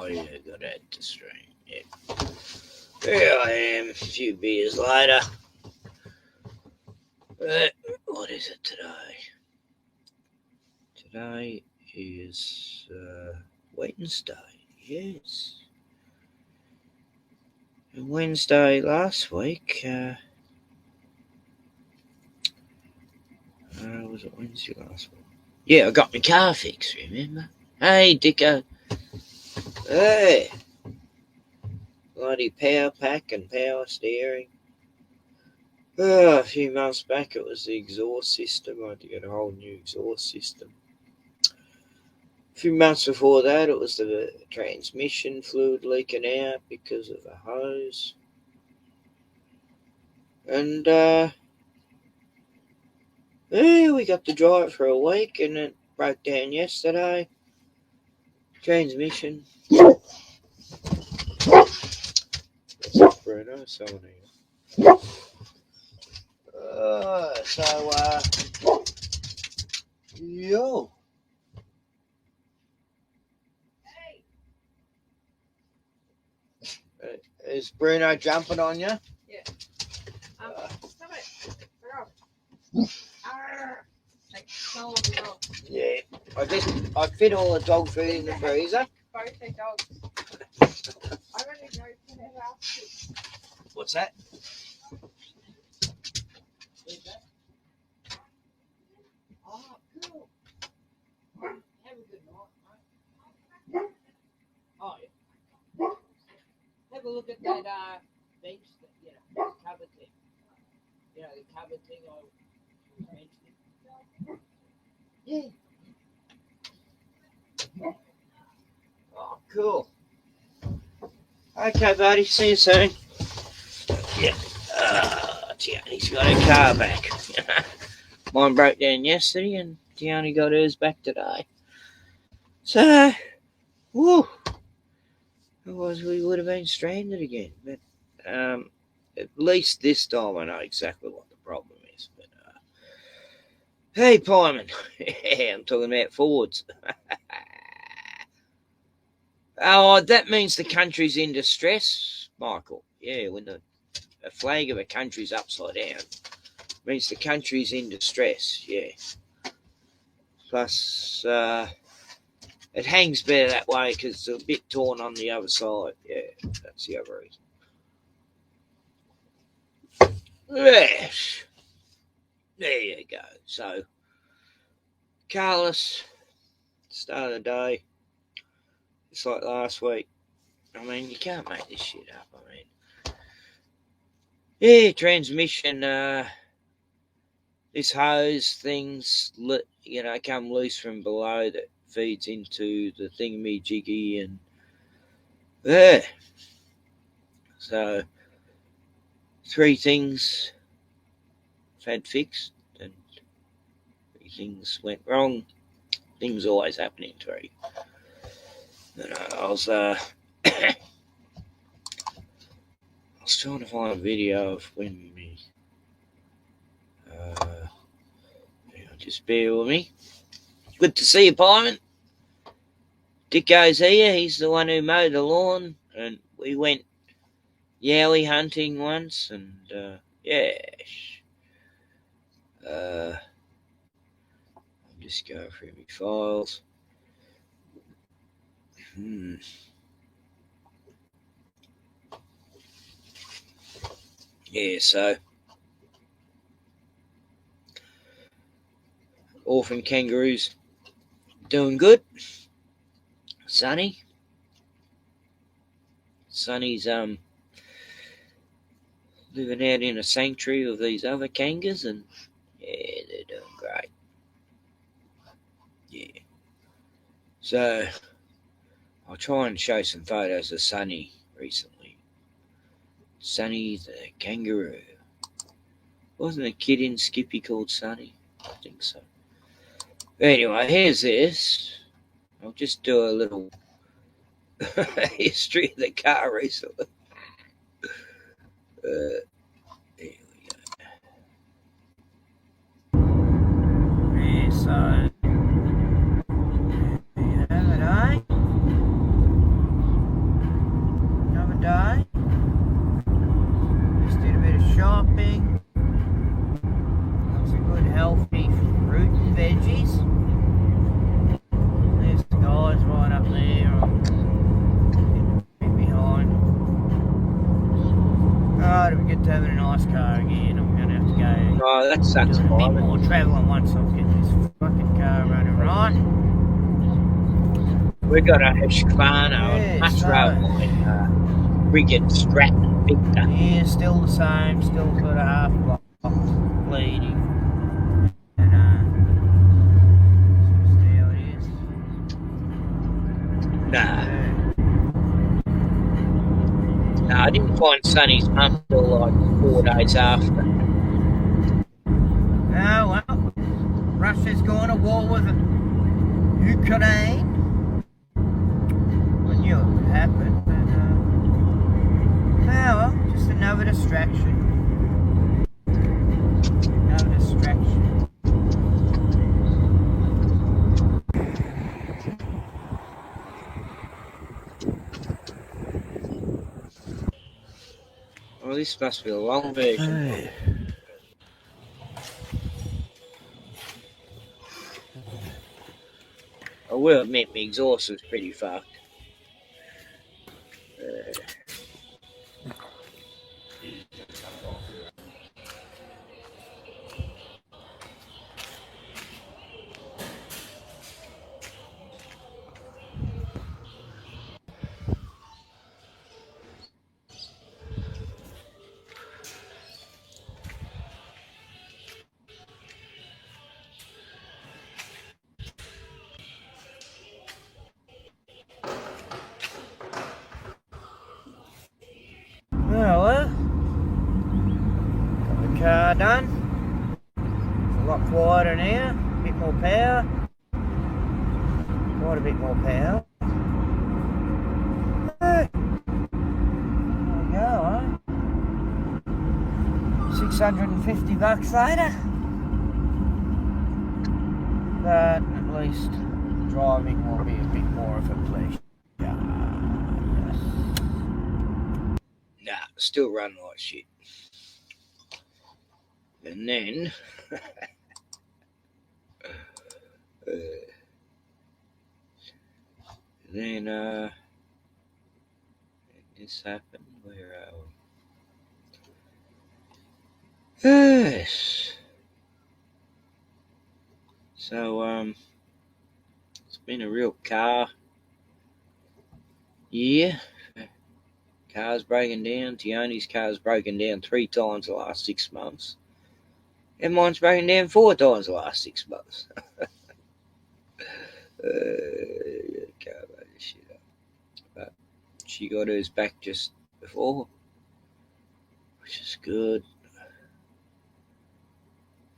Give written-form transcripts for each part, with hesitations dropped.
Oh yeah, got out to stream. Yeah. Here I am, a few beers later. What is it today? Today is Wednesday. Yes. And Wednesday last week. Was it Wednesday last week? Yeah, I got my car fixed. Remember? Hey, Dicko. Hey. Bloody power pack and power steering. A few months back it was the exhaust system. I had to get a whole new exhaust system. A few months before that it was the transmission fluid leaking out because of the hose. And we got to drive it for a week and it broke down yesterday. Transmission. That's Bruno, someone here. Yo. Is Bruno jumping on you? Yeah. Stop it. Yeah. I fit all the dog food in the freezer. Both their dogs. I really know for their house. What's that? Oh, cool. Have a good night, mate. Oh, yeah. Have a look at that bench, cover thing. You know, the cover thing I was mentioning. Yeah. Oh, cool. Okay, buddy. See you soon. Yeah. Tiani's got her car back. Mine broke down yesterday and Tiani got hers back today. So, whew. Otherwise we would have been stranded again. But at least this time I know exactly what the problem is. But hey, pieman. Yeah, I'm talking about Fords. Oh, that means the country's in distress, Michael. Yeah, when a flag of a country's upside down, means the country's in distress, yeah. Plus, it hangs better that way because it's a bit torn on the other side. Yeah, that's the other reason. Yes. There you go. So, Carlos, start of the day, it's like last week. I mean, you can't make this shit up. I mean, yeah, transmission, this hose things, come loose from below that feeds into the thingamajiggy and yeah. So 3 things I've had fixed and 3 things went wrong. Things always happening 3. And I was trying to find a video of when me. Just bear with me. Good to see you, pieman. Dicko's here. He's the one who mowed the lawn, and we went yowie hunting once, and yeah. I'll just go through my files. Yeah, so orphan kangaroos doing good. Sonny's living out in a sanctuary of these other kangas, and yeah, they're doing great. Yeah. So I'll try and show some photos of Sonny recently. Sonny the kangaroo. Wasn't a kid in Skippy called Sonny? I think so. Anyway, here's this. I'll just do a little history of the car recently. Here we go. Yeah, so. There you have it, eh? veggies. There's the guys right up there. I'm getting a bit behind. Oh, it'll be good to have a nice car again. I'm going to have to go that sucks. doing a bit more travelling once I get this fucking car running right. We've got a Husqvarna. Yeah, Much so- rather my friggin' Stratton Victor. Yeah, still the same. Still got a half block bleeding. And see how it is. Nah. I didn't find Sonny's mum till like 4 days after. Oh well, Russia's going to war with Ukraine. I knew it would happen, but well, just another distraction. Another distraction. Well, this must be a long version. Hey. I will admit my exhaust was pretty fucked. Oh well, got the car done. It's a lot quieter now, a bit more power. Quite a bit more power. There we go, $650 later. But at least driving will be a bit more of a pleasure. Yes. Nah, still run like shit. And then this happened. Where are we? Yes. So it's been a real car year. Car's breaking down. Tioni's car's broken down 3 times the last 6 months. And mine's broken down 4 times the last 6 months. Can't make this shit up. But she got hers back just before, which is good.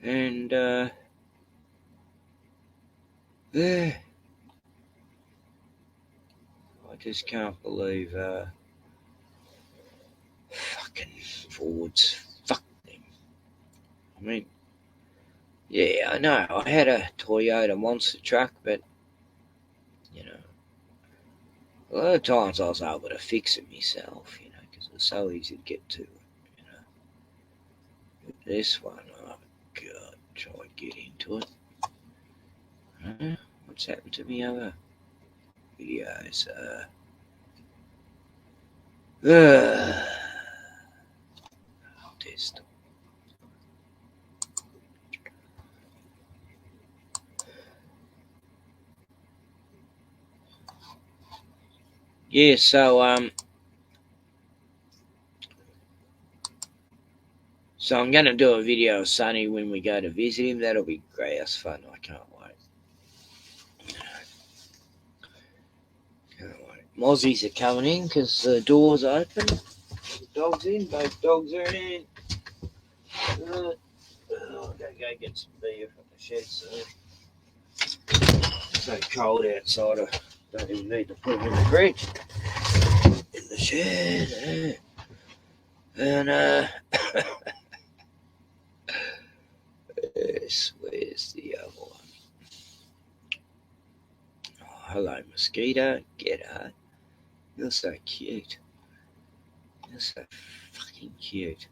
And yeah, I just can't believe fucking Fords. Fuck them. I mean, yeah, I know. I had a Toyota monster truck, but you know, a lot of times I was able to fix it myself, you know, because it was so easy to get to, you know. But this one, oh god, try to get into it. What's happened to me other videos? I'll test. Yeah, so I'm gonna do a video of Sonny when we go to visit him. That'll be great. That's fun. I can't wait. Can't wait. Mozzies are coming in because the door's open. The dog's in. Both dogs are in. I'm gonna go get some beer from the shed soon. It's so cold outside. I don't even need to put them in the fridge. In the shed. And yes, where's the other one? Oh, hello, mosquito. G'day. You're so cute. You're so fucking cute.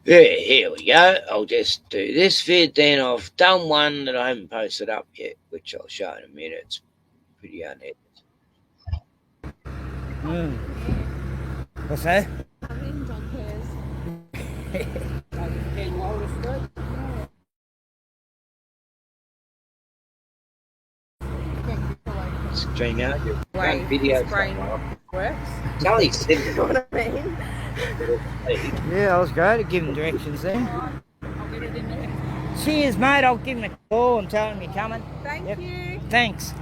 Yeah, here we go. I'll just do this vid, then I've done one that I haven't posted up yet, which I'll show in a minute. It's pretty unedited. What's that? I'm in dog hairs. Stream out your Wait, video. brain works. Charlie said You know what I mean? Yeah, I was great at giving directions there. I'll get it in there. Cheers, mate. I'll give him a call and tell him you're coming. Thank Yep. you. Thanks.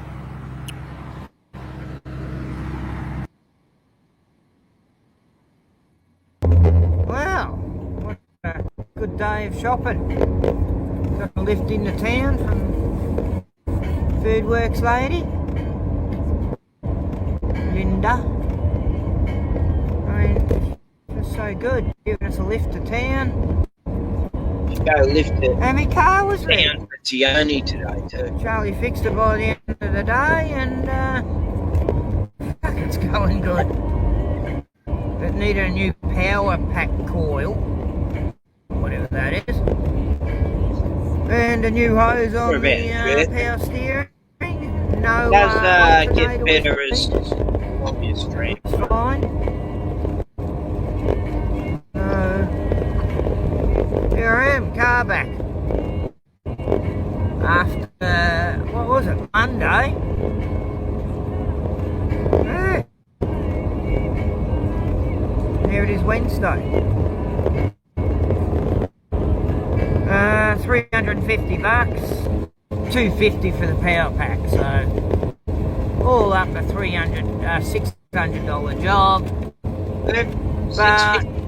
Wow, what a good day of shopping. Got a lift into town from Food Works lady, Linda. I mean, just so good, giving us a lift to town. Go lift it And my car was ready. down for Tioni today too. Charlie fixed it by the end of the day, and it's going good. It needed a new power pack coil, whatever that is, and a new hose on the power steering. No, Does get alternator better was as fixed. obvious stream. It's fine. Here I am, car back. After, what was it, Monday? Yeah. Here it is, Wednesday. 350 bucks. 250 for the power pack, so all up a $600 job. But $650 for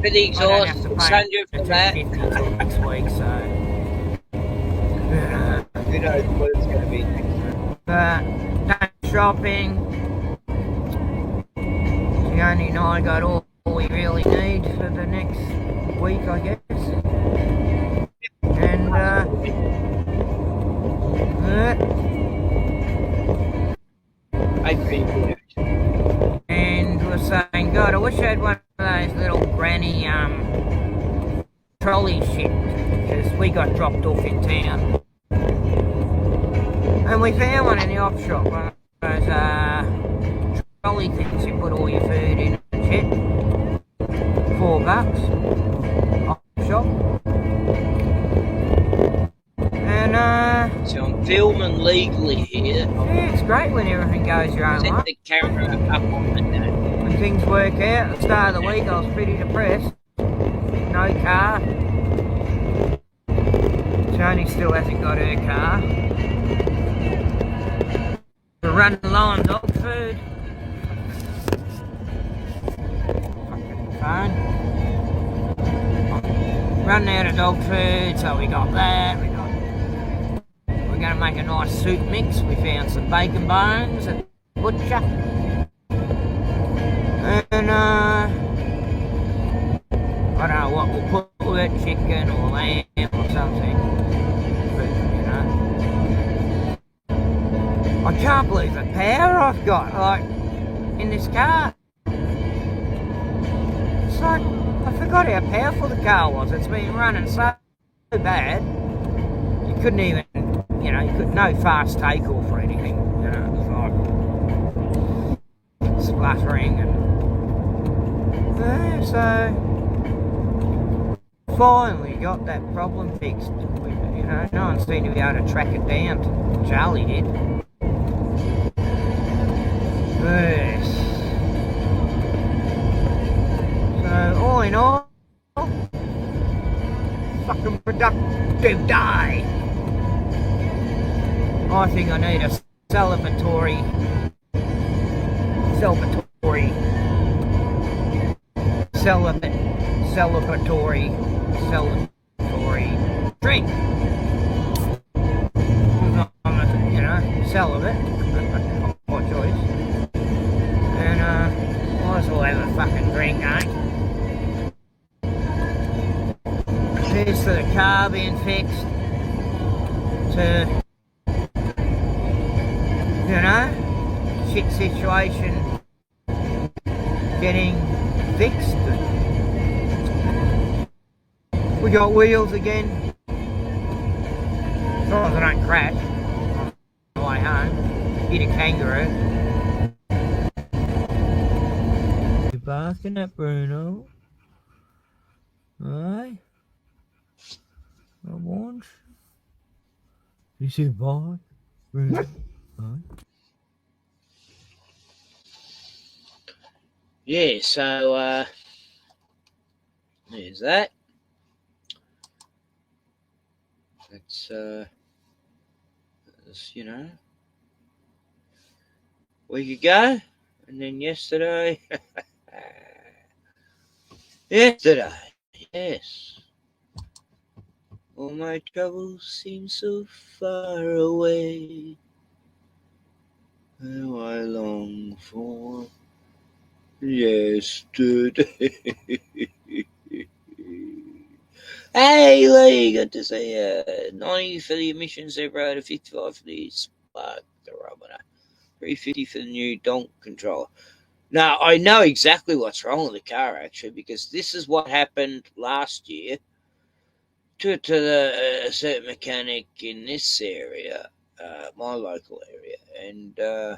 the I don't have exhaust, to pay $600 for that. $250 till next week, so Who knows what it's going to be next time. done shopping. Gianni and I got all we really need for the next week, I guess. And and we're saying, God, I wish I had one of those little granny trolley shit, because we got dropped off in town. And we found one in the op shop, one of those trolley things you put all your food in and shit. $4 op shop. And So I'm filming legally here. yeah, it's great when everything goes your own Set way. the camera up on the net. When things work out. At the start of the week I was pretty depressed. No car. Tony still hasn't got her car. We're running low on dog food. Fucking phone. Running out of dog food, so we got that. We're going to make a nice soup mix. We found some bacon bones at the butcher. And I don't know what we'll put with it, chicken or lamb or something. But, you know. I can't believe the power I've got, like, in this car. It's like, I forgot how powerful the car was. It's been running so bad, you couldn't even, you know, no fast takeoff or anything, you know, it's like spluttering and so finally got that problem fixed. You know, no one seemed to be able to track it down. Charlie did. Yes. So all in all, fucking productive day. I think I need a celebratory drink. I'm, you know, celibate. My choice. And might as well have a fucking drink, eh? Here's to the car being fixed. To, you know, shit situation getting fixed. We We got wheels again. As long as I don't crash on the way home. Hit a kangaroo. You barking at Bruno? Aye? I want. You said bye, Bruno. Aye? Yeah, so, there's that. That's, you know, a week ago. And then yesterday. Yesterday, yes. All my troubles seem so far away. How I long for yesterday. Hey Lee, good to see you. 90 for the emissions separator, 55 for the spark barometer, 350 for the new donk controller. Now, I know exactly what's wrong with the car, actually, because this is what happened last year to a certain mechanic in this area, my local area, and yeah,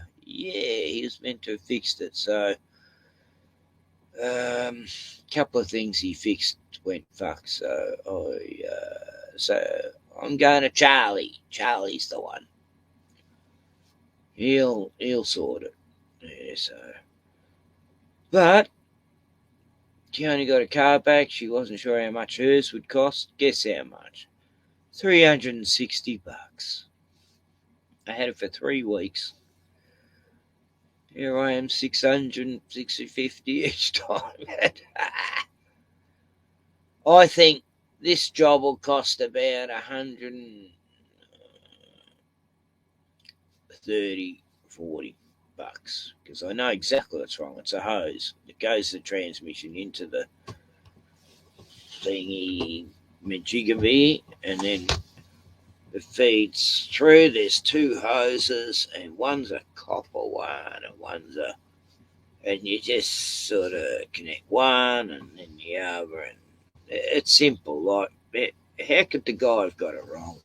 he was meant to have fixed it. So, a couple of things he fixed went fuck. So I'm going to Charlie. Charlie's the one. He'll sort it. Yeah, so, but she only got a car back. She wasn't sure how much hers would cost. Guess how much? $360. I had it for 3 weeks. Here I am, 650 each time. I think this job will cost about 130, 40 bucks, because I know exactly what's wrong. It's a hose. It goes the transmission into the thingy majigabee, and then it feeds through. There's 2 hoses, and one's a copper one, and one's a, and you just sort of connect one and then the other, and it's simple. Like, how could the guy have got it wrong?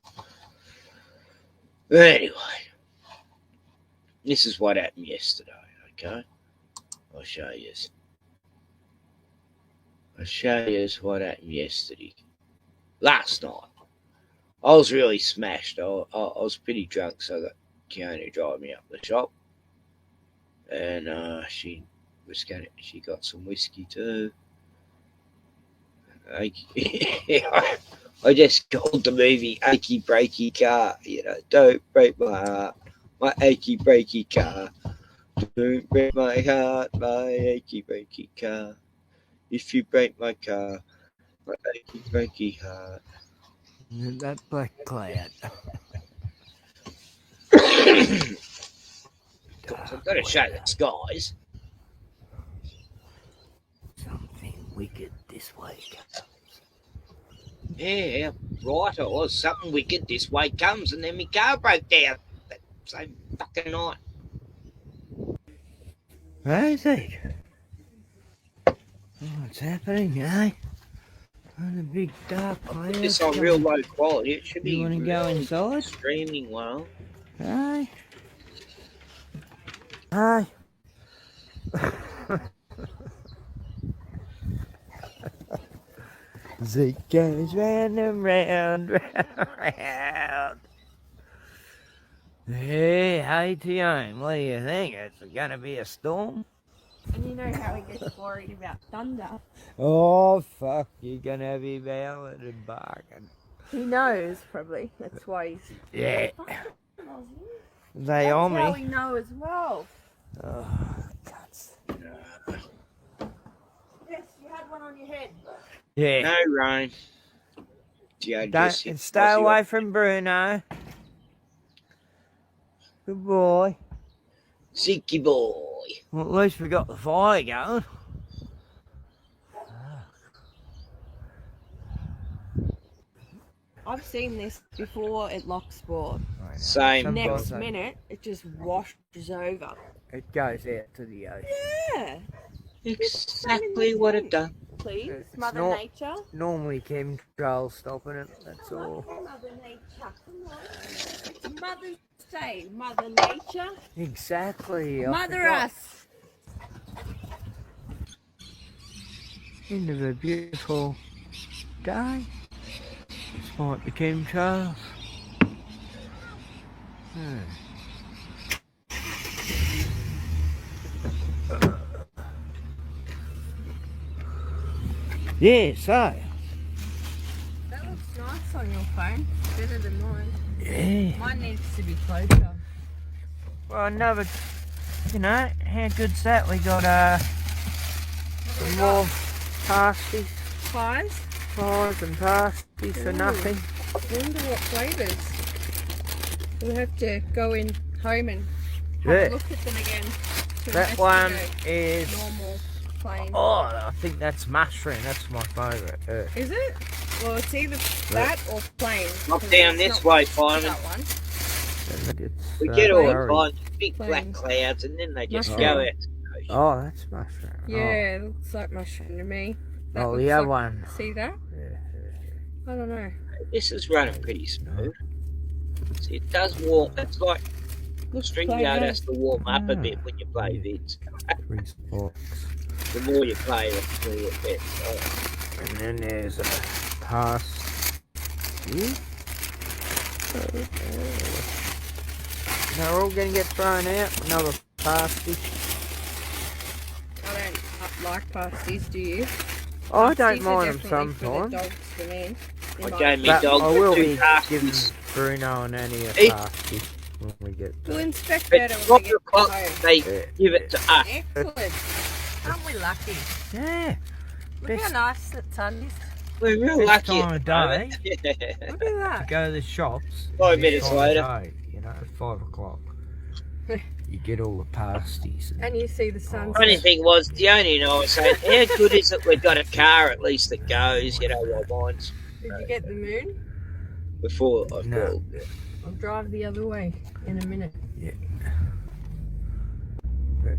But anyway, this is what happened yesterday. Okay, I'll show you. I'll show you what happened yesterday. Last night, I was really smashed. I was pretty drunk, so I got Kiana to drive me up the shop, and she got some whiskey too. I just called the movie Achy Breaky Car. You know, don't break my heart, my achy breaky car. Don't break my heart, my achy breaky car. If you break my car, my achy breaky heart. That black cloud. I've got to show the skies. Something wicked this week. Yeah, right. It was something wicked this way comes, and then my car broke down that same fucking night. Rosie, what's happening, eh? On a big dark cloud. It's on real low quality. It should be. You want to go inside? Streaming well. Aye. Aye. Zeke goes round and round, round. Hey, hey, Tione, what do you think? It's going to be a storm? And you know how he gets worried about thunder. Oh, fuck, you're going to be bowling and barking. He knows, probably. That's why he's... Yeah. They That's on me. how we know as well. Oh, cunts. Yes, you had one on your head. Yeah. No rain. Don't stay away from Bruno. Good boy. Sicky boy. Well, at least we got the fire going. I've seen this before at Locksport. Same. Next minute, it just washes over. It goes out to the ocean. Yeah. Exactly what it done. please, It's Mother not- Nature. Normally chemtrails stopping it, that's all. Mother Nature, come on. It's Mother's Day, Mother Nature. Exactly. I Mother forgot. us. End of a beautiful day. Despite the chemtrails. Yeah, so. That looks nice on your phone. Better than mine. Yeah. Mine needs to be closer. Well, another, you know, how good's that? We got some more pasties, Pies? pies and pasties for Ooh. nothing. I wonder what flavours. We'll have to go in home and have Yeah. a look at them again. to That one investigate. is. Normal, plain. Oh, I think that's mushroom. That's my favourite. Is it? Well, it's either that or plain. Not 'cause down it's this not way, much to Pieman. that one. We get all curry. kinds of big Plain. black clouds and then they just Mushroom. go out to the ocean. Oh, that's mushroom. Yeah, it looks like mushroom to me. That Oh, looks the other like- one. See that? Yeah. I don't know. This is running pretty smooth. See, it does warm. It's like the string Play guard that. has to warm up a Ah, bit when you play yeah. vids. 3 spots. The more you play, the more you get. And then there's a pasty. They're all going to get thrown out. Another pasty. I don't like pasties, do you? I don't Pasties are mind them definitely for the sometimes. dogs for me. I in my gave me But dog I will two be giving pasties. Bruno and Annie a Eat. pasty when we get We'll there. inspect But better when we 12 get o'clock, home. they Yeah. give it to us. Excellent. Aren't we lucky? Yeah. Look how Best- nice that sun is. We're real Best lucky. time of at the moment. Look at that. Go to the shops. 5 this minutes time of later. day, you know, at 5 o'clock. You get all the pasties. And you see the sunset. Funny thing was, Dione and I were saying, how good is it we've got a car at least that goes, you know, while mine's Did you get the moon? before I No. called. I'll drive the other way in a minute. But,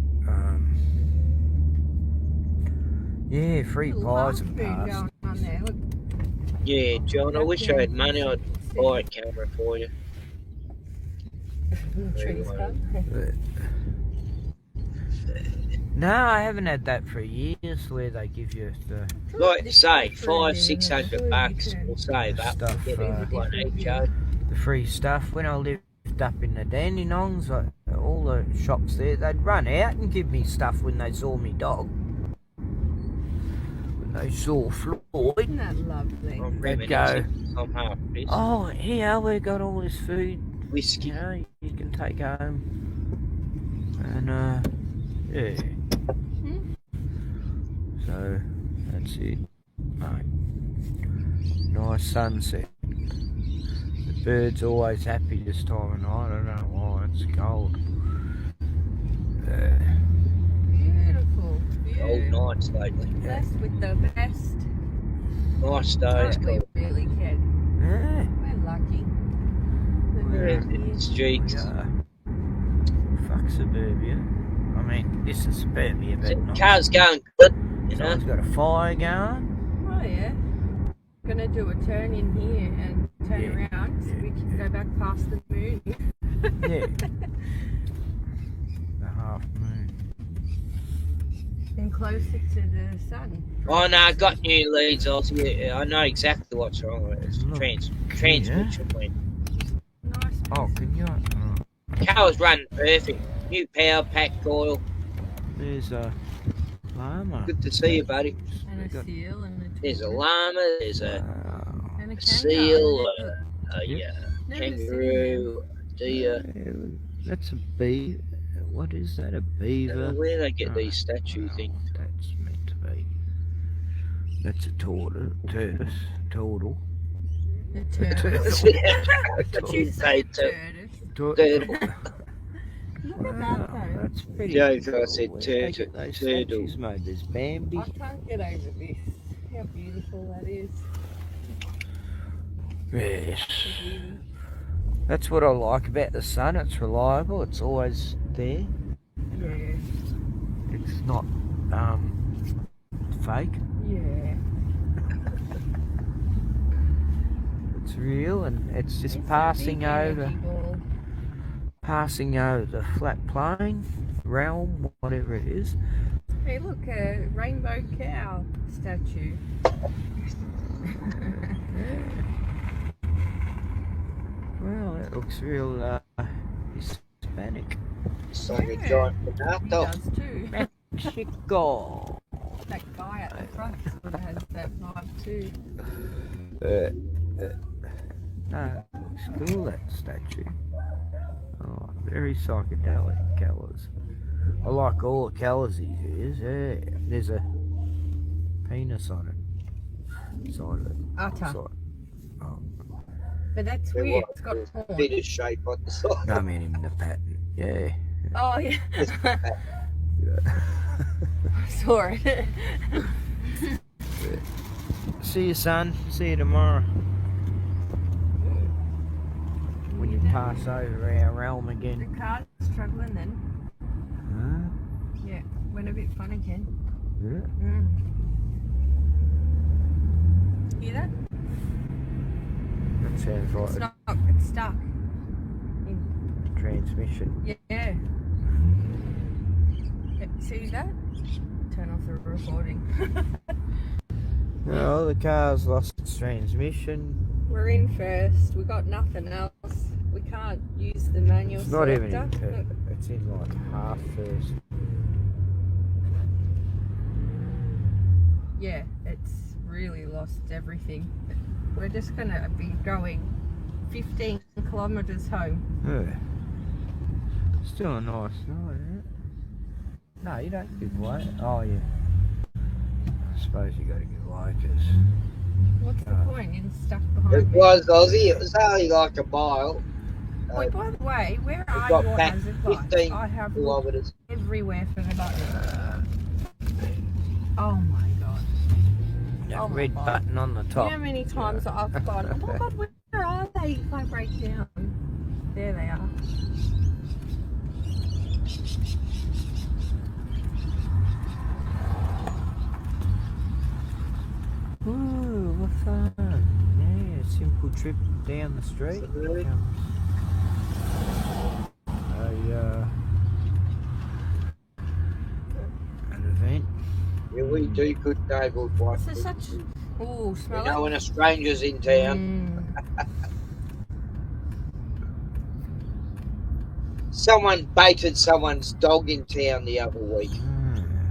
yeah, free Little pies half and moon pasties. going on there. Look. Yeah, John, I wish I had money, I'd buy a camera for you. The trees come. But, no, I haven't had that for years where they give you the Like say, 500-600 bucks we'll save up to Stuff, get one each other. the free stuff. When I lived up in the Dandenongs, all the shops there, they'd run out and give me stuff when they saw me dog. When they saw Floyd, Isn't that lovely? I'm they'd go, reminiscing. I'm half pissed. oh, here, we've got all this food, Whiskey. you know, you can take home. And, yeah. So, that's it, mate. Nice sunset. The bird's always happy this time of night. I don't know why, it's cold. Beautiful. Old Beautiful. nights lately. Blessed with the best. Nice days. We really can. Yeah. We're lucky. Yeah, streaks. Fuck suburbia. I mean, this is suburbia, but not. Car's going good, you know. Someone's got a fire going. Oh yeah. Gonna do a turn in here and turn Yeah. around so we can go back past the moon. Yeah. The half moon. And closer to the sun. Oh no, I got new leads, Ozzy. Yeah, I know exactly what's wrong with it. It's Look, transmission went. Nice. Oh, can you? Oh, Car was running perfect. New power pack coil. there's a llama. Good to see you, buddy. And a seal and a There's a llama, there's a and a seal, Yep. kangaroo, deer. That's a bee. What is that? A I don't beaver? know where they get Oh, these statue things. That's meant to be. That's a tortoise. Turtle. A turtle. You say Turtle. turtle. Look at that though. That's pretty Jokes, I cool. said Where turtle, they get those turtle. statues made. There's Bambi. I can't get over this. How beautiful that is. Yes. The beauty. That's what I like about the sun. It's reliable. It's always there. Yeah. It's not fake. Yeah. It's real, and it's just It's a passing big over, energy ball. the flat plain, realm, whatever it is. Hey, look, a rainbow cow statue. Well, it looks real Hispanic. It's like a Yeah. giant He potato. does too. Mexico. That guy at the front sort of has that vibe too. No, it looks cool, that statue. Oh, very psychedelic colours. I like all the colours he uses. Yeah, there's a penis on it. Side of it. Utter. Side. Oh, But that's They're weird. what? It's got There's a horns. bit of shape on the side. no, I mean in the pattern. Yeah. Oh, yeah. I saw it. See you, son. See you tomorrow. When you pass over our realm The again. car's struggling then. Huh? Yeah, went a bit fun again. Yeah. Hear that? That sounds like It's not. It's stuck. a transmission. Yeah. See that? Turn off the recording. Well, the car's lost its transmission. We're in first. We got nothing else. We can't use the manual It's not even selector. in. It's in like half first. Yeah, it's really lost everything. We're just gonna be going 15 kilometres home. Yeah. Still a nice night, isn't it? No, you don't give way. Oh, yeah. I suppose you got to give way because. What's the point? You're stuck It behind me. was Ozzy. It was only like a mile. Wait, by the way, where We are got your back hazard lights? 15 I have looked kilometres. everywhere for the button. Oh my god. That Oh my red God. button on the You top. know how many times I've gone, oh my god, where are they if I break down? There they are. Ooh, what fun. Yeah, a simple trip down the street. Absolutely. An event. Yeah, we do good neighbourhood watch. This is such. Oh, You smell know it? when a stranger's in town. Someone baited someone's dog in town the other week.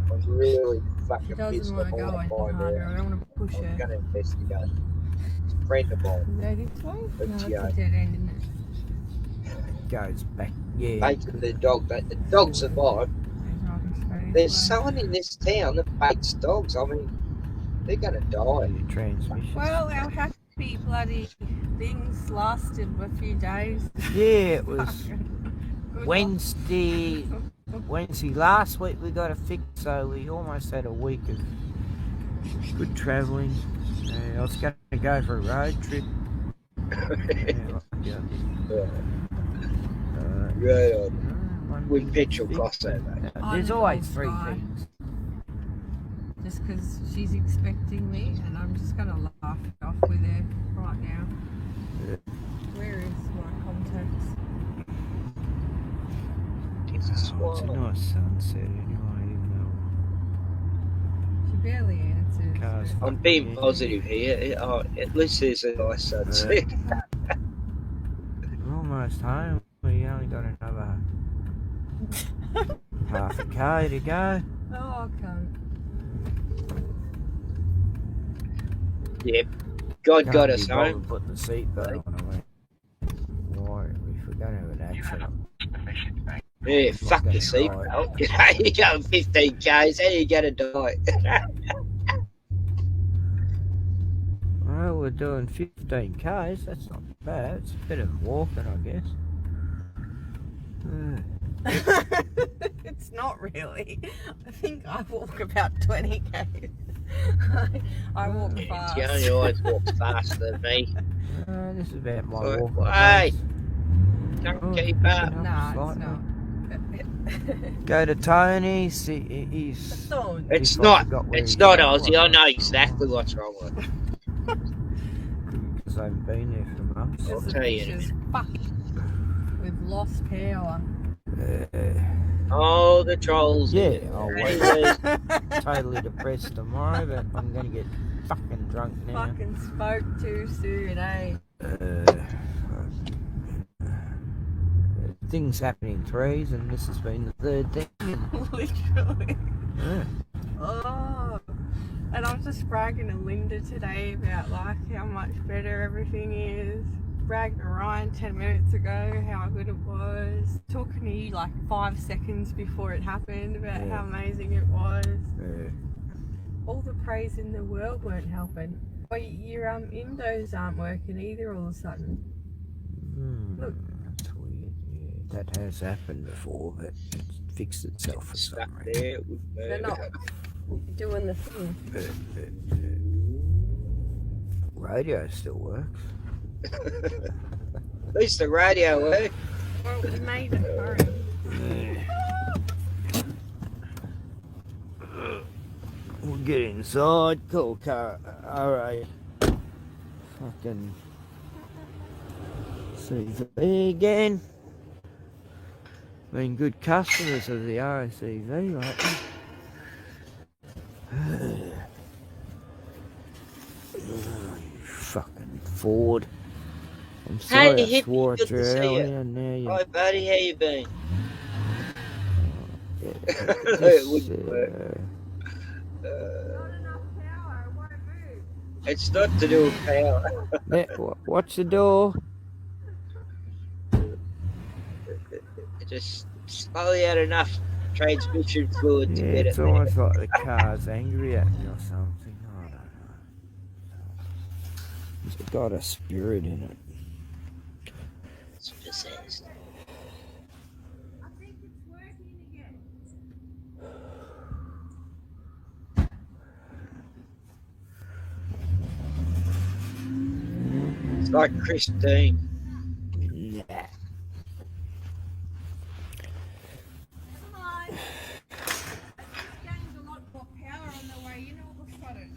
I was really She fucking doesn't pissed want off. to go any Find harder. out. I don't want to push I'm her. going to investigate. It's a friend of mine. Is that this way? No, that's a Yeah. dead end, isn't it? Goes back. Yeah. Baited the dog. The dog survived. There's someone in this town that baits dogs. I mean, they're going to die. Your transmission. Well, our happy bloody things lasted a few days. Yeah, it was Good Wednesday last week we got it fixed, so we almost had a week of good travelling. I was going to go for a road trip. Yeah. Yeah. One With thing petrol fixed. costs that much. There's always three things. Just because she's expecting me, and I'm just going to laugh it off with her right now. Yeah. Where is my contacts? It's Oh, it's a nice sunset anyway, even She barely answers. Cars but- I'm being positive here. Oh, at least there's a nice sunset. we're almost home. We only got another half a K to go. Oh, I can't. Yep. God Can't got be us bothered home. putting the seatbelt on, I mean. Why? If we're going to have an accident. Yeah, fuck the seatbelt. You know, you're going 15 Ks, how you going to die? Well, we're doing 15 Ks. That's not bad. It's better than walking, I guess. It's not really. I think I walk about 20 k's. I walk fast. You only always walk faster than me. This is about my Right, walking hey. pace. Don't Oh, keep up. picking Nah, slightly. it's not. Go to Tony's. He's. Thorn. It's If I not. forgot where It's he's not at, Ozzy. I know what's exactly wrong? what's wrong with it. Because I haven't been there for months. I'll Because the tell you fish in a is minute. fucking. We've lost power. Oh, the trolls Yeah, again. I'll Hey, wait. Totally depressed tomorrow, but I'm gonna get fucking drunk now. Fucking spoke too soon, eh? Things happen in threes, and this has been the third thing. Literally. Yeah. Oh. And I was just bragging to Linda today about like how much better everything is. Bragged to Ryan 10 minutes ago how good it was. Talking to you like 5 seconds before it happened about how amazing it was. Yeah. All the praise in the world weren't helping. Oh, your indos aren't working either all of a sudden. Look. That's weird. Yeah, that has happened before, but it's fixed itself for stuck some reason. there. With They're not doing the thing. Radio still works. At least the radio worked. Well, we made it home. We'll get inside. Cool car. Alright. Fucking CV again. Been good customers of the RACV lately. Fucking Ford. I'm sorry I Hey, swore good at you to see you. earlier. Now you. Hi, buddy. How you been? This, It wouldn't work. Not enough power, it won't move. It's not to do with power. watch the door. It just slowly had enough transmission fluid to Yeah, get it it's there. almost like the car's angry at me or something. I don't know. It's got a spirit in it. It's possessed. I think it's working again. It's like Christine. Nah. Never mind. It gained a lot more power on the way in all of a sudden.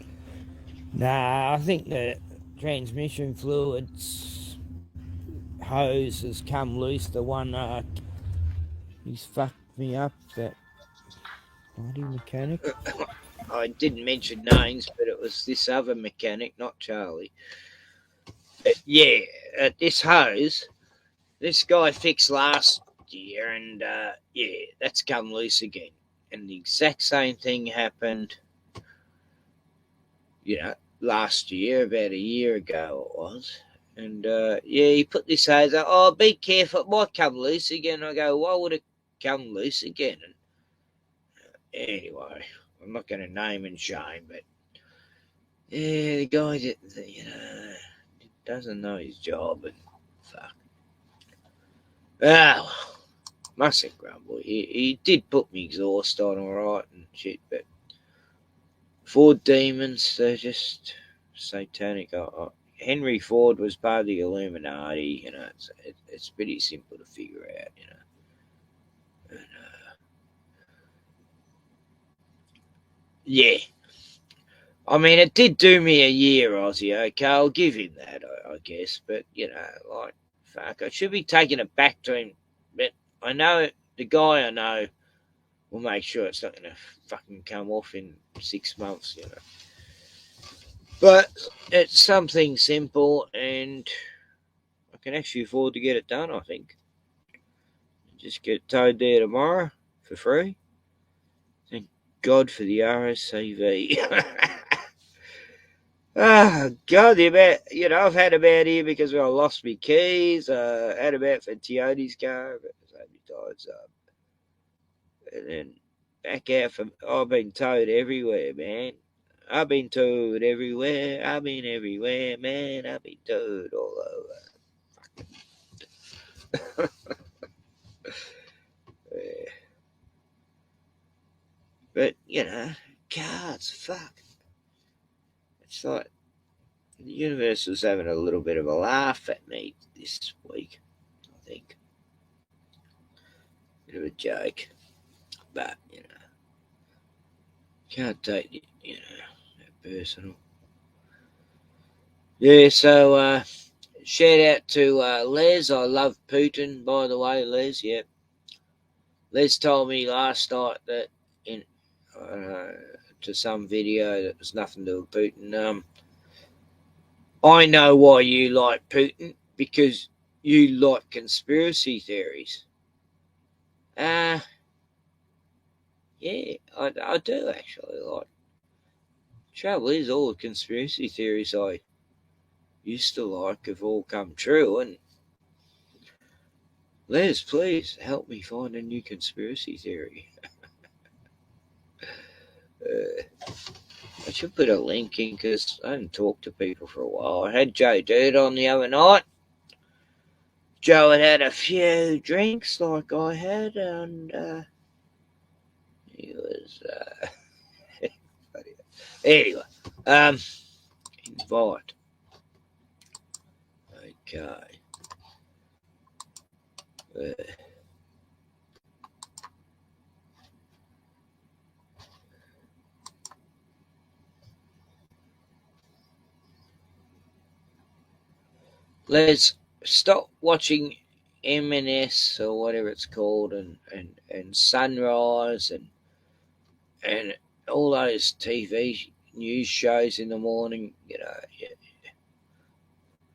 Nah, I think the transmission fluids hose has come loose. The one he's fucked me up. That bloody mechanic. I didn't mention names, but it was this other mechanic, not Charlie. Yeah, this hose, this guy fixed last year, and yeah, that's come loose again. And the exact same thing happened, last year, about a year ago it was. And yeah, he put this hose up. Oh, be careful, it might come loose again. I go, why would it come loose again? And anyway, I'm not going to name and shame, but yeah, the guy doesn't know his job, and fuck. Well, mustn't grumble. He did put me exhaust on all right and shit, but Ford demons, they're just satanic. Henry Ford was part of the Illuminati, it's pretty simple to figure out, And, yeah. I mean, it did do me a year, Ozzy, okay? I'll give him that, I guess. But, like, fuck, I should be taking it back to him. But I know, the guy I know will make sure it's not going to fucking come off in 6 months, But it's something simple, and I can actually afford to get it done, I think. Just get it towed there tomorrow for free. Thank God for the RSCV. Oh, God, I've had about here because I lost my keys. Had about for Teoti's car, but it's only tides up. And then back out I've been towed everywhere, man. I've been towed everywhere. I've been everywhere, man. I've been towed all over. Yeah. But, cars, fuck. It's like the universe was having a little bit of a laugh at me this week, I think. Bit of a joke. But, can't take it, that personal. Yeah, so, shout out to Les. I love Putin, by the way, Les. Yep. Les told me last night that in to some video that was nothing to do with Putin. I know why you like Putin, because you like conspiracy theories. Yeah, I do actually like. Trouble is, all the conspiracy theories I used to like have all come true, and Les, please help me find a new conspiracy theory. I should put a link in because I haven't talked to people for a while. I had Joe Dirt on the other night. Joe had a few drinks like I had, and he was anyway. Invite. Okay. Let's stop watching M&S or whatever it's called, and Sunrise and all those TV news shows in the morning.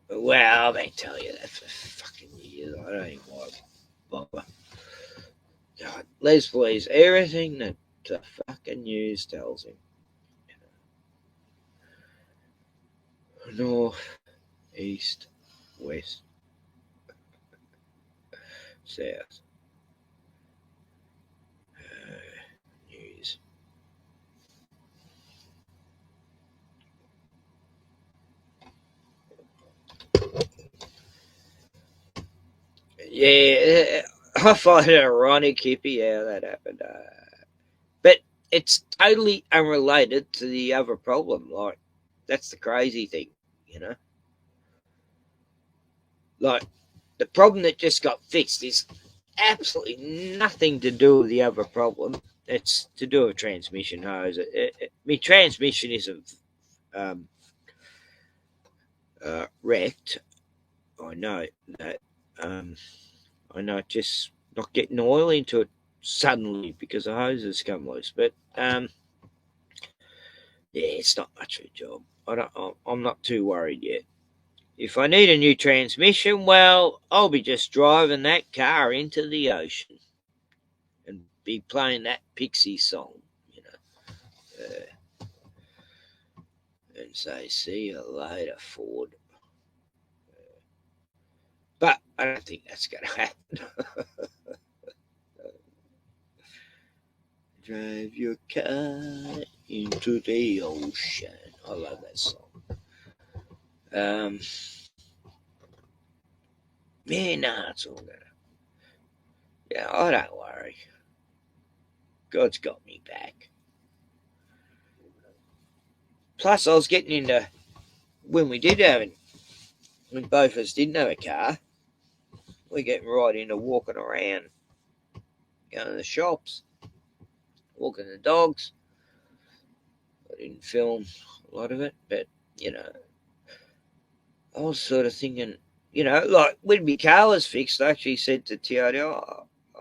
Well, I've been telling you that for fucking years. I don't even bother. God, Les, please, everything that the fucking news tells him. North, east, west, south. News. Yeah, I find it ironic, hippie, how that happened. But it's totally unrelated to the other problem. Like, that's the crazy thing, Like, the problem that just got fixed is absolutely nothing to do with the other problem. It's to do with transmission hose. My transmission isn't wrecked. I know that. I know, just not getting oil into it suddenly because the hoses come loose. But yeah, it's not much of a job. I'm not too worried yet. If I need a new transmission, well, I'll be just driving that car into the ocean and be playing that Pixie song, and say, "See you later, Ford." But I don't think that's going to happen. Drive your car into the ocean. I love that song. Yeah, nah, it's all good. Yeah, I don't worry. God's got me back. Plus, I was getting into, when both of us didn't have a car, we're getting right into walking around, going to the shops, walking the dogs. I didn't film a lot of it, but, I was sort of thinking, like when my car was fixed, I actually said to Tiardi,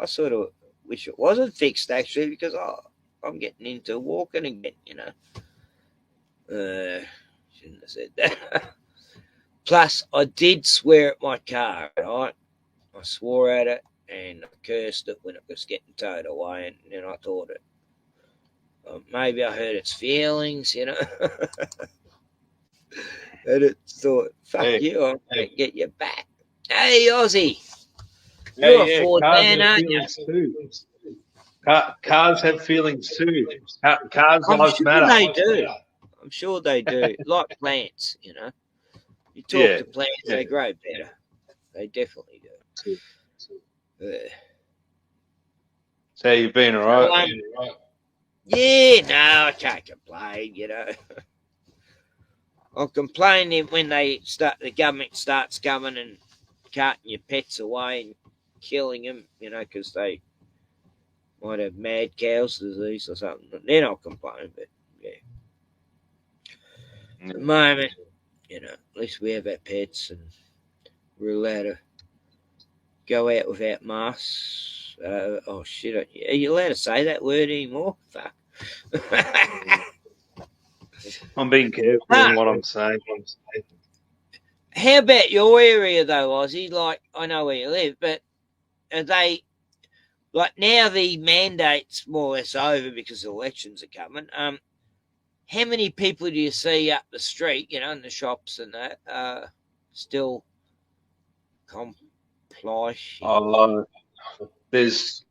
I sort of wish it wasn't fixed actually, because I'm getting into walking again, shouldn't have said that. Plus, I did swear at my car, right? I swore at it and I cursed it when it was getting towed away, and then I thought maybe I hurt its feelings, and it thought, fuck you, I'm going to get you back. Hey, Ozzy, you're a Ford man, aren't you? Too. Cars have feelings too. Cars' I'm lives sure matter. they do. I'm sure they do. Like plants, You talk to plants, they grow better. They definitely do. So you've been all right. Yeah, no, I can't complain, I'll complain when the government starts coming and carting your pets away and killing them, because they might have mad cow's disease or something. They're not complaining, but yeah. At the moment, at least we have our pets and we're allowed to go out without masks. Oh shit! Are you allowed to say that word anymore? Fuck. I'm being careful in what I'm saying. How about your area though, Ozzy? Like, I know where you live, but are they like now the mandate's more or less over because the elections are coming? How many people do you see up the street, in the shops and that, still comply? There's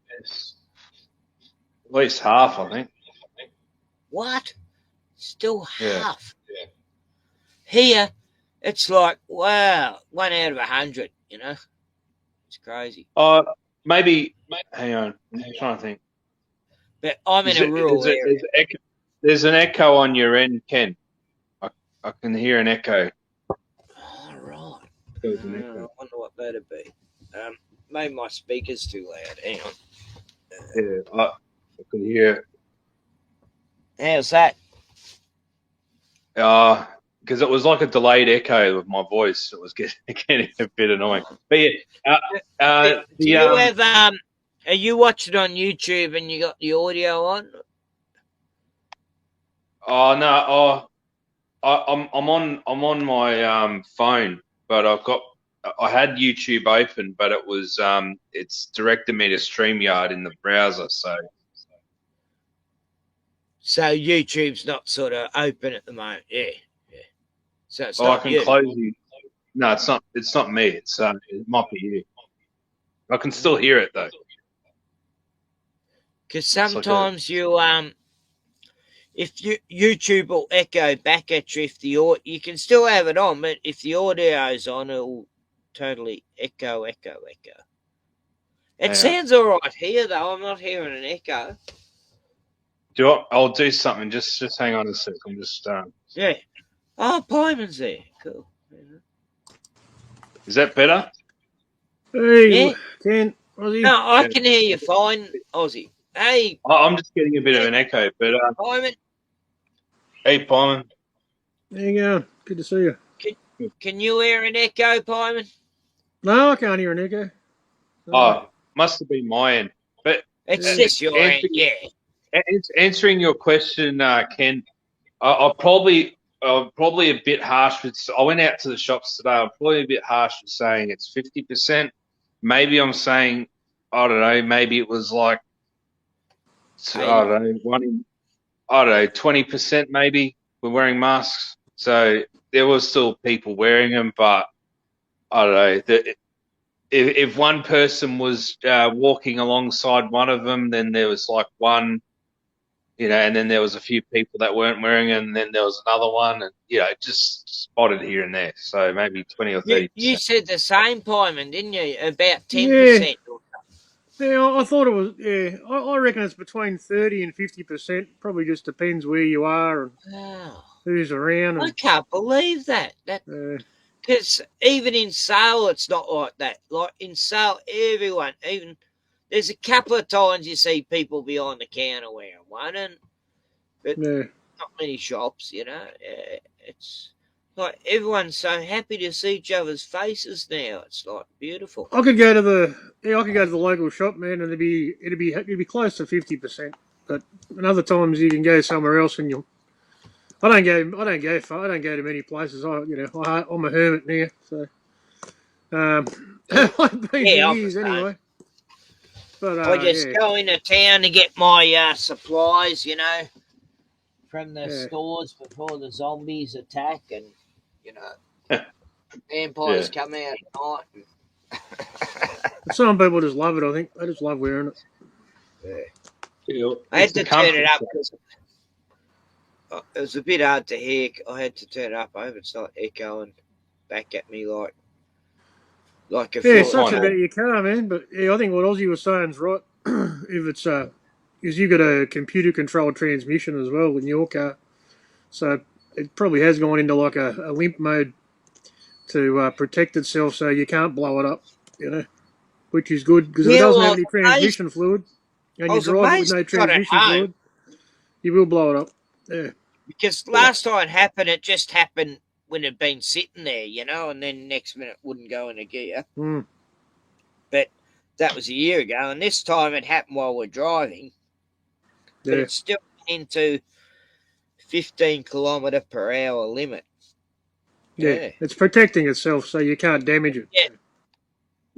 at least half, I think. What? Still Yeah. half? Yeah. Here, it's like, wow, 1 out of 100, It's crazy. Maybe, hang on, I'm trying to think. But I'm in a rural area. There's an echo on your end, Ken. I can hear an echo. Oh, right. There's an echo. I wonder what that'd be. Maybe my speaker's too loud. Hang on. Yeah, I could hear. How's that? Because it was like a delayed echo of my voice. It was getting a bit annoying. But yeah, do you have are you watching on YouTube and you got the audio on? Oh no, I'm on my phone, but I had YouTube open, but it was it's directed me to StreamYard in the browser, so YouTube's not sort of open at the moment. Yeah. So it's I not can you. close you. No, it's not. It's not me. It might be you. I can still hear it though. Because sometimes if YouTube will echo back at you, you can still have it on, but if the audio's on, it'll totally echo. It sounds all right here, though. I'm not hearing an echo. I'll do something. Just hang on a sec. I'm just. Yeah. Oh, Pieman's there. Cool. Is that better? Hey, Yeah. Ken, Ozzy. No, I can hear you fine, Ozzy. Hey. I'm just getting a bit of an echo, but. Pieman. Hey, Pieman. There you go. Good to see you. Can you hear an echo, Pieman? No, I can't hear an echo. Must have been my end. But it's just your end, yeah. Answering your question, Ken, I'm probably a bit harsh with. I went out to the shops today. I'm probably a bit harsh with saying it's 50%. Maybe I'm saying, I don't know. Maybe it was like, I don't know, 20% maybe were wearing masks. So there was still people wearing them, but I don't know. If one person was walking alongside one of them, then there was like one. And then there was a few people that weren't wearing it, and then there was another one, and just spotted here and there. So maybe 20 or 30%. You said the same, Pieman, didn't you? About 10%. Yeah, I thought it was. Yeah, I reckon it's between 30 and 50%. Probably just depends where you are and who's around. I can't believe that. Because even in Sale, it's not like that. Like in Sale, everyone, even there's a couple of times you see people behind the counter wearing one, but not many shops. It's like everyone's so happy to see each other's faces now. It's like beautiful. I could go to the local shop, man, and it'd be close to 50%. But other times you can go somewhere else and I don't go far. I don't go to many places. I'm a hermit now, so I've been for years anyway. But I just go into town to get my supplies, from the stores before the zombies attack, and vampires come out at night. Some people just love it. I think they just love wearing it. Yeah. I had to turn it up because it was a bit hard to hear. I had to turn it up. I hope it's not echoing back at me like a it sucks about your car, man. But I think what Ozzy was saying is right. If it's because you've got a computer controlled transmission as well in your car, so it probably has gone into like a limp mode to protect itself, so you can't blow it up. Which is good because if it doesn't have any transmission fluid. and I you was drive it with amazed no it got it transmission home. fluid, you will blow it up. Yeah. Because last time it happened, it just happened when it had been sitting there, and then next minute it wouldn't go into gear. Mm. But that was a year ago, and this time it happened while we're driving. But it's still into 15 kilometre per hour limit. Yeah, it's protecting itself, so you can't damage it.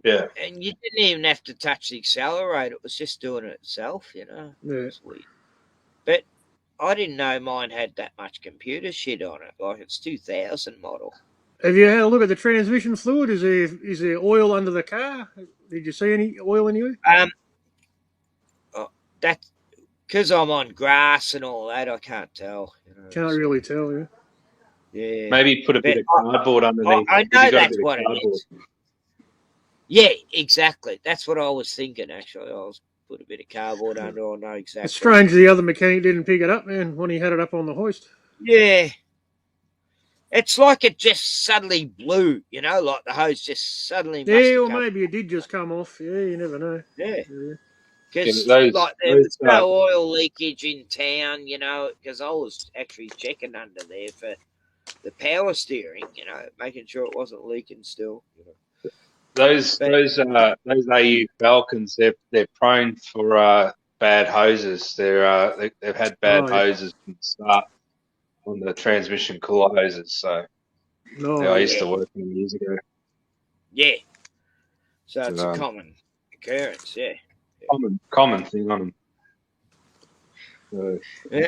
Yeah. And you didn't even have to touch the accelerator; it was just doing it itself. Yeah. Sweet. But I didn't know mine had that much computer shit on it. Like it's 2000 model. Have you had a look at the transmission fluid? Is there oil under the car? Did you see any oil anywhere? That's because I'm on grass and all that. I can't tell. Can't really tell. Yeah. Yeah. Maybe put a bit of cardboard underneath. I because know you got a that's bit of what it cardboard. is. Yeah, exactly. That's what I was thinking. Actually, I was put a bit of cardboard under. I know exactly. It's strange the other mechanic didn't pick it up, man, when he had it up on the hoist. Yeah. It's like it just suddenly blew, like the hose just suddenly. Yeah, or maybe it did just come off. Yeah, you never know. Yeah. Yeah. Because there was no oil leakage in town, because I was actually checking under there for the power steering, making sure it wasn't leaking still. Those AU Falcons, they're prone for bad hoses. They've had bad hoses from the start on the transmission cooler hoses. So I used to work them years ago. Yeah. So it's a common occurrence. Yeah. Common thing on them. Yeah.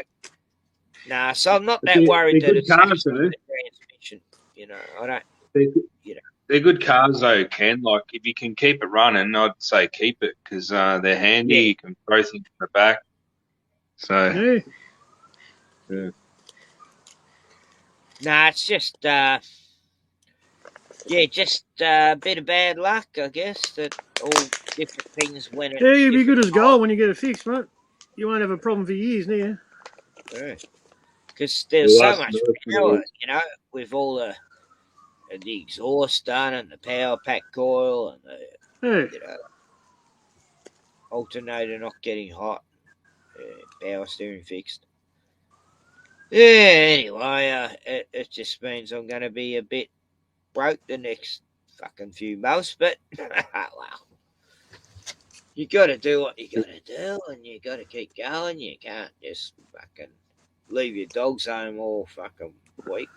Nah, so I'm not that worried that it's actually the transmission. I don't. They're good cars though, Ken. Like if you can keep it running, I'd say keep it because they're handy. Yeah. You can throw things in the back. So yeah. Nah, it's just just a bit of bad luck, I guess. That all different things went. Yeah, you'll be good as gold when you get it fixed, mate. You won't have a problem for years now. Because there's so much power, with all the exhaust done and the power pack coil and the alternator not getting hot, power steering fixed. Yeah, anyway, it just means I'm going to be a bit broke the next fucking few months, but well, you got to do what you got to do, and you got to keep going. You can't just fucking leave your dogs home all fucking week,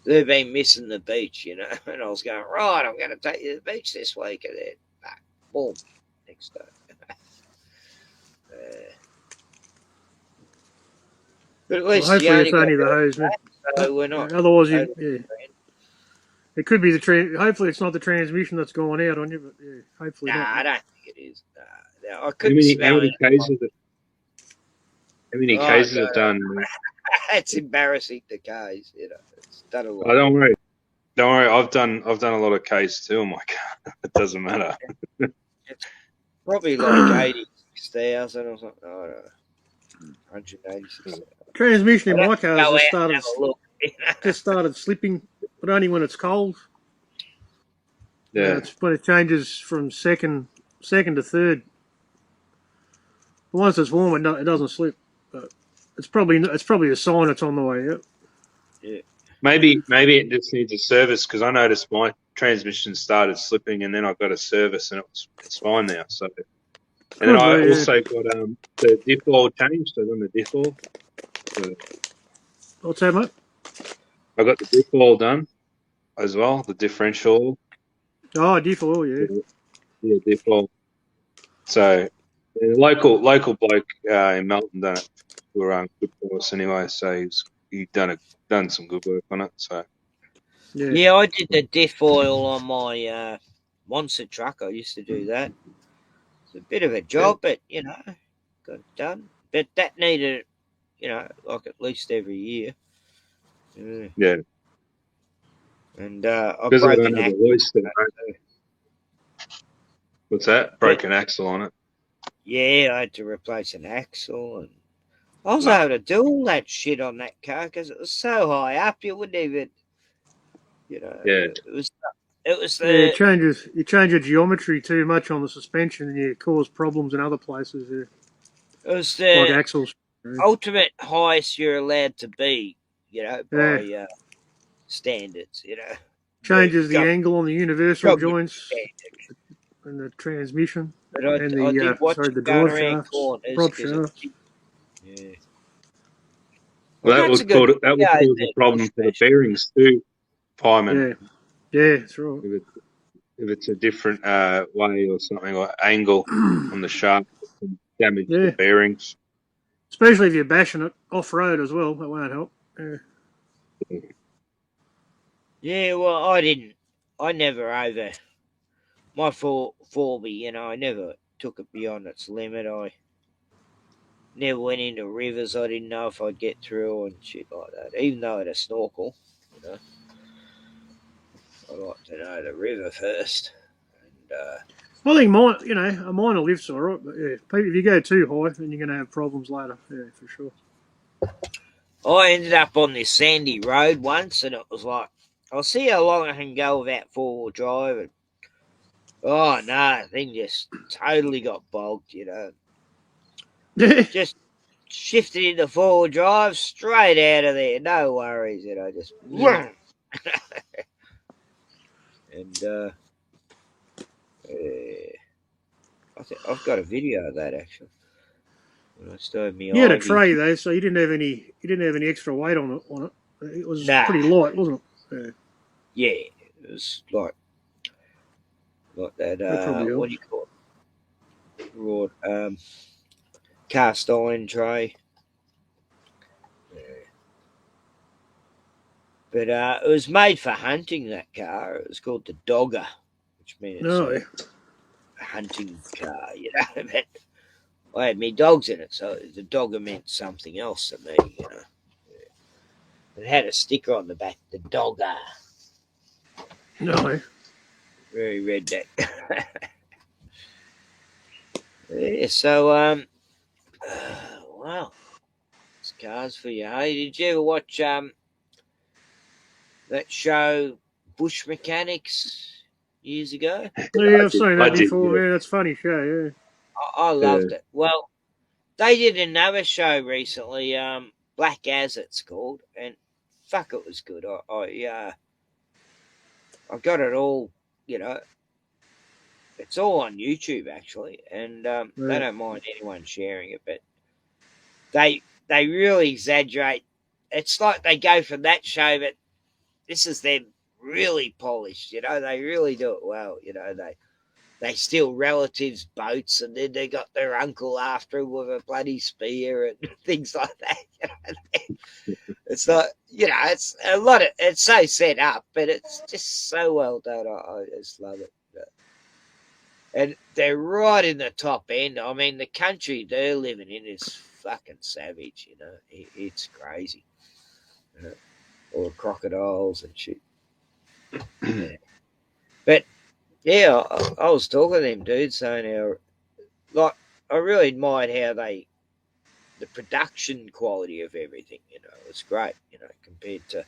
They've been missing the beach, and I was going, right, I'm going to take you to the beach this week, and then, boom, next day. But at least hopefully it's only the hose, man. So we're not. Otherwise, it could be hopefully it's not the transmission that's going out on you, but hopefully not. I don't think it is. I couldn't smell it. How many cases have done? It's embarrassing, the case. It's done a lot. Oh, don't worry. I've done a lot of cases too on my car. It doesn't matter. It's probably like 86,000 or something. I don't know. 186,000. Transmission in my car just started slipping, but only when it's cold. Yeah, it's when it changes from second to third. But once it's warm, it doesn't slip. But it's probably a sign it's on the way out. Yeah. Maybe it just needs a service because I noticed my transmission started slipping and then I got a service and it's fine now. So, and then I also got the diff oil changed. So on the diff oil. What's that, mate? I got the diff oil done as well. The differential oil. Oh, diff oil, yeah. Yeah, diff oil. So, the local bloke in Melton done it for good for us anyway. So he done some good work on it. So yeah, I did the diff oil on my Monster truck. I used to do that. It's a bit of a job, but got it done. But that needed, like at least every year. Yeah. And I broke an axle. What's that? Broke an axle on it. Yeah, I had to replace an axle, and I was able to do all that shit on that car because it was so high up, you wouldn't even, Yeah. it was It was Yeah, it the changes. You change the geometry too much on the suspension, and you cause problems in other places. it was Like the axles. ultimate highest you're allowed to be, Yeah, by standards, changes the Gov- angle on the universal government joints standard. and the transmission But and I the did watch it the going drive around shafts. corners Prop because it, shafts. yeah. Well, Well, that's a good that would video cause a there, problem for the special. bearings too, Pieman. Yeah, yeah, that's right. If it's a different way or something, or angle on the shaft, it can damage the Yeah, bearings. especially if you're bashing it off road as well. That won't help. Yeah. Yeah, well, I never over my 4B, I never took it beyond its limit. I never went into rivers I didn't know if I'd get through and shit like that. Even though I had a snorkel, I like to know the river first. And I think mine, a minor lift's all right, but yeah, if you go too high, then you're going to have problems later. Yeah, for sure. I ended up on this sandy road once, and it was like, I'll see how long I can go without 4-wheel drive. And, oh no, the thing just totally got bogged, Yeah, Just shifted into 4-wheel drive straight out of there, no worries, just. yeah. And I think I've got a video of that actually. When I stowed me You had a Ivy. tray though, so you didn't have any extra weight on it. It was Nah, pretty light, wasn't it? yeah, it was like that. Yeah, that probably What do helps. you call it? Raw, cast iron tray. But it was made for hunting. That car. It was called the Dogger, which means it's No, a hunting car. But I had me dogs in it, so the Dogger meant something else to me. It had a sticker on the back, the Dogger. no. Very redneck. Yeah, so wow, it's cars for you. Hey, did you ever watch that show Bush Mechanics years ago? Yeah, I've seen I that did, before. Yeah, that's a funny show. I yeah. loved it. Well, they did another show recently, Black As it's called, and fuck, it was good. I got it all, it's all on YouTube actually, and they Yeah, don't mind anyone sharing it, but they really exaggerate. It's like they go from that show, but this is them really polished. They really do it well. They steal relatives' boats, and then they got their uncle after him with a bloody spear and things like that. It's not, it's a lot of, it's so set up, but it's just so well done. I just love it. And they're right in the top end. I mean, the country they're living in is fucking savage. It's crazy. All the crocodiles and shit. Yeah. But yeah, I was talking to them dudes saying how, like, I really admired how the production quality of everything, it's great, compared to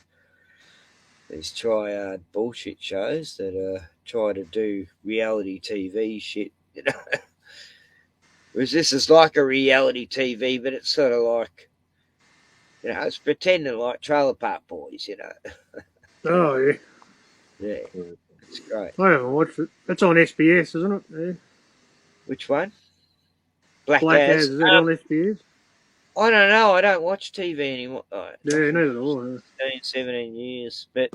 these triad bullshit shows that try to do reality TV shit, Whereas this is like a reality TV, but it's sort of like, it's pretending like Trailer Park Boys, Oh yeah. Yeah, it's great. I haven't watched it. That's on SBS, isn't it? Yeah. Which one? Black Black As, As. is that on SBS? I don't know. I don't watch TV anymore. Yeah, neither do I. 16, 17 years, but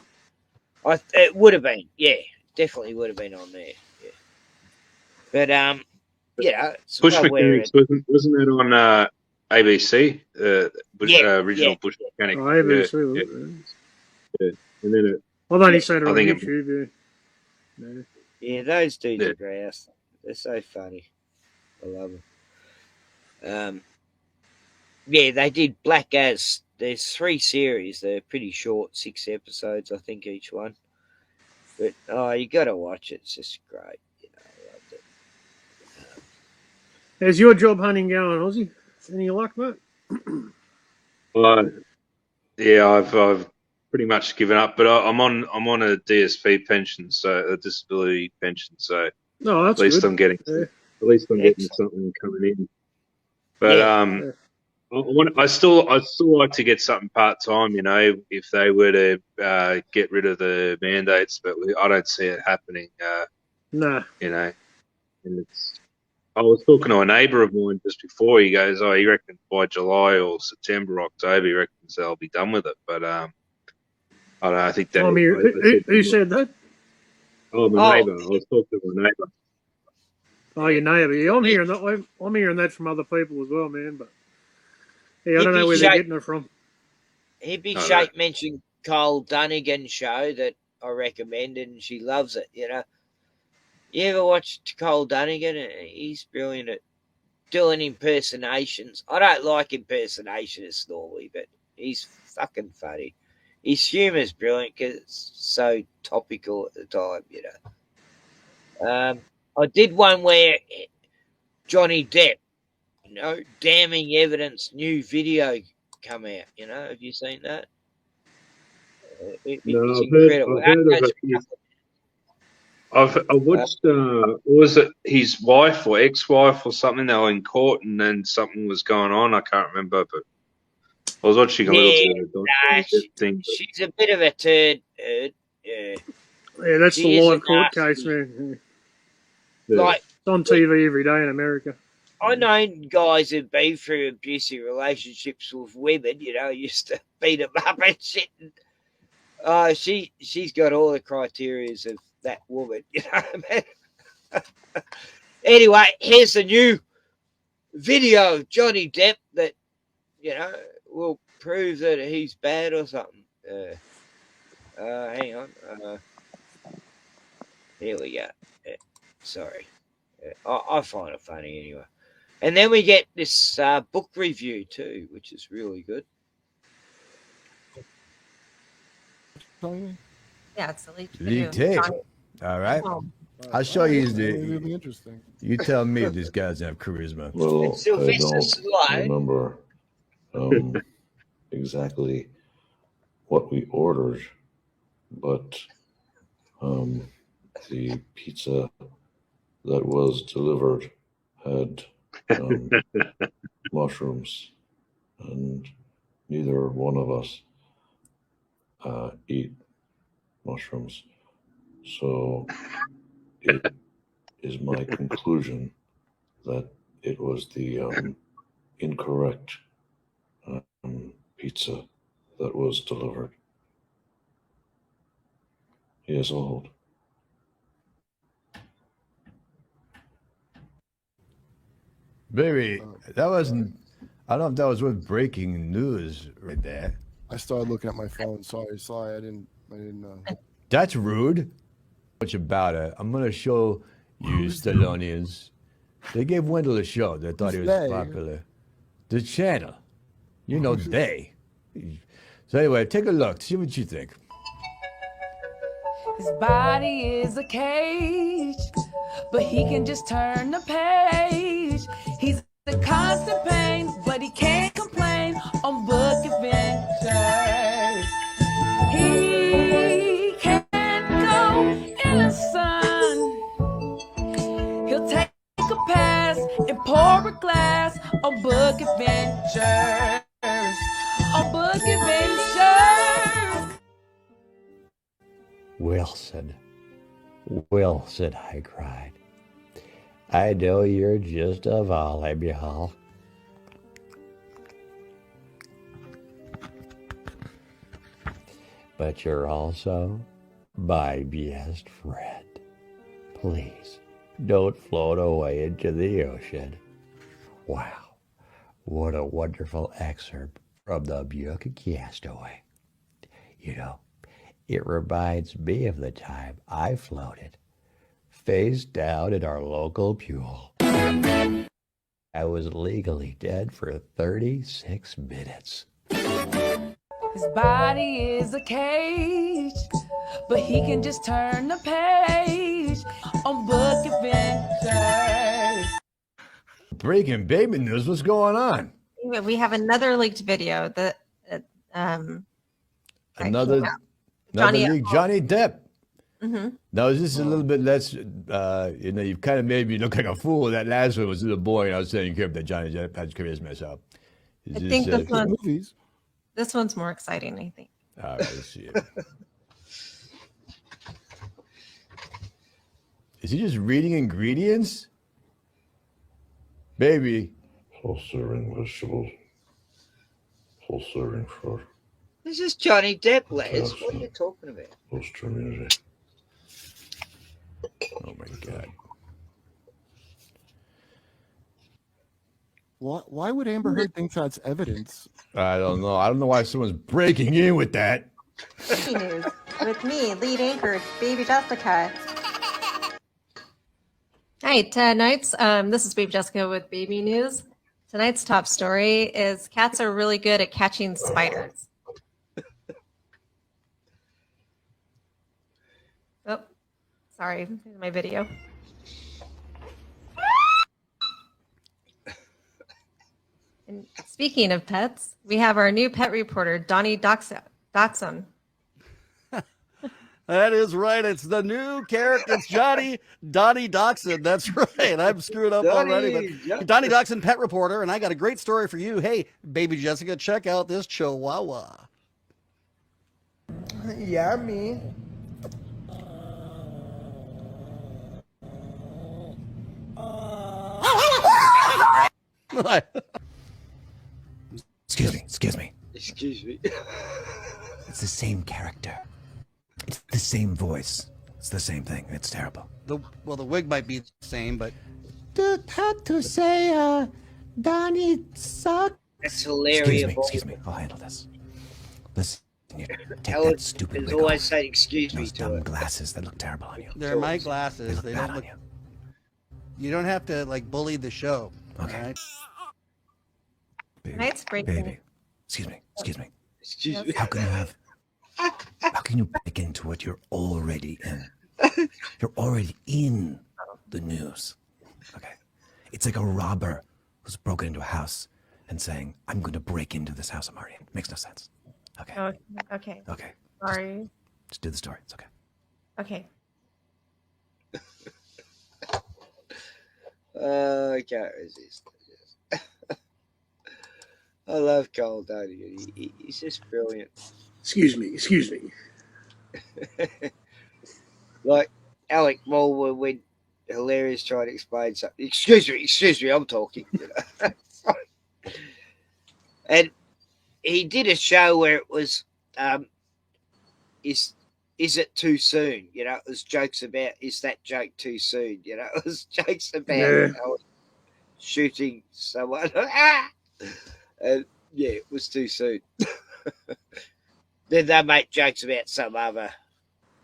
it would have been. Yeah, definitely would have been on there. Yeah, but it's Bush well where Mechanics it. wasn't that on ABC? Yeah, Original yeah, Bush Mechanics. Oh, Yeah, ABC, yeah, was it? yeah. And then I've only yeah, seen it I on think it, YouTube. Yeah. No. yeah. Those dudes yeah. are grouse. They're so funny. I love them. Yeah, they did Black As. There's 3 series. They're pretty short, 6 episodes, I think, each one. But you got to watch it. It's just great. I loved it. How's your job hunting going, Ozzy? Any luck, mate? Uh, yeah, I've pretty much given up. But I'm on a DSP pension, so a disability pension. So No, that's at least good. I'm getting Yeah. Excellent. something coming in. But Yeah. I still like to get something part time. You know, if they were to get rid of the mandates, but I don't see it happening. Nah. You know, and I was talking to a neighbour of mine just before. He goes, "Oh, he reckons by July or September, October, he reckons they'll be done with it." But I don't know. I think they. I'm here. I said to Who him, said that? "Oh, my Oh, neighbour." I was talking to my neighbour. Oh, your neighbour. Yeah, I'm he, hearing that. I'm hearing that from other people as well, man. But yeah, I don't know hippie where they're shape, getting it from. hippie I don't know. shape mentioned Cole Dunnigan's show that I recommended, and she loves it. You know, you ever watched Cole Dunnigan? He's brilliant at doing impersonations. I don't like impersonationists normally, but he's fucking funny. His humour's brilliant because it's so topical at the time, you know. I did one where Johnny Depp, you know, damning evidence, new video come out. You know, have you seen that? It's No, incredible. I've heard of it. I watched. What was it his wife or ex-wife or something? They were in court, and then something was going on. I can't remember, but I was watching a little Yeah, bit of the thing. she's a bit of a turd. Yeah, Yeah, that's the she is a live court case, nasty. man. Yeah. Like, It's on TV every day in America. I know guys who've been through abusive relationships with women, you know, used to beat them up and shit. And, she's got all the criterias of that woman, you know what I mean? Anyway, here's a new video of Johnny Depp that, you know, will prove that he's bad or something. Hang on. Here we go. Sorry. I find it funny anyway. And then we get this book review too, which is really good. Yeah, it's the leaked Leak video. tape. All right. Oh, I'll show you It'll be the. interesting. You tell me if these guys have charisma. Well, It's I Sylvester don't Stallone. remember exactly what we ordered, but the pizza that was delivered had mushrooms, and neither one of us eat mushrooms. So it is my conclusion that it was the incorrect pizza that was delivered. Yes, I'll hold. Baby, that wasn't. I don't know if that was with breaking news right there. I started looking at my phone. Sorry. I didn't. That's rude. Much about it. I'm gonna show you Who's they? Stallonians. They gave Wendell a show. They thought he Who's was they? popular. The channel. You know they. So anyway, take a look. See what you think. His body is a cage, but he can just turn the page. He's a constant pain, but he can't complain on book adventures. He can't go in the sun. He'll take a pass and pour a glass on book adventures. On book adventures. Wilson, Wilson, I cried. I know you're just a volleyball. But you're also my best friend. Please, don't float away into the ocean. Wow, what a wonderful excerpt from the book Castaway. You know, it reminds me of the time I floated, face down in our local pool. I was legally dead for 36 minutes. His body is a cage, but he can just turn the page on book adventures. Breaking baby news, what's going on? we have another leaked video that I that Another came out. Johnny Depp. Mm-hmm. Now, is this a little bit less, you've kind of made me look like a fool. That last one was a little boring. I was saying that Johnny Depp had his career mess up. I think movies. This one's more exciting, I think. All right, let's see it. Is he just reading ingredients? Baby. Full serving vegetables. Full serving fruit. This is Johnny Depp, Les. What are you talking about? Host community. Oh my God. Why would Amber Heard think that's evidence? I don't know. I don't know why someone's breaking in with that. Baby news with me, lead anchor, Baby Jessica. Hi, tonight's this is Baby Jessica with Baby News. Tonight's top story is cats are really good at catching spiders. Oh, sorry, my video. And speaking of pets, we have our new pet reporter, Donnie Dotson. That is right. It's the new character. It's Donnie Dachshund. That's right. I'm screwed up already. But Donnie Dachshund, pet reporter, and I got a great story for you. Hey, Baby Jessica, check out this chihuahua. Yummy. Excuse me. It's the same character. It's the same voice. It's the same thing. It's terrible. The wig might be the same, but Had to say, Donnie sucks. That's hilarious. Excuse me. I'll handle this. Listen, you take Alex that stupid is wig always off. saying excuse me Those to dumb it. glasses that look terrible on you. they're my glasses. They look They bad don't on look. you. You don't have to bully the show. Okay. All right? Tonight's breaking. Baby. Excuse me. Excuse me. How can you break into what you're already in? You're already in the news. Okay. It's like a robber who's broken into a house and saying, I'm going to break into this house I'm already in. Makes no sense. Okay. Oh, okay. Okay. Sorry. Just do the story. It's okay. Okay. I can't resist. I love Cole, don't you? He's just brilliant. Excuse me. Like Alec Mulder when hilarious trying to explain something. Excuse me, I'm talking. You know? And he did a show where it was, is it too soon? You know, it was jokes about, is that joke too soon? You know, it was jokes about shooting someone. And yeah, it was too soon. Then they make jokes about some other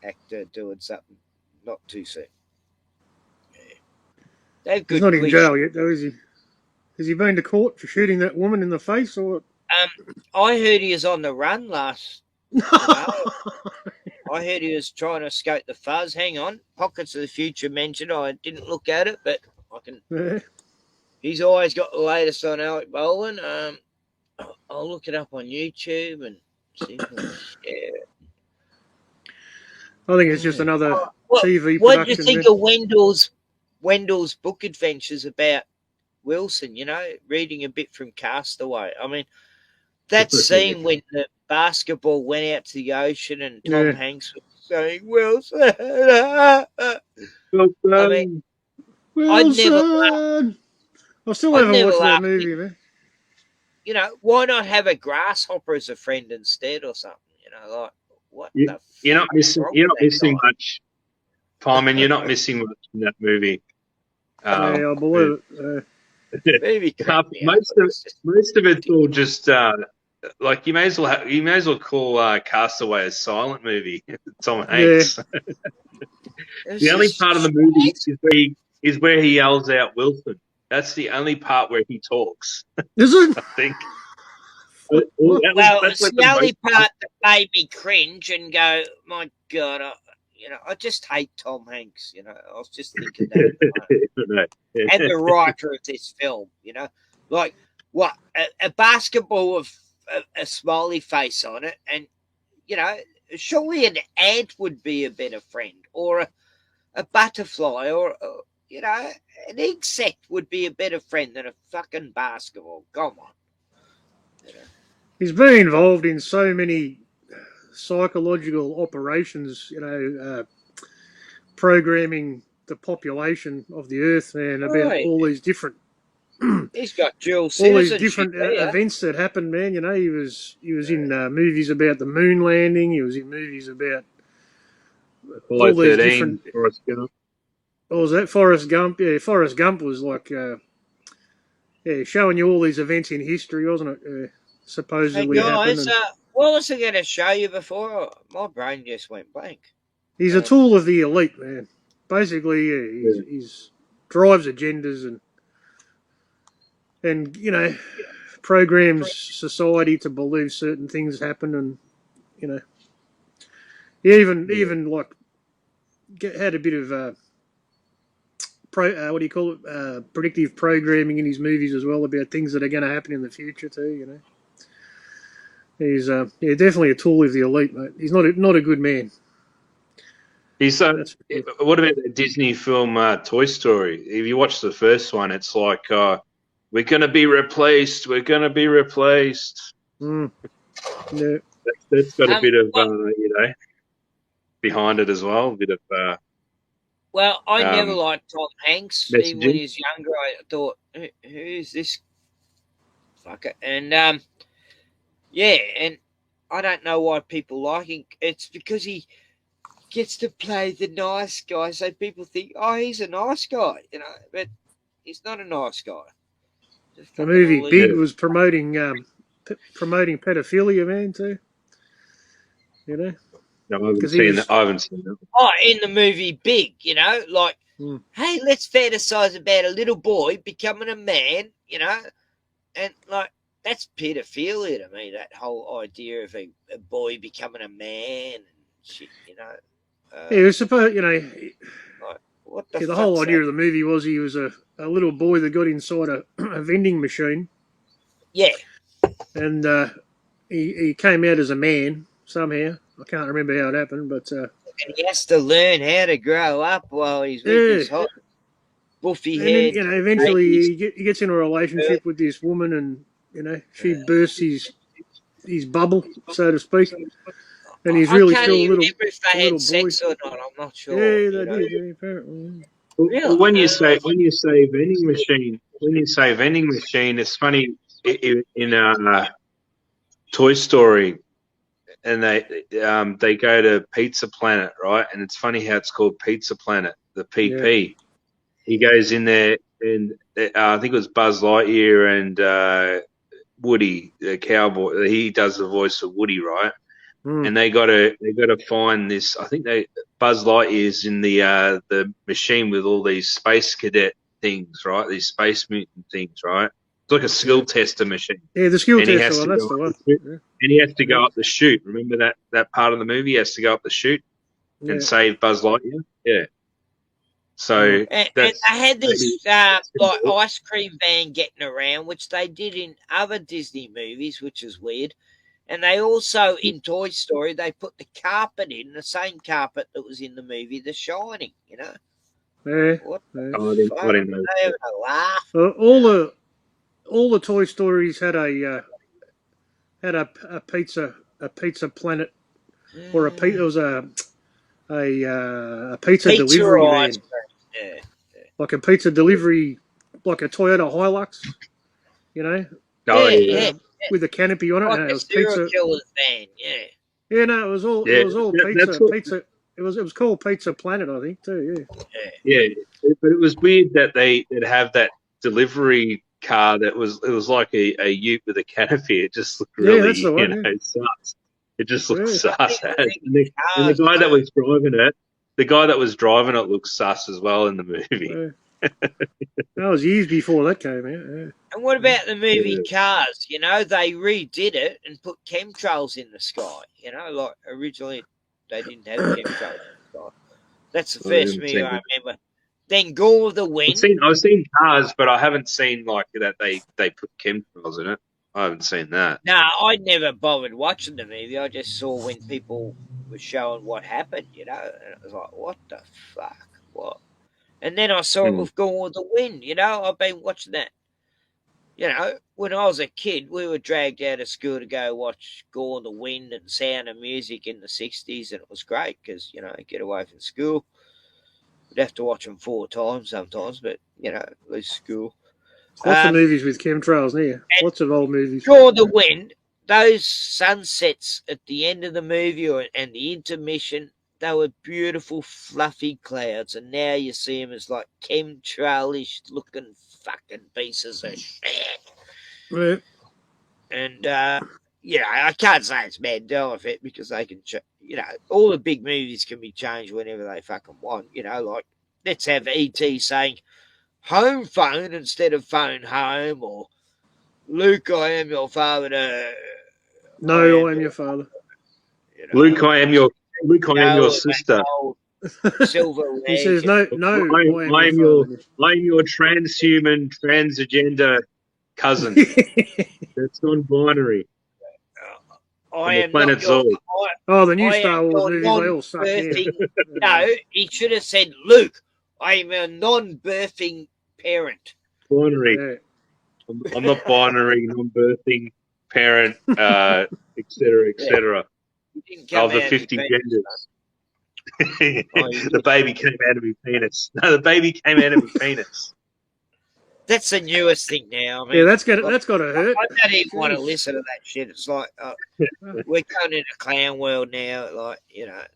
actor doing something not too soon. Yeah. He's not in jail yet, though, is he? Has he been to court for shooting that woman in the face, or? I heard he was on the run last. I heard he was trying to escape the fuzz. Hang on, Pockets of the Future mentioned. I didn't look at it, but I can. Yeah. He's always got the latest on Alec Bolan. I'll look it up on YouTube and see if I can share it. I think it's just another TV production. What do you think of Wendell's book adventures about Wilson? You know, reading a bit from Castaway. I mean, that scene when the basketball went out to the ocean and Tom Hanks was saying, Wilson. I mean, Wilson. I still haven't watched that movie, man. You know, why not have a grasshopper as a friend instead or something? You know, like, what the You're not missing much, Pieman. You're not missing much in that movie. I believe it. Most of it's all just like you may as well call Castaway a silent movie. Tom Hanks. The only part of the movie is where he yells out Wilson. That's the only part where he talks. Is it? I think. It's the only part that made me cringe and go, my God, I just hate Tom Hanks. You know, I was just thinking that. And the writer of this film, you know, like what a basketball with a smiley face on it, and surely an ant would be a better friend, or a butterfly, or an insect would be a better friend than a fucking basketball. Come on. He's been involved in so many psychological operations, programming the population of the Earth, man, about Right. all these different He's got dual all these citizenship different there. events that happened, man. He was in movies about the moon landing. He was in movies about all Apollo these 13, different. Forrest Gump. What was that? Forrest Gump. Yeah, Forrest Gump was like, showing you all these events in history, wasn't it? Hey Supposedly happened. guys, And what was I going to show you before? My brain just went blank. he's a tool of the elite, man. Basically, yeah, he's drives agendas and programs society to believe certain things happen, and he even like had a bit of what do you call it? Predictive programming in his movies as well about things that are going to happen in the future too. He's definitely a tool of the elite, mate. He's not a good man. He's what about the Disney film Toy Story? If you watch the first one, it's like we're going to be replaced. We're going to be replaced. Yeah. That's got a bit of behind it as well. A bit of well, I never liked Tom Hanks. messaging. Even when he was younger, I thought, who's this fucker? And and I don't know why people like him. It's because he gets to play the nice guy, so people think, oh, he's a nice guy, but he's not a nice guy. The movie Big was promoting pedophilia, man, too. No, I haven't seen that. Oh, in the movie Big, hey, let's fantasize about a little boy becoming a man, and like that's pedophilia to me. That whole idea of a boy becoming a man and shit, it was supposed, like, what the whole idea of the movie was he was a little boy that got inside a vending machine. Yeah. And he came out as a man somehow. I can't remember how it happened, but and he has to learn how to grow up while he's with his hot buffy head. Then, eventually he gets in a relationship with this woman, and she bursts his bubble, so to speak. And he's really still a little if they had sex boy. or not. I'm not sure. Yeah, they did. Yeah, apparently. Well, when you say vending machine, it's funny in Toy Story, and they go to Pizza Planet, right? And it's funny how it's called Pizza Planet, the PP. Yeah. He goes in there, and I think it was Buzz Lightyear and Woody, the cowboy. He does the voice of Woody, right? And they got to find this. I think Buzz Lightyear's in the machine with all these space cadet things, right? These space mutant things, right? It's like a skill tester machine. Yeah, the skill tester one. That's the one. And he has to go up the chute. Remember that part of the movie? He has to go up the chute and save Buzz Lightyear. Yeah. So and I had this like ice cream van getting around, which they did in other Disney movies, which is weird. And they also, in Toy Story, they put the carpet in, the same carpet that was in the movie The Shining, Yeah. What the fuck? Are they having a laugh? All the Toy Stories had a pizza planet, or it was a pizza delivery van. Yeah. Like a pizza delivery, like a Toyota Hilux, with a canopy on it. Like and a it was serial killer's van, yeah. Yeah, no, it was all pizza. Pizza. It was called Pizza Planet, I think, too. Yeah. But it was weird that they'd have that delivery car that was like a ute with a canopy. It just looked really, sus. It just looked sus. And the guy that was driving it. The guy that was driving it looks sus as well in the movie. That was years before that came out. Yeah. And what about the movie Cars? They redid it and put chemtrails in the sky. Like originally they didn't have chemtrails in the sky. That's the first movie I remember. Then Gone with the Wind. I've seen Cars, but I haven't seen like that they put chemtrails in it. I haven't seen that. No, I never bothered watching the movie. I just saw when people were showing what happened, and it was like, what the fuck? What? And then I saw it with Gone with the Wind, I've been watching that. When I was a kid, we were dragged out of school to go watch Gone with the Wind and Sound of Music in the 60s, and it was great because, get away from school. We'd have to watch them 4 times sometimes, but, at least school. Lots of movies with chemtrails here. Lots of old movies. Gone with the Wind, those sunsets at the end of the movie and the intermission, they were beautiful, fluffy clouds, and now you see them as like chemtrailish looking fucking pieces of shit. Right. And I can't say it's Mandela effect because they can, all the big movies can be changed whenever they fucking want. Like let's have ET saying home phone instead of phone home, or Luke, I am your father. No, I am your father. Luke, I am your sister. Silver He says, no, I am your transhuman, transgender cousin. That's non-binary. I am not your. The new Star Wars movies, they all suck. No, he should have said, Luke, I am a non-birthing parent. Binary. Yeah. I'm not binary, non-birthing parent, etc., etc. Of the 50 genders. The baby came out of his penis. No, the baby came out of his penis. That's the newest thing now. I mean, yeah, that's got to hurt. I don't even want to listen to that shit. It's like we're going into clown world now. Like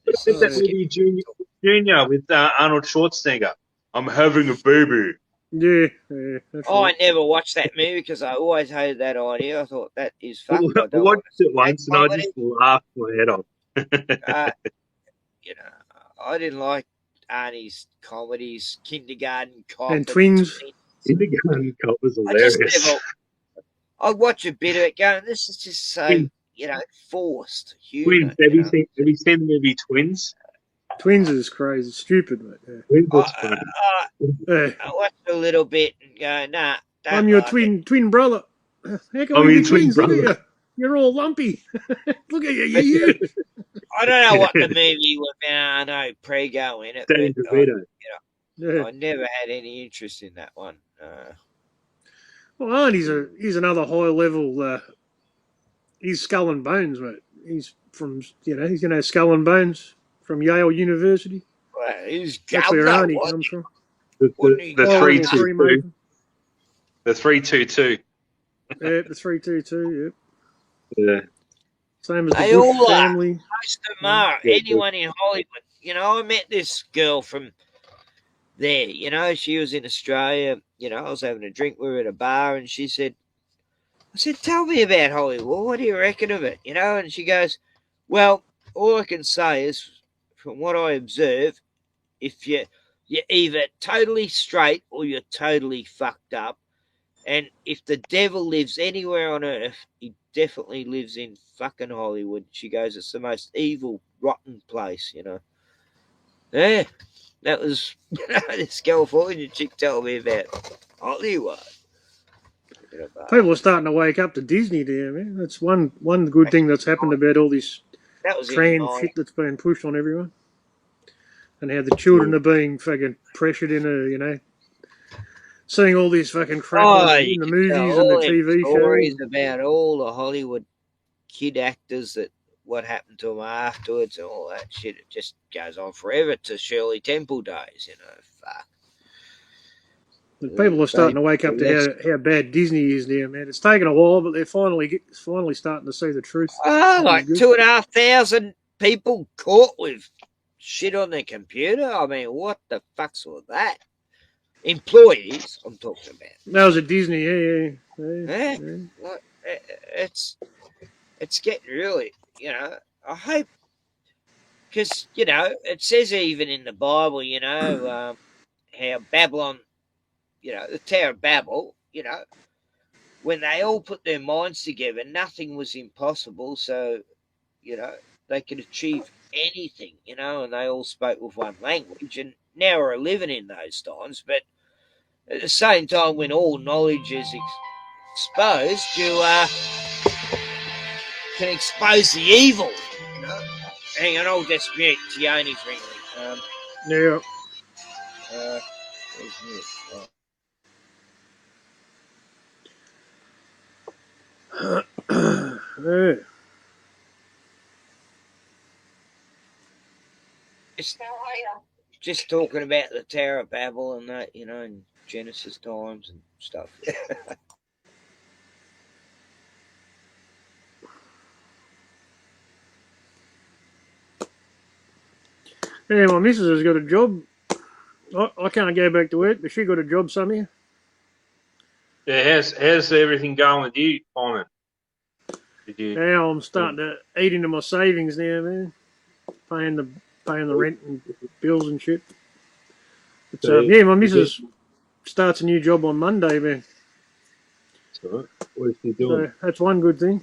This is that movie Junior with Arnold Schwarzenegger. I'm having a baby. Yeah. I never watched that movie because I always hated that idea. I thought that is fucked. I watched it once and I just laughed my head off. I didn't like Arnie's comedies, Kindergarten Cop and Twins. Kindergarten Cop was hilarious. I'd watch a bit of it going, this is just so, forced. Twins. Have you seen the movie Twins? Twins is crazy, stupid, mate. Yeah. Twins was funny. I watched a little bit and go, nah. I'm your twin brother. How can we be twins? Look at you. You're all lumpy. Look at you. You're huge. I don't know what the movie was about. I know Prego in it. But, I never had any interest in that one. Well, he's another high level. He's Skull and Bones, mate. He's from he's gonna have Skull and Bones from Yale University. Well, that's where Arnie comes from. The 3-2-2. The 3-2-2. Yeah, the 3-2-2. Yeah. Same as the Bush family. Most of them are. Anyone in Hollywood. I met this girl from there. She was in Australia. I was having a drink with her at a bar, and I said, tell me about Hollywood. What do you reckon of it? And she goes, well, all I can say is, from what I observe, if you're either totally straight or you're totally fucked up. And if the devil lives anywhere on earth, he definitely lives in fucking Hollywood. She goes, it's the most evil, rotten place, Yeah, that was this California chick told me about Hollywood. People are starting to wake up to Disney there, man. That's one good thing that's happened about all this trans shit that's been pushed on everyone. And how the children are being fucking pressured into, seeing all this fucking crap in the movies and the TV shows. About all the Hollywood kid actors what happened to them afterwards and all that shit. It just goes on forever to Shirley Temple days, Fuck. But people are starting to wake up to how bad Disney is now, man. It's taken a while, but they're finally starting to see the truth. Like 2,500 people caught with shit on their computer. I mean, what the fuck's all that? Employees, I'm talking about. That was at Disney, yeah. It's getting really, I hope, because, it says even in the Bible, how Babylon, the Tower of Babel, when they all put their minds together, nothing was impossible. So, they could achieve anything, and they all spoke with one language. And now we're living in those times. But at the same time, when all knowledge is exposed, you can expose the evil. You know? Hang on, I'll just mute. Tioni's ringing me. Yeah. Where's mute? Yeah. Just talking about the Tower of Babel and that, you know, in Genesis times and stuff. Yeah, my missus has got a job. I can't go back to work, but she got a job somewhere. Yeah, how's everything going with you, Pieman? Now I'm starting to eat into my savings now, man. Paying the rent and bills and shit. But yeah, my missus starts a new job on Monday, man. Right. What is she doing? So that's one good thing.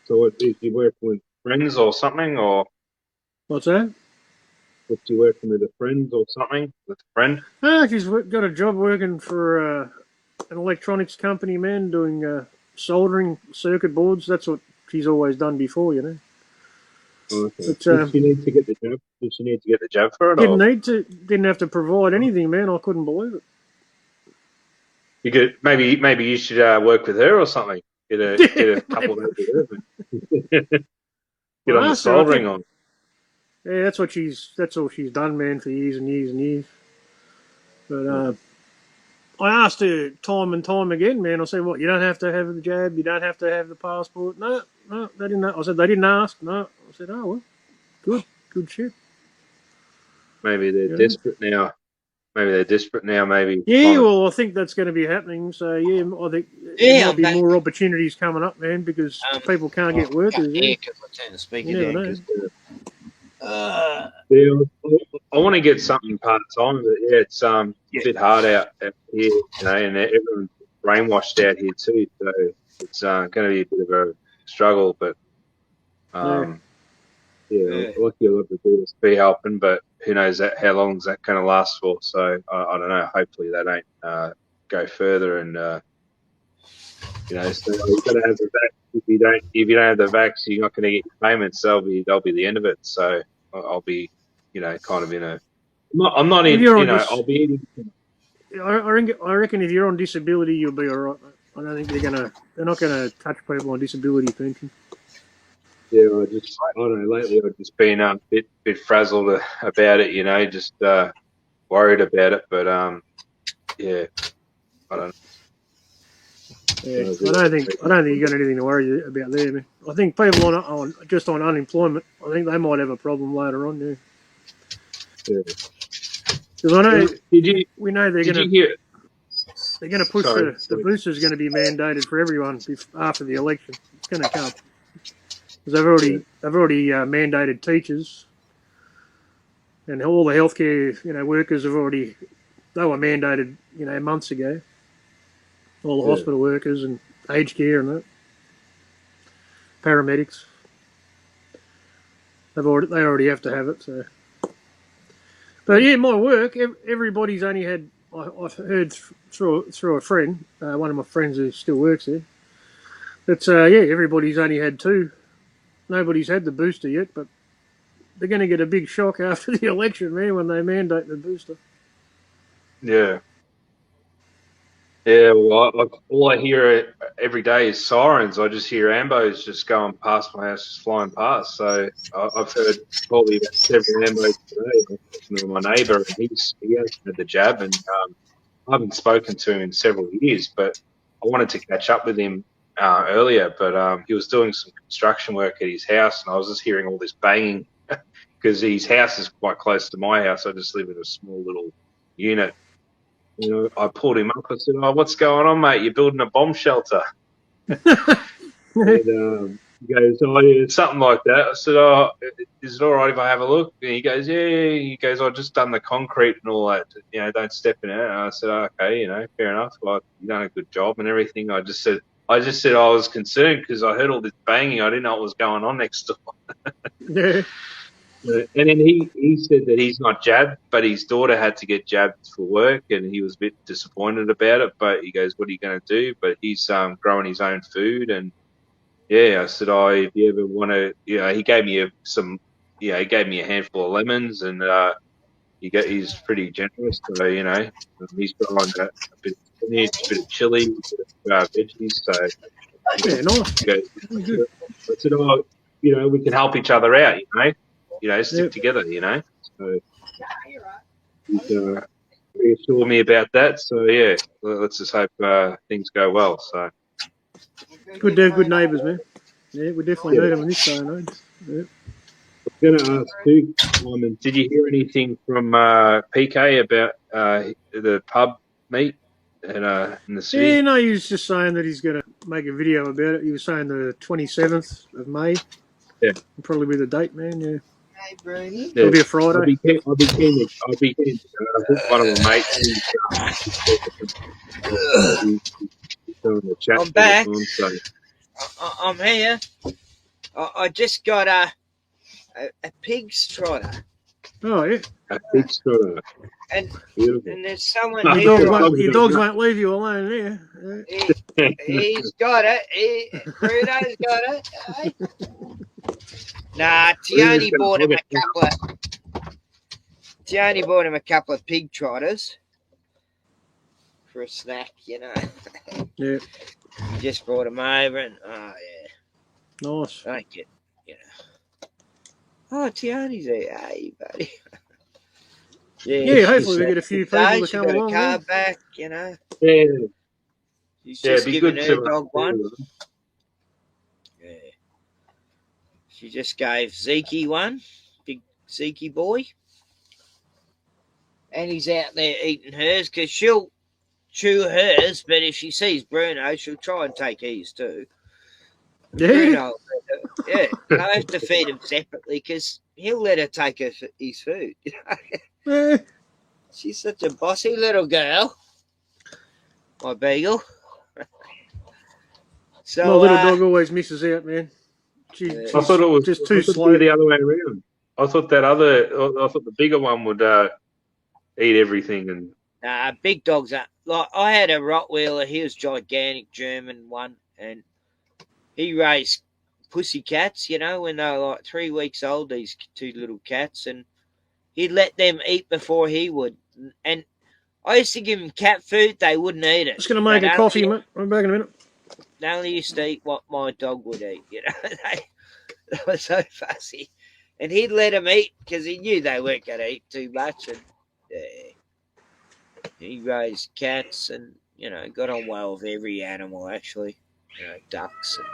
So what is she working with friends or something, or What's that? was she working with a friend or something? With a friend? She's got a job working for an electronics company, man, doing soldering circuit boards. That's what she's always done before, you know. Okay. But Did she need to get the job? Did she need to get the job for it, didn't or need to. Didn't have to provide anything, man. I couldn't believe it. you could maybe you should work with her or something. Get a couple of days with her. Get on I the asked her. I soldering think, on. yeah, that's all she's done, man, for years and years and years. But I asked her time and time again, man. I said, "What? You don't have to have the jab. You don't have to have the passport." No, they didn't. I said they didn't ask. No, I said, "Oh well, good shit." Maybe they're You know? desperate now. Maybe Yeah, trying to. well, I think that's going to be happening. So yeah, I think Yeah, there might I'm be back. more opportunities coming up, man, because people can't get workers. Yeah, because I turn the speaker You never down. know. Yeah, I want to get something part time, but yeah, it's a bit hard out here, you know, and everyone's brainwashed out here too, so it's going to be a bit of a struggle. But Yeah. yeah, lucky a lot of the be helping, but who knows how long is that going to last for? So I don't know. Hopefully they don't go further, and you know, so you've got to have the vax. If you don't have the vax, you're not going to get your payments. They'll be the end of it. So I'll be, you know, kind of in a. I'm not If in. you're You on know, this, I'll be in. I reckon if you're on disability, you'll be all right. I don't think they're not gonna touch people on disability pension. Yeah, I don't know. Lately, I've just been a bit frazzled about it. You know, just worried about it. But yeah, I don't Yeah, know. I don't think you got anything to worry about there, man. I think people on just on unemployment, I think they might have a problem later on. Yeah, Yeah. because I know we know Did you hear? they're gonna push Sorry. the boosters going to be mandated for everyone after the election. It's going to come because they've already mandated teachers and all the healthcare workers they were mandated months ago. All the hospital workers and aged care and that paramedics. They already have to have it. So, but yeah, my work. Everybody's only had. I've heard through a friend, one of my friends who still works there. That's everybody's only had two. Nobody's had the booster yet, but they're going to get a big shock after the election, man, when they mandate the booster. Yeah. Yeah, well, all I hear every day is sirens. I just hear ambos just going past my house, just flying past. So I've heard probably about several ambos today. I'm talking to my neighbour, and he hasn't had the jab, and I haven't spoken to him in several years. But I wanted to catch up with him earlier, but he was doing some construction work at his house, and I was just hearing all this banging because his house is quite close to my house. I just live in a small little unit. You know, I pulled him up. I said, "Oh, what's going on, mate? You're building a bomb shelter." And he goes, "Oh, yeah, something like that." I said, "Oh, is it all right if I have a look?" And he goes, "Yeah, yeah." He goes, "I've just done the concrete and all that. You know, don't step in it." And I said, oh, "Okay, you know, fair enough. Well, you've done a good job and everything." I just said I was concerned because I heard all this banging. I didn't know what was going on next door. Yeah. And then he said that he's not jabbed, but his daughter had to get jabbed for work, and he was a bit disappointed about it. But he goes, "What are you going to do?" But he's growing his own food, and yeah, I said, "Oh, if you ever want to," he gave me he gave me a handful of lemons, and he's pretty generous, so he's growing a bit of spinach, a bit of chili, a bit of veggies, so. Yeah, nice. He goes, I said, "Oh, we can help each other out, stick Yep. together, So he's reassured me about that. So yeah, let's just hope things go well. So Good to have good neighbours, man. Yeah, we definitely yeah, need them in this day and age. Yep. I'm going to ask too, Simon, did you hear anything from PK about the pub meet in the city? Yeah, no, he was just saying that he's going to make a video about it. He was saying the 27th of May. Yeah. Will probably be the date, man. Yeah. Hey, Bruni. It'll be a I'll Friday. be keen. I'll be keen to go. I think one of my mates he's doing the chat I'm back. all the time, I'm here. I just got a pig's trotter. Oh, yeah. A big sort of And beautiful. and there's someone No, here. Your dogs won't leave you alone there. He's got it. Bruno's got it. Hey? Nah, Tiani bought him a couple of pig trotters for a snack, Yeah. He just brought him over, and oh yeah, Nice. thank you. Oh, Tiani's there. Hey, buddy. Yeah, hopefully we get a few people to come got along. a car Yeah. back, Yeah. She's Yeah, just it'd be giving good her to dog one. Yeah. She just gave Zeke one, big Zeke boy. And he's out there eating hers because she'll chew hers, but if she sees Bruno, she'll try and take his too. Yeah. Bruno, yeah, I have to feed him separately because he'll let her take his food. Yeah. She's such a bossy little girl, my beagle. So My little dog always misses out, man. She's I thought it was just I too thought slow. it'd be the other way around. I thought the bigger one would eat everything, and big dogs are like I had a Rottweiler. He was gigantic German one, and he raised pussy cats. When they were like 3 weeks old. These two little cats, and he'd let them eat before he would. And I used to give them cat food. They wouldn't eat it. Just going to make a coffee, mate. I'm back in a minute. They only used to eat what my dog would eat. They were so fussy. And he'd let them eat because he knew they weren't going to eat too much. And he raised cats and, got on well with every animal, actually. Ducks and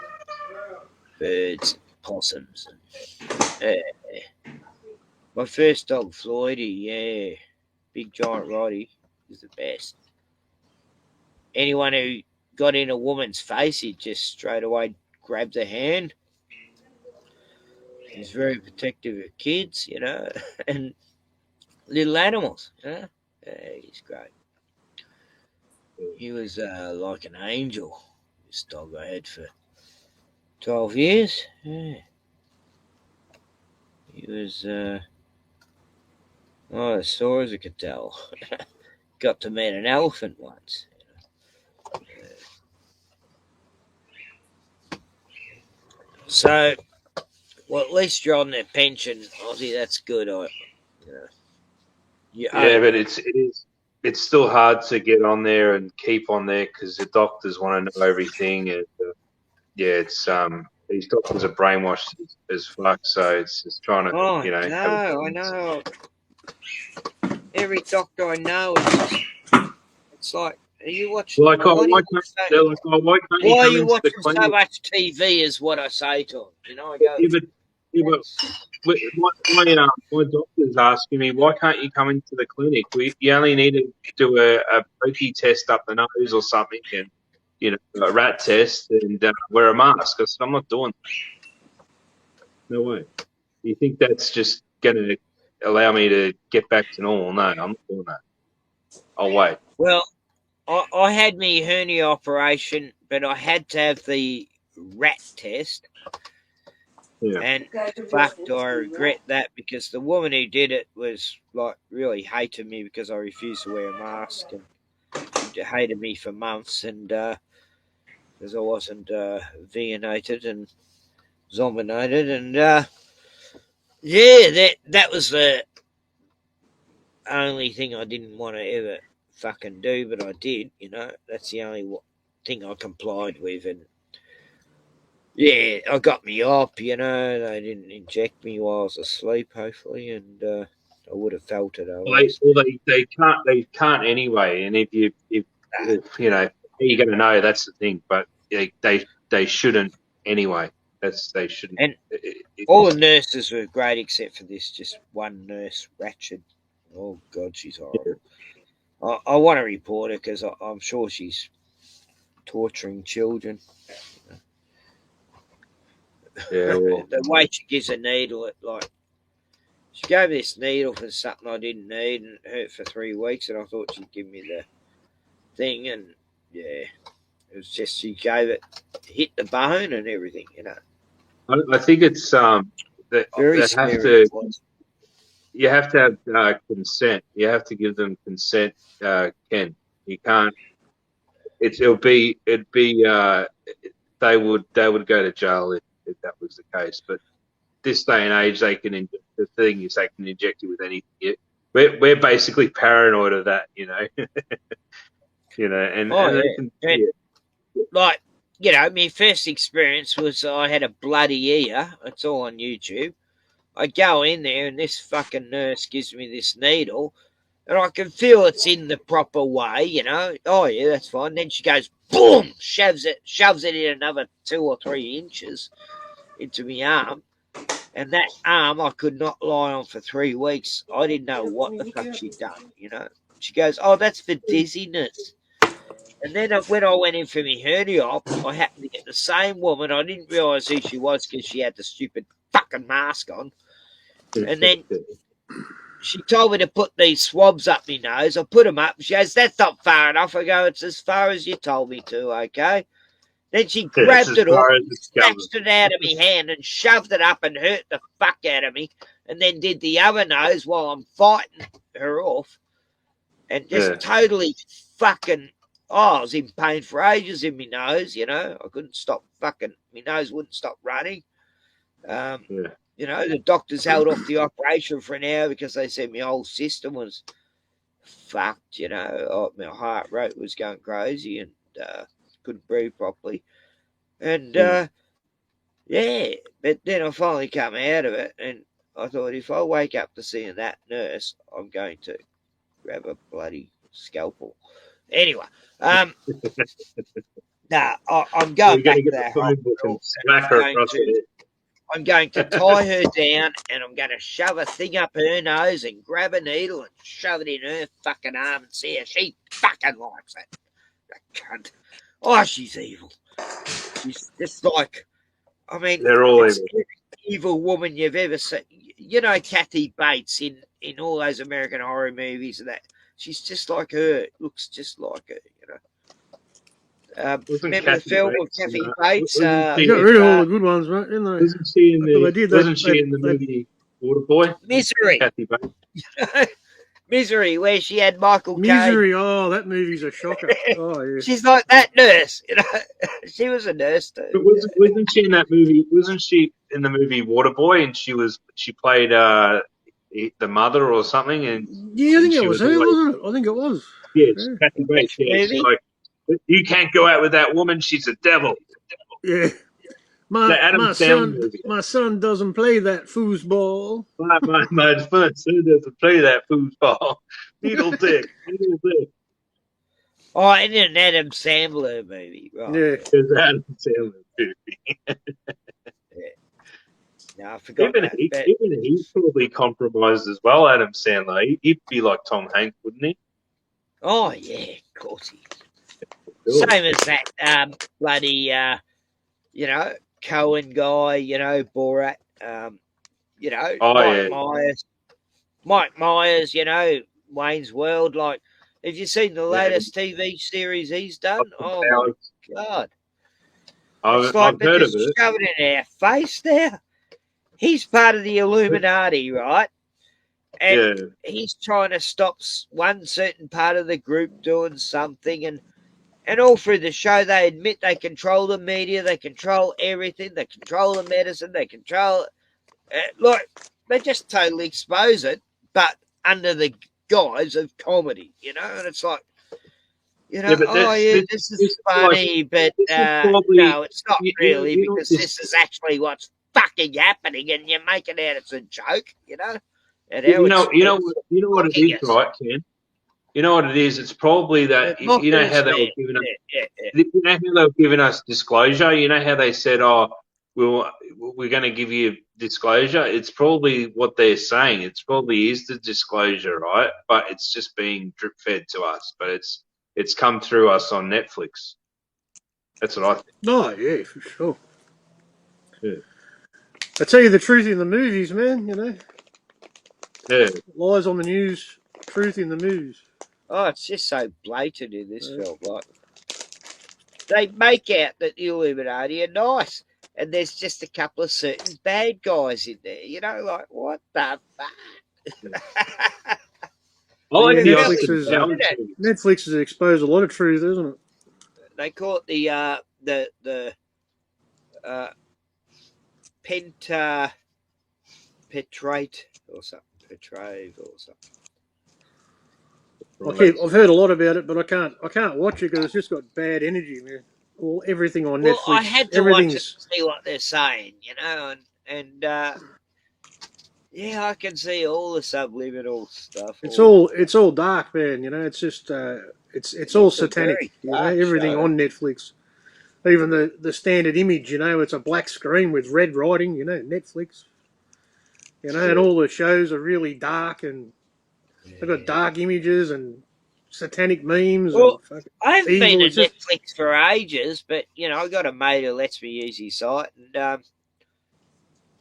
birds, and possums. And, my first dog, Floydie, big giant Roddy, was the best. Anyone who got in a woman's face, he'd just straight away grab the hand. He's very protective of kids, and little animals. He's great. He was like an angel. This dog I had for 12 years. Yeah. He was as sore as I could tell. Got to meet an elephant once. So, well, at least you're on their pension, Ozzy. That's good. but it's still hard to get on there and keep on there because the doctors want to know everything, and it's these doctors are brainwashed as fuck. So it's just trying to I know. Every doctor I know it's like, are you watching? Why can't why are you watching so much TV? Is what I say to them. I go. My doctor's asking me, why can't you come into the clinic? You only need to do a pokey test up the nose or something, and a rat test, and wear a mask. I said, I'm not doing that. No way. You think that's just going to allow me to get back to normal? No, I'm not doing that. I'll wait. Well, I had my hernia operation, but I had to have the rat test. Yeah. And fuck, do I regret that, because the woman who did it was like really hated me because I refused to wear a mask, and she hated me for months, and because I wasn't venated and zombinated, and yeah, that was the only thing I didn't want to ever fucking do, but I did. That's the only thing I complied with, and yeah, I got me up. They didn't inject me while I was asleep, hopefully, and I would have felt it otherwise. They can't anyway. And if how you going to know? That's the thing. But they shouldn't anyway. They shouldn't. And all the nurses were great except for this just one nurse, Ratchet. Oh God, she's horrible. I want to report her because I'm sure she's torturing children. Yeah, well, The way she gives a needle, she gave me this needle for something I didn't need, and it hurt for 3 weeks, and I thought she'd give me the thing, and yeah, it was just she gave it, hit the bone and everything. I think it's Very they have scary. to. It was. You have to have consent. You have to give them consent, Ken. You can't. It'd be. They would go to jail if that was the case. But this day and age, the thing is they can inject you with anything. We're basically paranoid of that, and Oh they yeah, can. and Yeah. my first experience was I had a bloody ear. It's all on YouTube. I go in there and this fucking nurse gives me this needle, and I can feel it's in the proper way. Oh yeah, that's fine. Then she goes, boom, shoves it in another 2 or 3 inches into my arm, and that arm I could not lie on for 3 weeks. I didn't know what the fuck she'd done. She goes, oh, that's for dizziness. And then when I went in for my hernia op, I happened to get the same woman. I didn't realise who she was because she had the stupid fucking mask on. And then she told me to put these swabs up my nose. I put them up. She goes, that's not far enough. I go, it's as far as you told me to, okay? Then she It's grabbed as it off, far as it's snatched it out of my hand and shoved it up and hurt the fuck out of me. And then did the other nose while I'm fighting her off. And just totally fucking... Oh, I was in pain for ages in my nose, I couldn't stop fucking... My nose wouldn't stop running. The doctors held off the operation for an hour because they said my whole system was fucked, my heart rate was going crazy and couldn't breathe properly. And, yeah, but then I finally come out of it, and I thought if I wake up to seeing that nurse, I'm going to grab a bloody scalpel. Anyway, I'm going back to that hospital, I'm going to tie her down, and I'm going to shove a thing up her nose and grab a needle and shove it in her fucking arm and see if she fucking likes it. That cunt. Oh, she's evil. She's just like, they're all it's evil. every evil woman you've ever seen. Kathy Bates in all those American horror movies and that. She's just like her. Looks just like her, remember the film with Kathy Bates? They got rid of all the good ones, mate, didn't they? Wasn't she in That's what they did. Wasn't she in the movie Waterboy? Misery. Kathy Bates. Misery, where she had Michael Caine. Misery. Oh, that movie's a shocker. Oh yeah. She's like that nurse. She was a nurse too. But wasn't she in that movie? Wasn't she in the movie Waterboy? And she played the mother or something. And yeah, I think it was her, wasn't it? I think it was. Yes, Kathy Bates. Yeah, she's like, you can't go out with that woman. She's a devil. Yeah. My son doesn't play that foosball. My son doesn't play that foosball. Needle dick. Oh, and an Adam Sandler movie, right? Yeah, it's Adam Sandler movie. Yeah. No, I forgot even he's probably compromised as well. Adam Sandler. He'd be like Tom Hanks, wouldn't he? Oh yeah, of course he is. Same as that bloody Cohen guy, Borat, Mike Myers, Wayne's World. Like, have you seen the latest TV series he's done? Oh my God. I've heard of it. Shove it in our face there. he's part of the Illuminati, right? And Yeah. he's trying to stop one certain part of the group doing something, and all through the show they admit they control the media, they control everything, they control the medicine, they control like they just totally expose it, but under the guise of comedy, you know. And it's like, you Yeah, know, but oh yeah, this is funny, but this is probably no, it's not really, you know because this, this is actually what's fucking happening, and you're making out it's a joke, you know. And how you know it's you know what it mocking is, us. right, Ken? You know what it is? It's probably They're that you mocking know how us, they man. were giving us Yeah. you know how they were giving us disclosure. You know how they said, "Oh, we're going to give you disclosure." It's probably what they're saying. It's probably is the disclosure, right? But it's just being drip fed to us. But it's come through us on Netflix. That's what I think. Oh, yeah, for sure. Yeah. I tell you the truth in the movies, man, you know. Yeah. Lies on the news, truth in the movies. Oh, it's just so blatant in this film. Like, they make out that the Illuminati are nice, and there's just a couple of certain bad guys in there. You know, like, what the fuck? I But like yeah, The the film Austin is good Powers at it. movies. Netflix has exposed a lot of truth, isn't it? They call it the uh, penta petrate or something, petrave or something. Right. I've heard a lot about it, but I can't watch it because it's just got bad energy, man. Everything on Well, I Netflix, had to watch it everything's to see what they're saying, you know, and yeah, I can see all the subliminal stuff. it's all dark, man. You know, it's just it's all It's a satanic. very You know, dark everything show. on Netflix, even the standard image. You know, it's a black screen with red writing. You know, Netflix. You know, and Yeah. all the shows are really dark and they've got Yeah. dark images and satanic memes Well, and fucking I haven't been evil. to It's just Netflix for ages, but you know, I got a mate who lets me use his site, and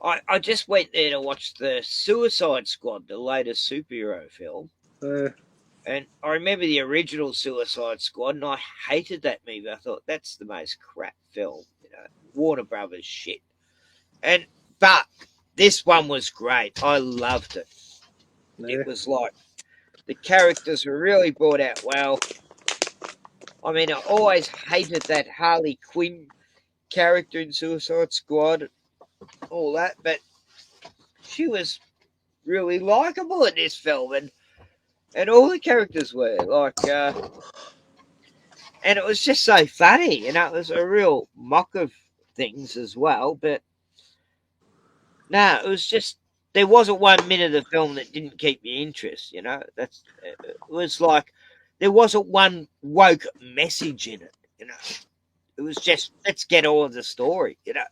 I just went there to watch the Suicide Squad, the latest superhero film. uh, And I remember the original Suicide Squad, and I hated that movie. I thought that's the most crap film, you know, Warner Brothers shit. But this one was great. I loved it. yeah. It was like the characters were really brought out well. I mean, I always hated that Harley Quinn character in Suicide Squad, all that, but she was really likable in this film, and all the characters were like, and it was just so funny, you know. It was a real mock of things as well, but no, it was just there wasn't 1 minute of the film that didn't keep your interest, you know. It was like there wasn't one woke message in it, you know. It was just let's get on with the story, you know.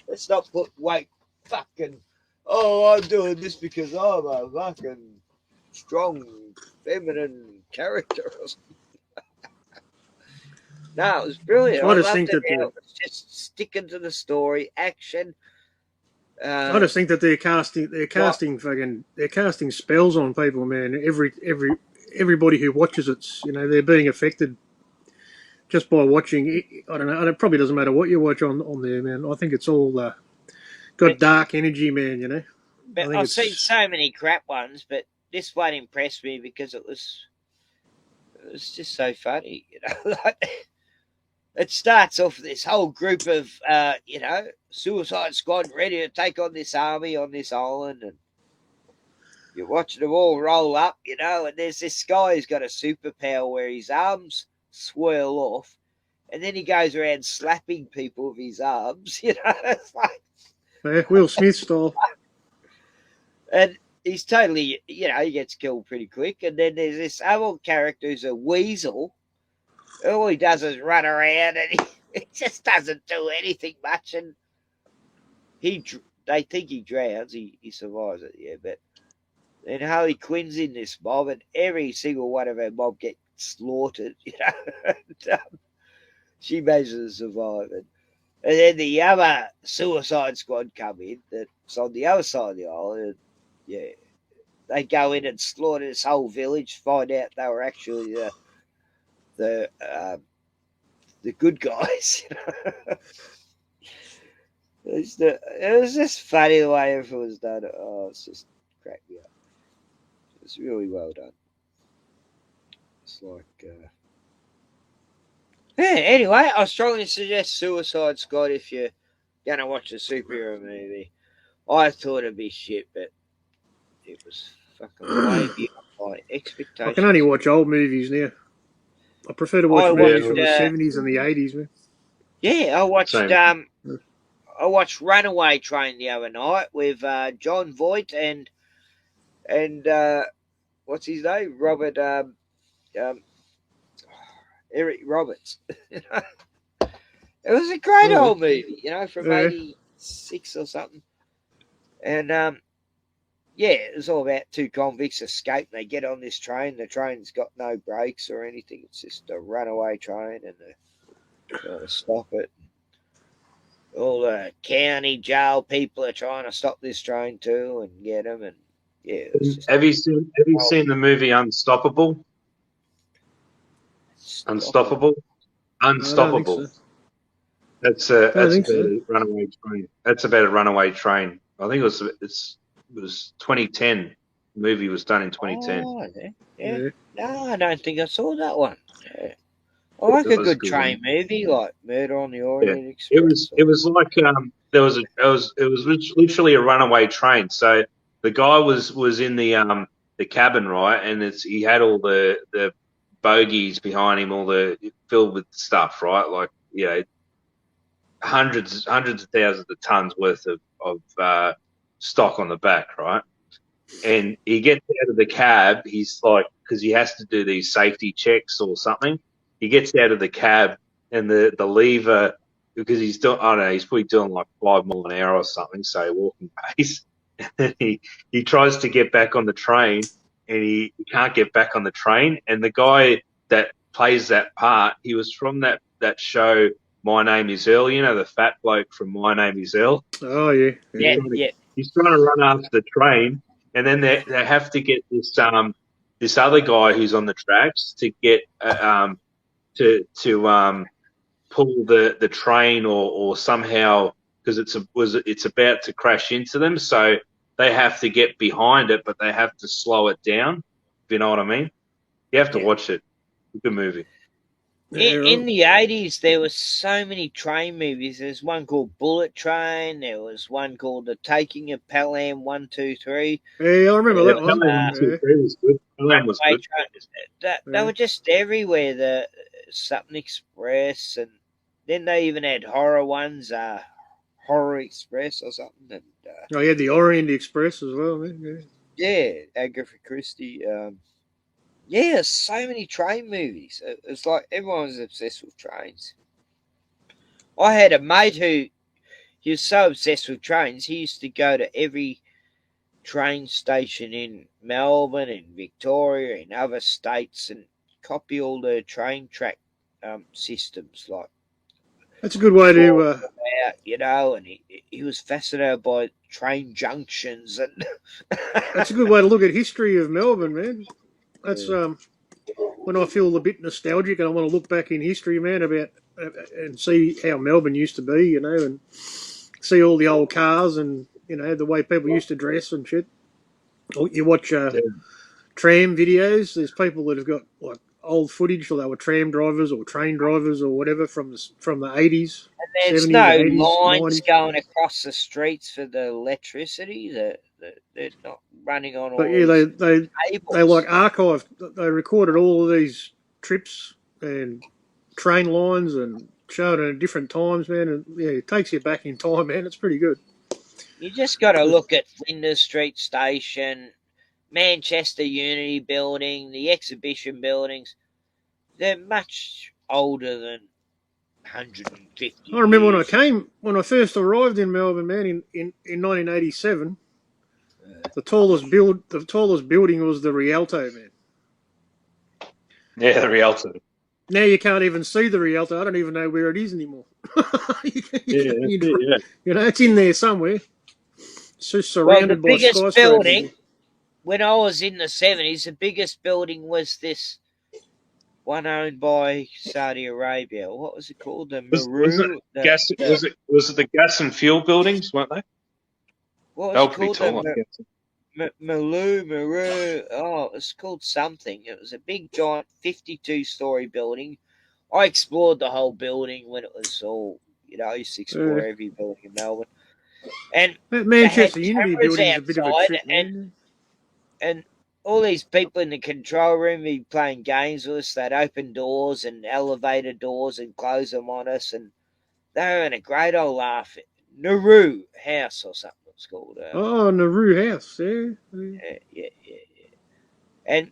Let's not put woke fucking. Oh, I'm doing this because I'm a fucking strong feminine character. No, it was brilliant. I I just loved think it. that How it was just sticking to the story, action. I just think that Like, they're casting spells on people, man. Everybody who watches it's they're being affected just by watching. I don't know. It probably doesn't matter what you watch on there, man. I think it's all but got dark energy, man. I think I've seen it's so many crap ones, but this one impressed me because it was just so funny, you know. Like, it starts off this whole group of Suicide Squad ready to take on this army on this island, and you're watching them all roll up, you know. And there's this guy who's got a superpower where his arms swirl off, and then he goes around slapping people with his arms, you know. It's like, Will Smith style. and he's totally, you know, he gets killed pretty quick. And then there's this other character who's a weasel. All he does is run around, and he just doesn't do anything much. And they think he drowns. He survives it, yeah. But then Harley Quinn's in this mob, and every single one of her mob gets slaughtered, you know. And, she manages to survive. And then the other Suicide Squad come in that's on the other side of the island. And, yeah, they go in and slaughter this whole village. Find out they were actually the good guys. You know? It was just funny the way everything was done. Oh, it's just cracked me up. It's really well done. It's like, yeah. Anyway, I strongly suggest Suicide Squad if you're gonna watch a superhero movie. I thought it'd be shit, but it was fucking way beyond my expectations. I can only watch old movies now. I prefer to watch I movies watched, from the 70s and the 80s, man. yeah, Same. I watched Runaway Train the other night with John Voight and what's his name? Robert Eric Roberts. It was a great old movie, from '86 or something. And yeah, it was all about two convicts escape. They get on this train. The train's got no brakes or anything. It's just a runaway train, and they're trying to stop it. All the county jail people are trying to stop this train too and get them. And yeah, Have you seen the movie Unstoppable? Unstoppable. I don't think so. That's about a runaway train. That's about a runaway train. I think it was 2010. The movie was done in 2010. Oh, yeah. No, I don't think I saw that one. Yeah. I like a good train movie, like Murder on the Orient Express. It was like it was literally a runaway train. So the guy was in the cabin, right, and he had all the bogies behind him, all the filled with stuff, right, like hundreds of thousands of tons worth of stock on the back, right? And he gets out of the cab. He's like, because he has to do these safety checks or something. He gets out of the cab, and the lever, because he's doing, I don't know, he's probably doing like 5 miles an hour or something, so walking pace. And he tries to get back on the train, and he can't get back on the train. And the guy that plays that part, he was from that show, My Name Is Earl. You know, the fat bloke from My Name Is Earl. Oh yeah. He's trying to run after the train. And then they have to get this other guy who's on the tracks to get to pull the train or somehow, because it's about to crash into them, so they have to get behind it, but they have to slow it down. If you know what I mean? You have to watch it. It's a good movie. In the 80s, there were so many train movies. There's one called Bullet Train. There was one called The Taking of Pelham 1, 2, 3. Yeah, I remember that one. Pelham 1, 2, 3 was good. Pelham was good. They were just everywhere. The Something Express, and then they even had horror ones, Horror Express or something. And, you had the Orient Express as well, man. Yeah, Agatha Christie. Yeah, so many train movies. It's like everyone was obsessed with trains. I had a mate he was so obsessed with trains, he used to go to every train station in Melbourne, in Victoria, in other states, and copy all the train track systems. Like, that's a good way to, and he was fascinated by train junctions, and that's a good way to look at history of Melbourne, man. That's when I feel a bit nostalgic and I want to look back in history, man, about and see how Melbourne used to be, and see all the old cars and the way people used to dress and shit. You watch tram videos. There's people that have got like old footage, so they were tram drivers or train drivers or whatever from the 80s. And there's 70s, no 80s, lines 90s. going across the streets for the electricity. They're not running on all. But yeah, they like archived. They recorded all of these trips and train lines and showed it at different times, man. And yeah, it takes you back in time, man. It's pretty good. You just got to look at Flinders Street Station, Manchester Unity Building, the exhibition buildings. They're much older than 150. I remember when I first arrived in Melbourne, man, in 1987. The tallest building was the Rialto, man. Yeah, the Rialto. Now you can't even see the Rialto. I don't even know where it is anymore. It's in there somewhere. It's just surrounded by skyscrapers. Building, when I was in the 70s, the biggest building was this one owned by Saudi Arabia. What was it called? The Was Maru. it gas? Was it the gas and fuel buildings? Weren't they? What They was were it pretty called? tall. Maru. Oh, it was called something. It was a big, giant, 52-story building. I explored the whole building when it was all, I used to explore every building in Melbourne. And That they had Manchester Unity cameras building's a bit of a outside, trip, man. and all these people in the control room be playing games with us. They'd open doors and elevator doors and close them on us, and they were having a great old laugh. Nauru House or something it's called. Oh, Nauru House, yeah. Yeah. And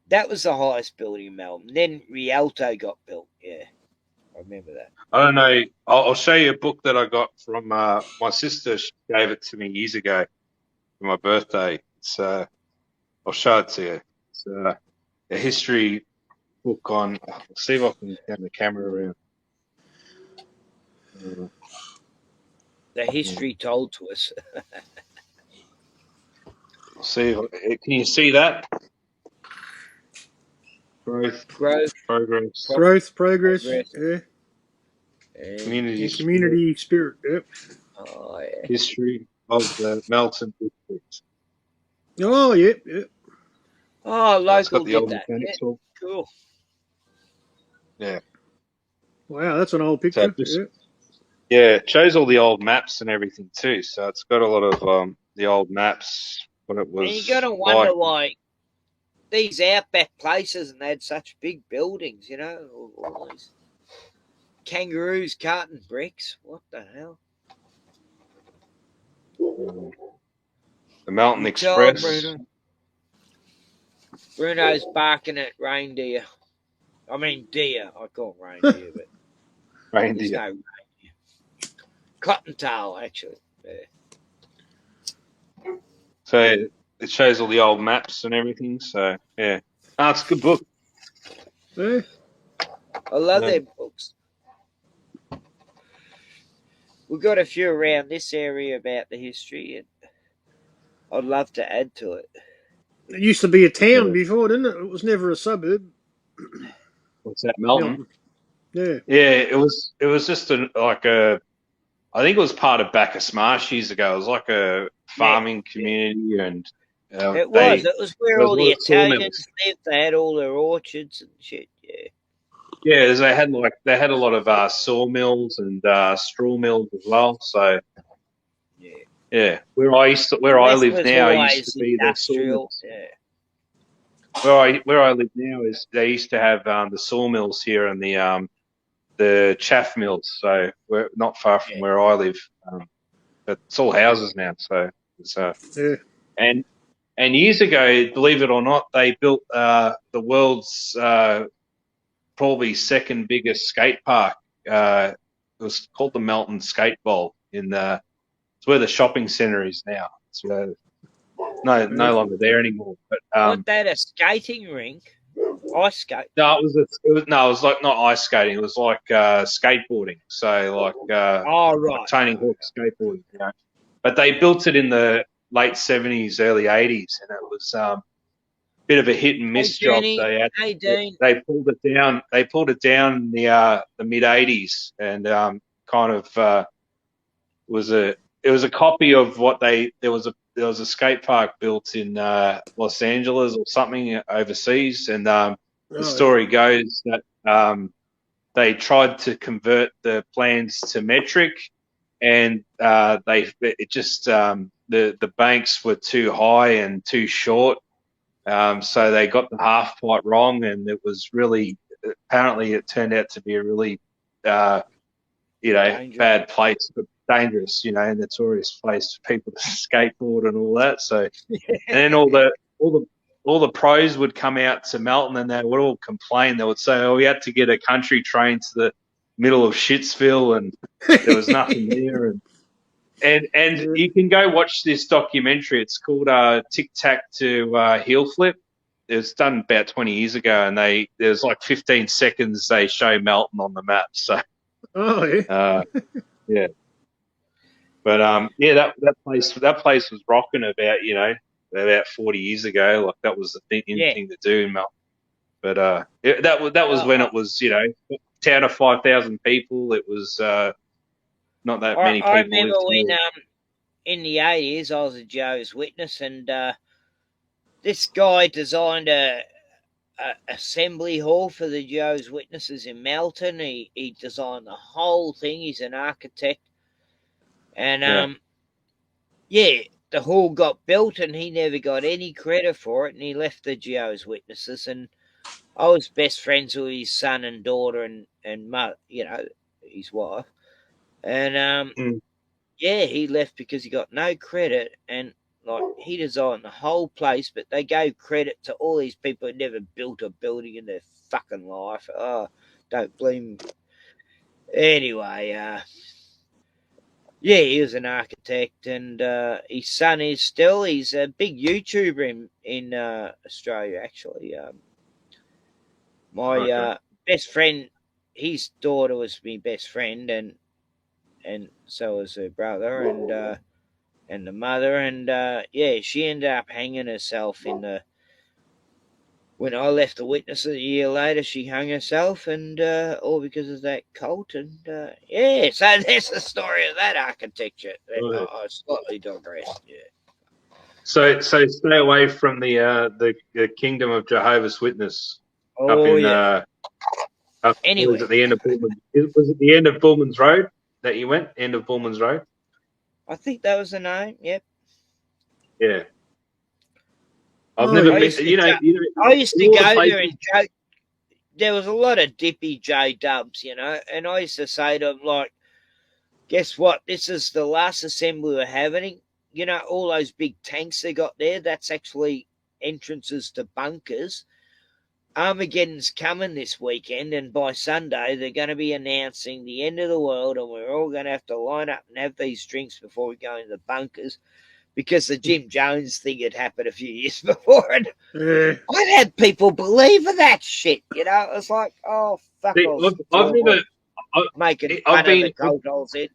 that was the highest building in Melbourne. Then Rialto got built. Yeah, I remember that. I don't know. I'll show you a book that I got from my sister. She gave it to me years ago for my birthday. It's I'll show it to you. It's a history book on. I'll see if I can turn the camera around. The history told to us. I'll see. Can you see that? Growth, progress, Progress, yeah. Community And community spirit, yep. Oh, yeah. History of the Melton district. Oh, yep. Oh, It's got local the did old that. mechanics Yeah, hall. cool. Yeah. Wow, that's an old So picture. just, yeah, it shows all the old maps and everything too. So it's got a lot of the old maps, what it was. And you got to wonder why these outback places and they had such big buildings, all these kangaroos carting bricks. What the hell? The Mountain Express. Bruno's barking at reindeer. I mean deer. I call them reindeer, but Reindeer. there's no reindeer. Cottontail, actually. Yeah. So it shows all the old maps and everything. So yeah, it's a good book. Yeah. I love their books. We've got a few around this area about the history, and I'd love to add to it. It used to be a town before, didn't it? It was never a suburb. What's that, Melton? Yeah. Yeah, it was just I think it was part of Bacchus Marsh years ago. It was like a farming community, and it was where all the Italians lived. They had all their orchards and shit. Yeah. Yeah, they had a lot of sawmills and straw mills as well. So yeah, where I live now used to be the sawmills. Yeah. Where I live now is they used to have the sawmills here and the chaff mills. So we're not far from where I live, but it's all houses now. So it's and years ago, believe it or not, they built the world's probably second biggest skate park. It was called the Melton Skate Bowl it's where the shopping centre is now. It's no longer there anymore. But wasn't that a skating rink? Ice skate? No, it was like not ice skating. It was like skateboarding. So like like Tony Hawk skateboarding. But they built it in the late 70s, early 80s, and it was bit of a hit and miss job. They pulled it down. They pulled it down in the mid 80s, and kind of it was a copy of what there was a skate park built in Los Angeles or something overseas, and the story goes that they tried to convert the plans to metric, and the banks were too high and too short. So they got the half quite wrong, and it was really, apparently it turned out to be a really, bad place, but dangerous, a notorious place for people to skateboard and all that. So, and then all the pros would come out to Melton and they would all complain. They would say, "Oh, we had to get a country train to the middle of Shitsville, and there was nothing there." And you can go watch this documentary. It's called Tic Tac to Heel Flip. It was done about 20 years ago, and there's like 15 seconds they show Melton on the map. So, yeah. But that place was rocking about 40 years ago. Like that was the thing to do in Melton. But that was when it was, town of 5,000 people. It was not that many I people remember lived when here. in the 80s I was a Jehovah's Witness, and this guy designed a assembly hall for the Jehovah's Witnesses in Melton. He designed the whole thing. He's an architect, and the hall got built, and he never got any credit for it, and he left the Jehovah's Witnesses. And I was best friends with his son and daughter and mother, his wife, and he left because he got no credit, and like he designed the whole place, but they gave credit to all these people who never built a building in their fucking life. Oh, don't blame. Anyway, he was an architect, and his son is still. He's a big YouTuber in Australia, actually. My best friend, his daughter was my best friend, and so was her brother, and the mother, and she ended up hanging herself when I left the Witnesses a year later. She hung herself, and all because of that cult, and so there's the story of that architecture. I slightly digressed. So stay away from the Kingdom of Jehovah's Witness up Oh in yeah. Anyway, was it the end of Bullman? Was it the end of Bullman's Road that you went? End of Bullman's Road. I think that was the name. Yep. Yeah. I've never been. I used to go there and joke. There was a lot of dippy J dubs, and I used to say to them, like, guess what? This is the last assembly we're having. All those big tanks they got there, that's actually entrances to bunkers. Armageddon's coming this weekend, and by Sunday they're going to be announcing the end of the world, and we're all going to have to line up and have these drinks before we go into the bunkers, because the Jim Jones thing had happened a few years before, and I'd had people believe in that shit. It was like, oh fuck off! I've never making fun of the cult I was in.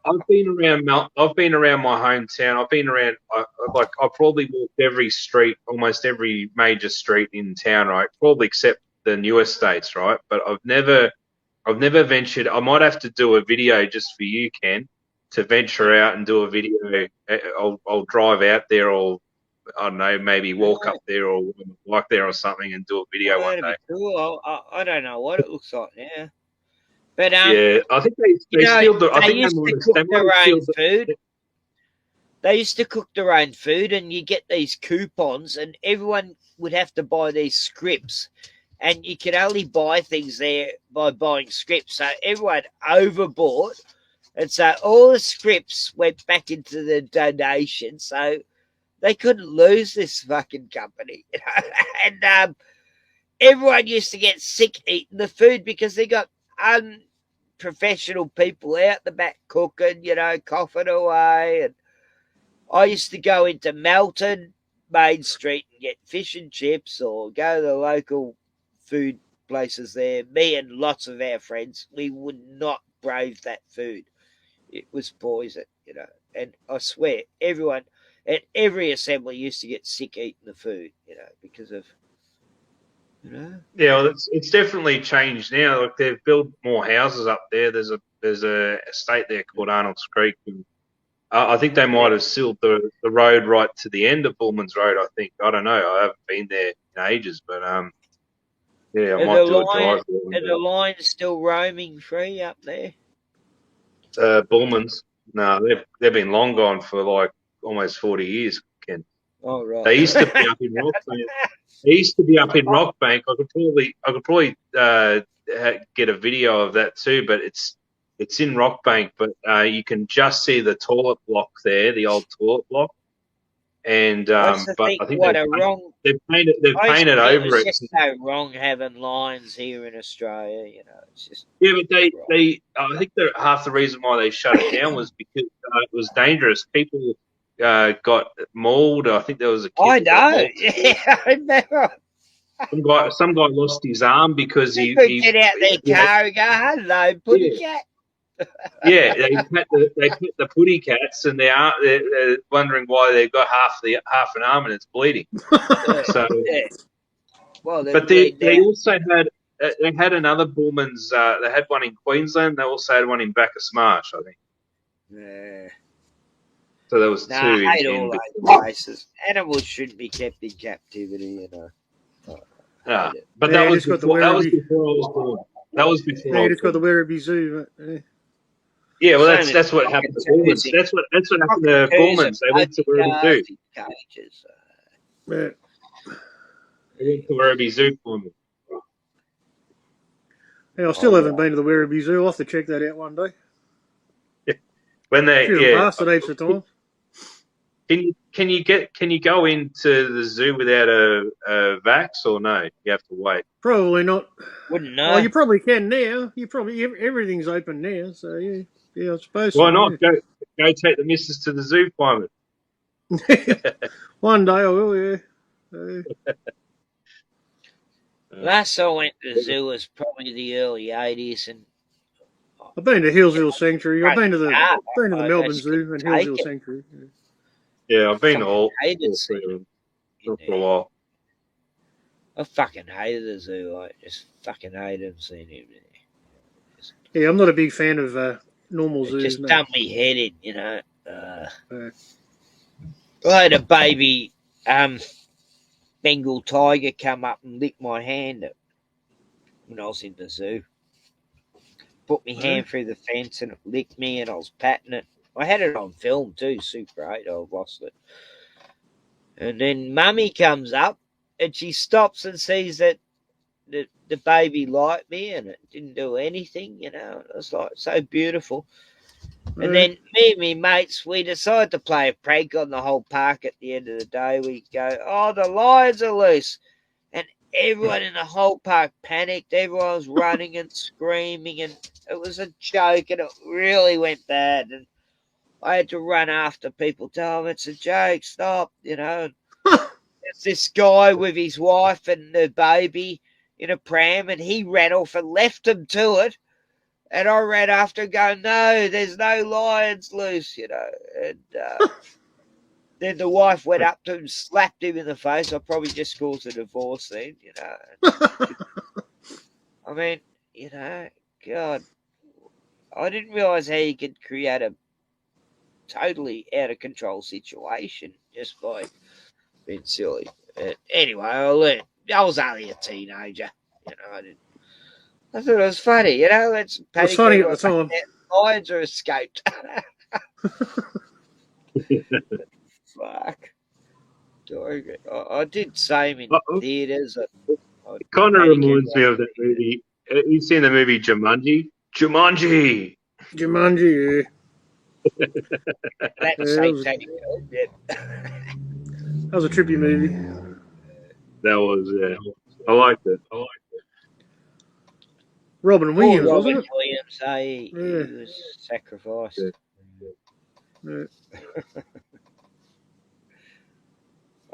I've been around my hometown. I've been around. I probably walked every street, almost every major street in town, right? Probably except the newer states, right? But I've never ventured. I might have to do a video just for you, Ken, to venture out and do a video. I'll drive out there, or I don't know, maybe walk up there or like there or something, and do a video one day. Cool. I don't know what it looks like now. But I think they still do. They used to cook their own food. They used to cook their own food, and you get these coupons, and everyone would have to buy these scripts, and you could only buy things there by buying scripts. So everyone overbought, and so all the scripts went back into the donation. So they couldn't lose this fucking company, and everyone used to get sick eating the food because they got unprofessional people out the back cooking, coughing away. And I used to go into Melton Main Street and get fish and chips, or go to the local food places there. Me and lots of our friends, we would not brave that food. It was poison, and I swear everyone at every assembly used to get sick eating the food, because of Yeah, well, it's definitely changed now. Like, they've built more houses up there. There's a estate there called Arnold's Creek, and I think they might have sealed the road right to the end of Bullman's Road. I think, I don't know. I haven't been there in ages, but I might do a drive there. Are the lines still roaming free up there? Bullman's, no, they've been long gone for like almost 40 years, Ken. Oh right. They used to be up in Rockbank. They used to be up in Rockbank. I could probably get a video of that too, but it's in Rockbank. But you can just see the toilet block there, the old toilet block. And but I think they've painted over it. It's just so wrong having lines here in Australia. It's just but they I think that half the reason why they shut it down was because it was dangerous. People got mauled. I think there was a kid. I know. Yeah, I remember. Some guy lost his arm because he get out their car and go, "Hello, putty cat." Yeah, they pet the putty cats, and they're wondering why they've got half an arm and it's bleeding. So Well, But they also had another Bullman's. They had one in Queensland. They also had one in Bacchus Marsh, I think. Yeah. So there was Nah, two I hate in all between. those places. Animals shouldn't be kept in captivity, Yeah, hate it. but Yeah, that you was just got the before. That was Werribee. before I was born. That was before Yeah, I you was just got the born. Werribee Zoo. But, yeah. Yeah, well, Same as that's what happened to cockatoos Bullman's. in That's what happened to cockatoos and Bullman's. They went to poaching Werribee Zoo. cars in cages. Yeah. They went to Werribee Zoo for me. Yeah, I still haven't been to the Werribee Zoo. I'll have to check that out one day. When they Driven past it heaps of times. Can you go into the zoo without a vax or no? You have to wait. Probably not. Wouldn't Oh, know. you probably can now. You probably everything's open now. So yeah, I suppose. Why So, not? Go take the missus to the zoo, Pieman. yeah. One day I will. Yeah. Last I went to the zoo was probably the early 80s, and I've been to Hillsville Sanctuary. I've been to the I Melbourne just Zoo and couldn't take Hillsville it. Sanctuary. Yeah, I've been Fucking all hated three seeing of them them in for a there. while. I fucking hated the zoo. I just fucking hated seeing him there. Yeah, I'm not a big fan of normal It zoos. just No. done me head in, I had a baby Bengal tiger come up and lick my hand when I was in the zoo. Put my hand through the fence and it licked me, and I was patting it. I had it on film too, Super 8. I've lost it. And then Mummy comes up and she stops and sees that the baby liked me and it didn't do anything, It was like so beautiful. And then me and me mates, we decided to play a prank on the whole park at the end of the day. We go, oh, the lions are loose. And everyone in the whole park panicked. Everyone was running and screaming, and it was a joke, and it really went bad. And I had to run after people, tell them it's a joke, stop, There's this guy with his wife and the baby in a pram, and he ran off and left them to it. And I ran after and going, no, there's no lions loose, And then the wife went up to him, slapped him in the face. I probably just caused a divorce then, I mean, God, I didn't realise how you could create a totally out of control situation just by being silly. Anyway, I learned. I was only a teenager, I thought it was funny, Let's It was panic funny at everyone. the time. Lions are escaped. Fuck. I did same in theatres. It kind of reminds me of that movie. You've seen the movie Jumanji? Jumanji! Jumanji, yeah. That satanic film, yeah. That was a trippy movie. That was, I liked it. Robin Williams, Poor wasn't Robin it? Williams, he was sacrificed. Yeah.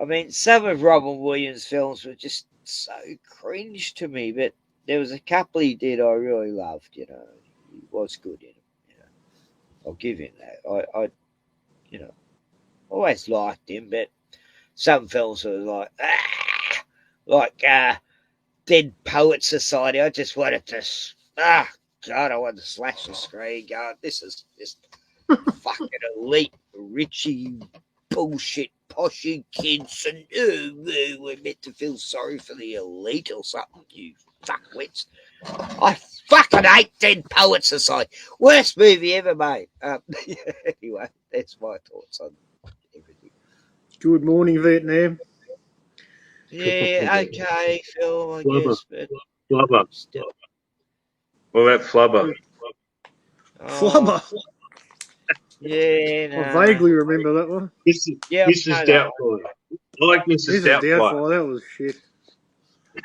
I mean, some of Robin Williams' films were just so cringe to me, but there was a couple he did I really loved, He was good in them, I'll give him that. I always liked him, but some films were like Dead Poet Society. I just wanted to, God, I wanted to slash the screen. God, this is just fucking elite, Richie bullshit, poshy kids, and we're meant to feel sorry for the elite or something, you fuckwits. I fucking hate Dead Poet Society. Worst movie ever made. Anyway, that's my thoughts on everything. Good Morning Vietnam. Yeah, okay, Phil, I guess, but Flubber. still. What about Flubber? Flubber. Yeah, no. I vaguely remember that one. Mrs. Doubtfire. I like Mrs. Doubtfire. That was shit.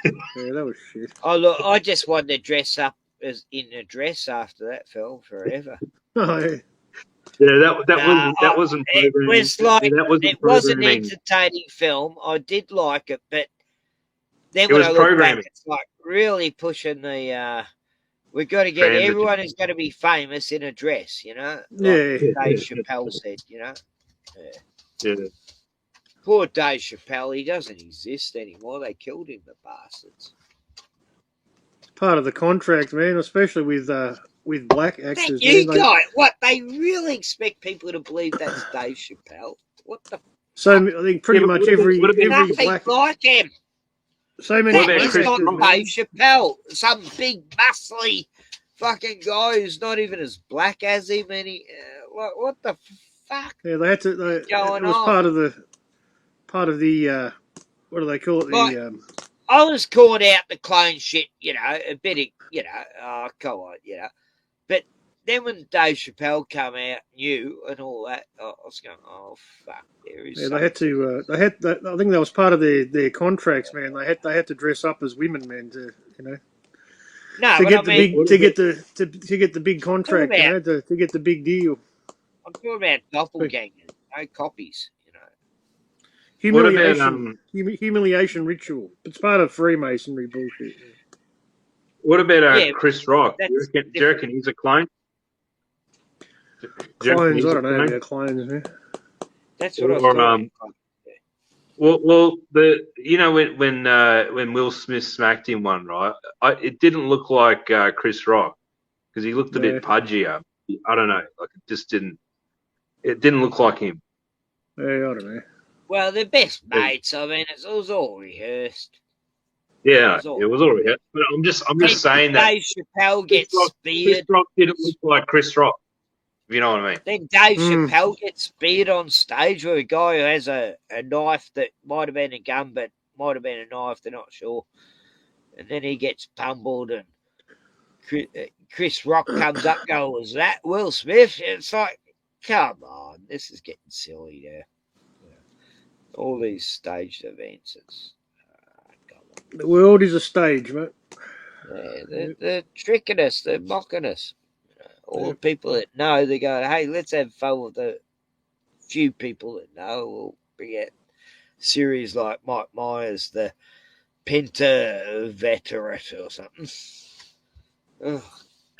Yeah, that was shit. Oh, look, I just wanted to dress up as in a dress after that film forever. Oh, yeah. Yeah, that wasn't programming. It was like, it was an entertaining film. I did like it, but then when I look back, it's like really pushing the. We've got to get everyone who's going to be famous in a dress, Like Dave Chappelle said, Yeah. Poor Dave Chappelle, he doesn't exist anymore. They killed him, the bastards. Part of the contract, man, especially with black That actors, you man. got what? They really expect people to believe that's Dave Chappelle? What the So fuck? I think pretty much every Nothing black, like him. so many That black is not actors, Dave man. Chappelle. Some big, muscly fucking guy who's not even as black as him. And he, what the fuck? Yeah, they had to. It was on? part of the what do they call it? Like, The I was caught out the clone shit, a bit of, oh, come on, But then when Dave Chappelle come out new and all that, I was going, oh, fuck, there is yeah, they had something. to. I think that was part of their contracts, man. They had to dress up as women, man, to No, to but get I the mean, big to get the to get the big I'm talking contract, about, to get the big deal. I'm talking about doppelgangers, no copies, What about Humiliation ritual. It's part of Freemasonry bullshit. Yeah, Chris Rock? Do that's you reckon he's a clone? Do you reckon Clones, he's I a don't know clone? about clones, man. that's what I was Or talking about. well, when Will Smith smacked him one, right? It didn't look like Chris Rock because he looked a Yeah, bit pudgier. I don't know, like it just didn't. It didn't look like him. yeah, I don't know. Well, they're best mates. I mean, it was all rehearsed. Yeah, it was all right. But I'm just saying that Dave Chappelle gets Chris speared. Rock didn't look like Chris Rock. If you know what I mean. Then Dave Chappelle gets speared on stage with a guy who has a knife that might have been a gun, but might have been a knife. They're not sure. And then he gets pummeled, and Chris Rock comes up, and goes, "Was that Will Smith?" It's like, come on, this is getting silly there. All these staged events. It's The world is a stage, mate. they're tricking us. They're mocking us. All the people that know, they go, "Hey, let's have fun with the few people that know." We'll bring out series like Mike Myers, the Penta veteran or something. Oh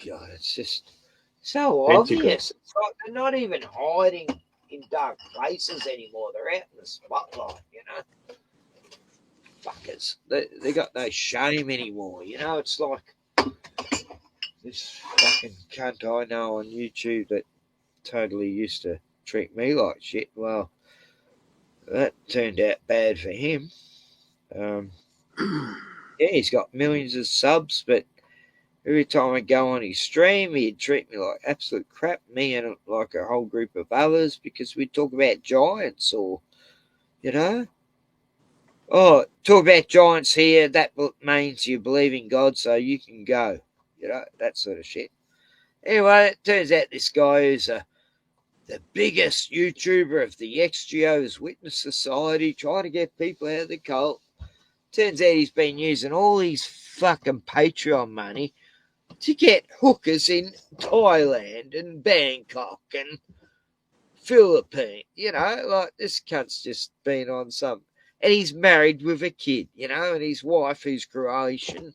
God, it's just so obvious. It's like they're not even hiding in dark places anymore. They're out in the spotlight, Fuckers. They got no shame anymore, It's like this fucking cunt I know on YouTube that totally used to treat me like shit. Well, that turned out bad for him. Yeah, he's got millions of subs, but every time I go on his stream, he'd treat me like absolute crap, me and like a whole group of others, because we'd talk about giants or, oh, talk about giants here, that means you believe in God, so you can go, that sort of shit. Anyway, it turns out this guy is the biggest YouTuber of the ex-Jehovah's Witness Society, trying to get people out of the cult. Turns out he's been using all his fucking Patreon money to get hookers in Thailand and Bangkok and Philippines. Like this cunt's just been on some. And he's married with a kid, and his wife, who's Croatian.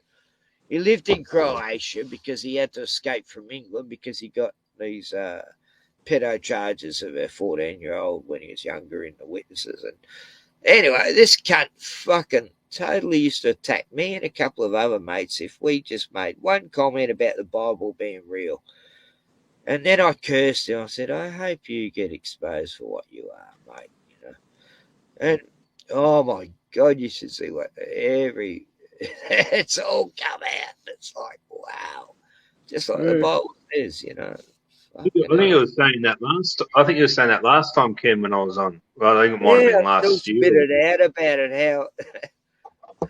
He lived in Croatia because he had to escape from England because he got these pedo charges of a 14-year-old when he was younger in the witnesses. And anyway, this cunt fucking totally used to attack me and a couple of other mates if we just made one comment about the Bible being real. And then I cursed him. I said, I hope you get exposed for what you are, mate. And oh my God, you should see what it's all come out. It's like, wow. Just like the Bible says, I think you were saying that last. I think you were saying that last time, Ken, when I was on. Well, I think it might have been last year. Spit it out about it.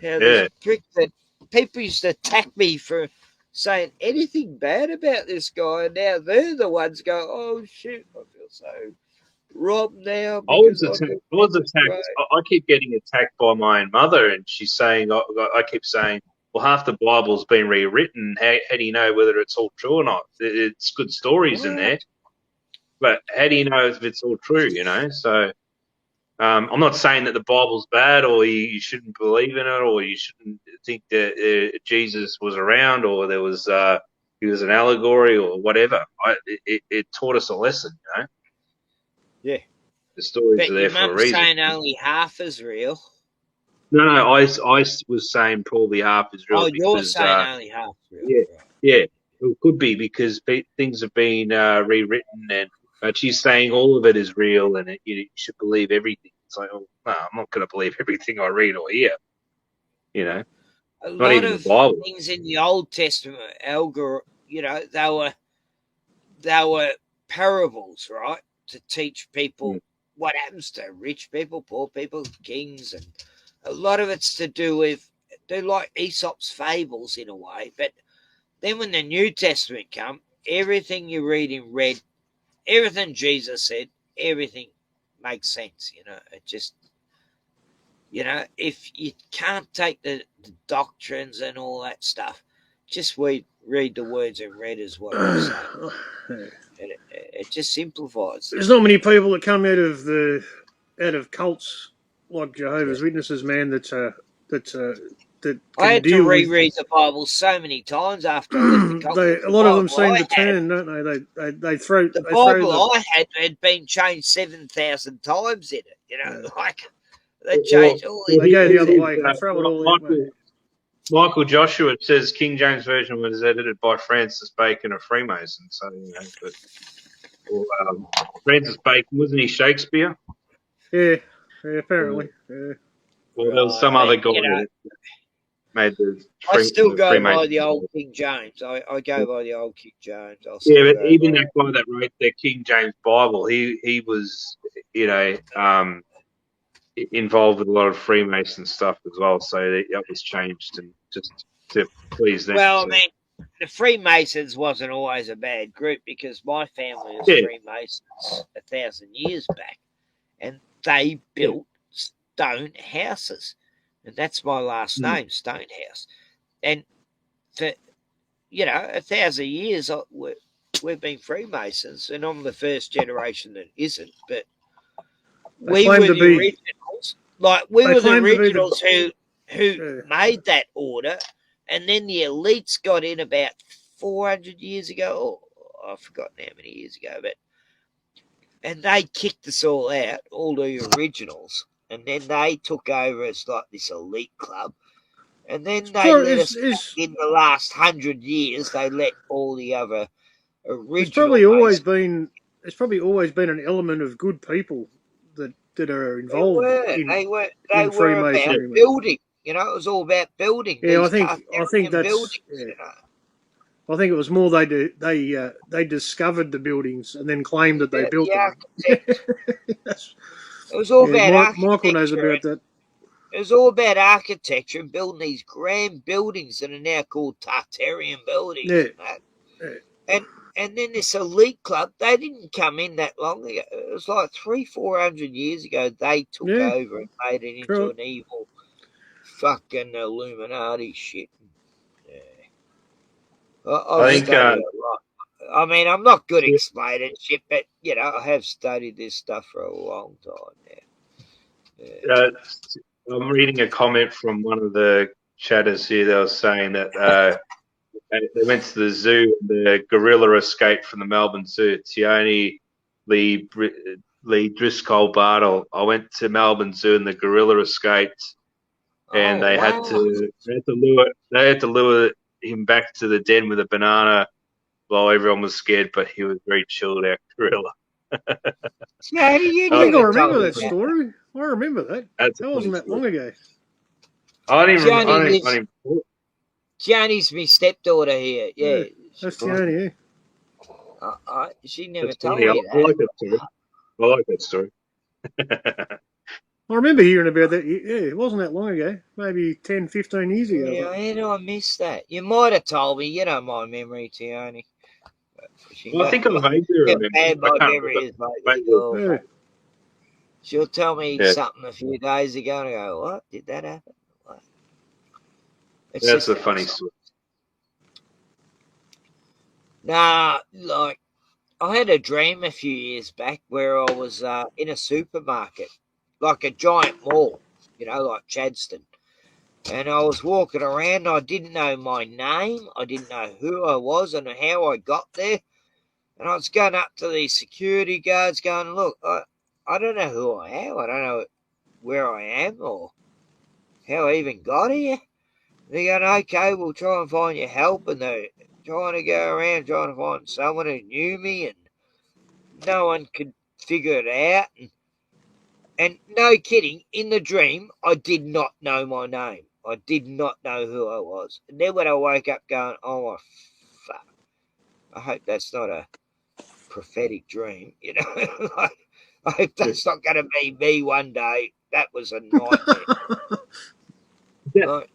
How this prick that people used to attack me for saying anything bad about this guy, and now they're the ones go, "Oh shit, I feel so robbed now." I was attacked. I keep getting attacked by my own mother, and she's saying, I keep saying, well, half the Bible's been rewritten. How do you know whether it's all true or not? It's good stories in there, but how do you know if it's all true? So I'm not saying that the Bible's bad, or you shouldn't believe in it, or you shouldn't think that Jesus was around, or there was he was an allegory, or whatever. It taught us a lesson, Yeah. The stories But are your there for a mum's reason. saying only half is real. No, I was saying probably half is real Oh, you're because saying only half is real. yeah, Right. yeah, it could be because things have been rewritten, but she's saying all of it is real and you should believe everything. It's like, oh, no, I'm not going to believe everything I read or hear. You know, A not lot even the of Bible. things in the Old Testament, they were parables, right, to teach people what happens to rich people, poor people, kings, and a lot of it's to do with, they're like Aesop's fables in a way. But then when the New Testament come, everything you read in red, everything Jesus said, everything makes sense. It just, if you can't take the doctrines and all that stuff, just read the words in red as what you say. It just simplifies There's things. not many people that come out of cults like Jehovah's Witnesses, man. That I can had to deal with. reread the Bible so many times after I left the cult. A lot of them seem to turn, don't they? They throw the they throw Bible the. I had been changed 7,000 times in it. Like they Well, changed all They go the other these. way. They throw it all out, mate. Michael Joshua says King James Version was edited by Francis Bacon, a Freemason. So Francis Bacon, wasn't he Shakespeare? Yeah, apparently. Yeah. Well, there was some other guy that made I still go Freemason. by the old King James. I go by the old King James. Yeah, but even that guy that wrote the King James Bible, he was, involved with a lot of Freemason stuff as well. So that was changed and just to please them. Well, I mean, the Freemasons wasn't always a bad group because my family was Freemasons 1,000 years back, and they built stone houses, and that's my last name, Stonehouse. And for 1,000 years, we've been Freemasons, and I'm the first generation that isn't. But we were the originals. Like we were the originals who made that order. And then the elites got in about 400 years ago. I've forgotten how many years ago, and they kicked us all out, all the originals, and then they took over as like this elite club, and then they let us back in the last 100 years. They let all the other original. There's probably always been an element of good people that are involved They were Freemasonry. about building. It was all about building. Yeah, I think that's. buildings, I think it was more they discovered the buildings and then claimed that they built them. It was all about architecture. Michael knows about that. It was all about architecture and building these grand buildings that are now called Tartarian buildings. Yeah. And then this elite club, they didn't come in that long ago. It was like 300-400 years ago. They took over and made it into an evil fucking Illuminati shit. I've studied a lot. I mean, I'm not good at explaining shit, but I have studied this stuff for a long time now. I'm reading a comment from one of the chatters here. They were saying that they went to the zoo. The gorilla escaped from the Melbourne Zoo. Tioni Lee Driscoll Bartle. I went to Melbourne Zoo and the gorilla escaped, and they had to lure him back to the den with a banana while everyone was scared. But he was very chilled out gorilla. How do you I remember that story. I remember that. That wasn't that long ago. I didn't remember. Tiani's my stepdaughter here. Yeah, that's Tiani. Yeah. She never told me that. I like that story. I remember hearing about that. Yeah, it wasn't that long ago. Maybe 10, 15 years ago. Yeah, how do I miss that? You might have told me. You know my memory, Tiani. I think I vaguely remember. Bad my memory is like she'll tell me something a few days ago, and I go, "What? Did that happen?" That's a funny story. Nah, like I had a dream a few years back where I was in a supermarket, like a giant mall, like Chadston. And I was walking around. I didn't know my name. I didn't know who I was and how I got there. And I was going up to these security guards going, look, I don't know who I am. I don't know where I am or how I even got here. They're going, okay, we'll try and find your help. And they're trying to go around trying to find someone who knew me, and no one could figure it out. And no kidding, in the dream, I did not know my name. I did not know who I was. And then when I woke up going, oh, my fuck, I hope that's not a prophetic dream, you know. I hope that's not going to be me one day. That was a nightmare.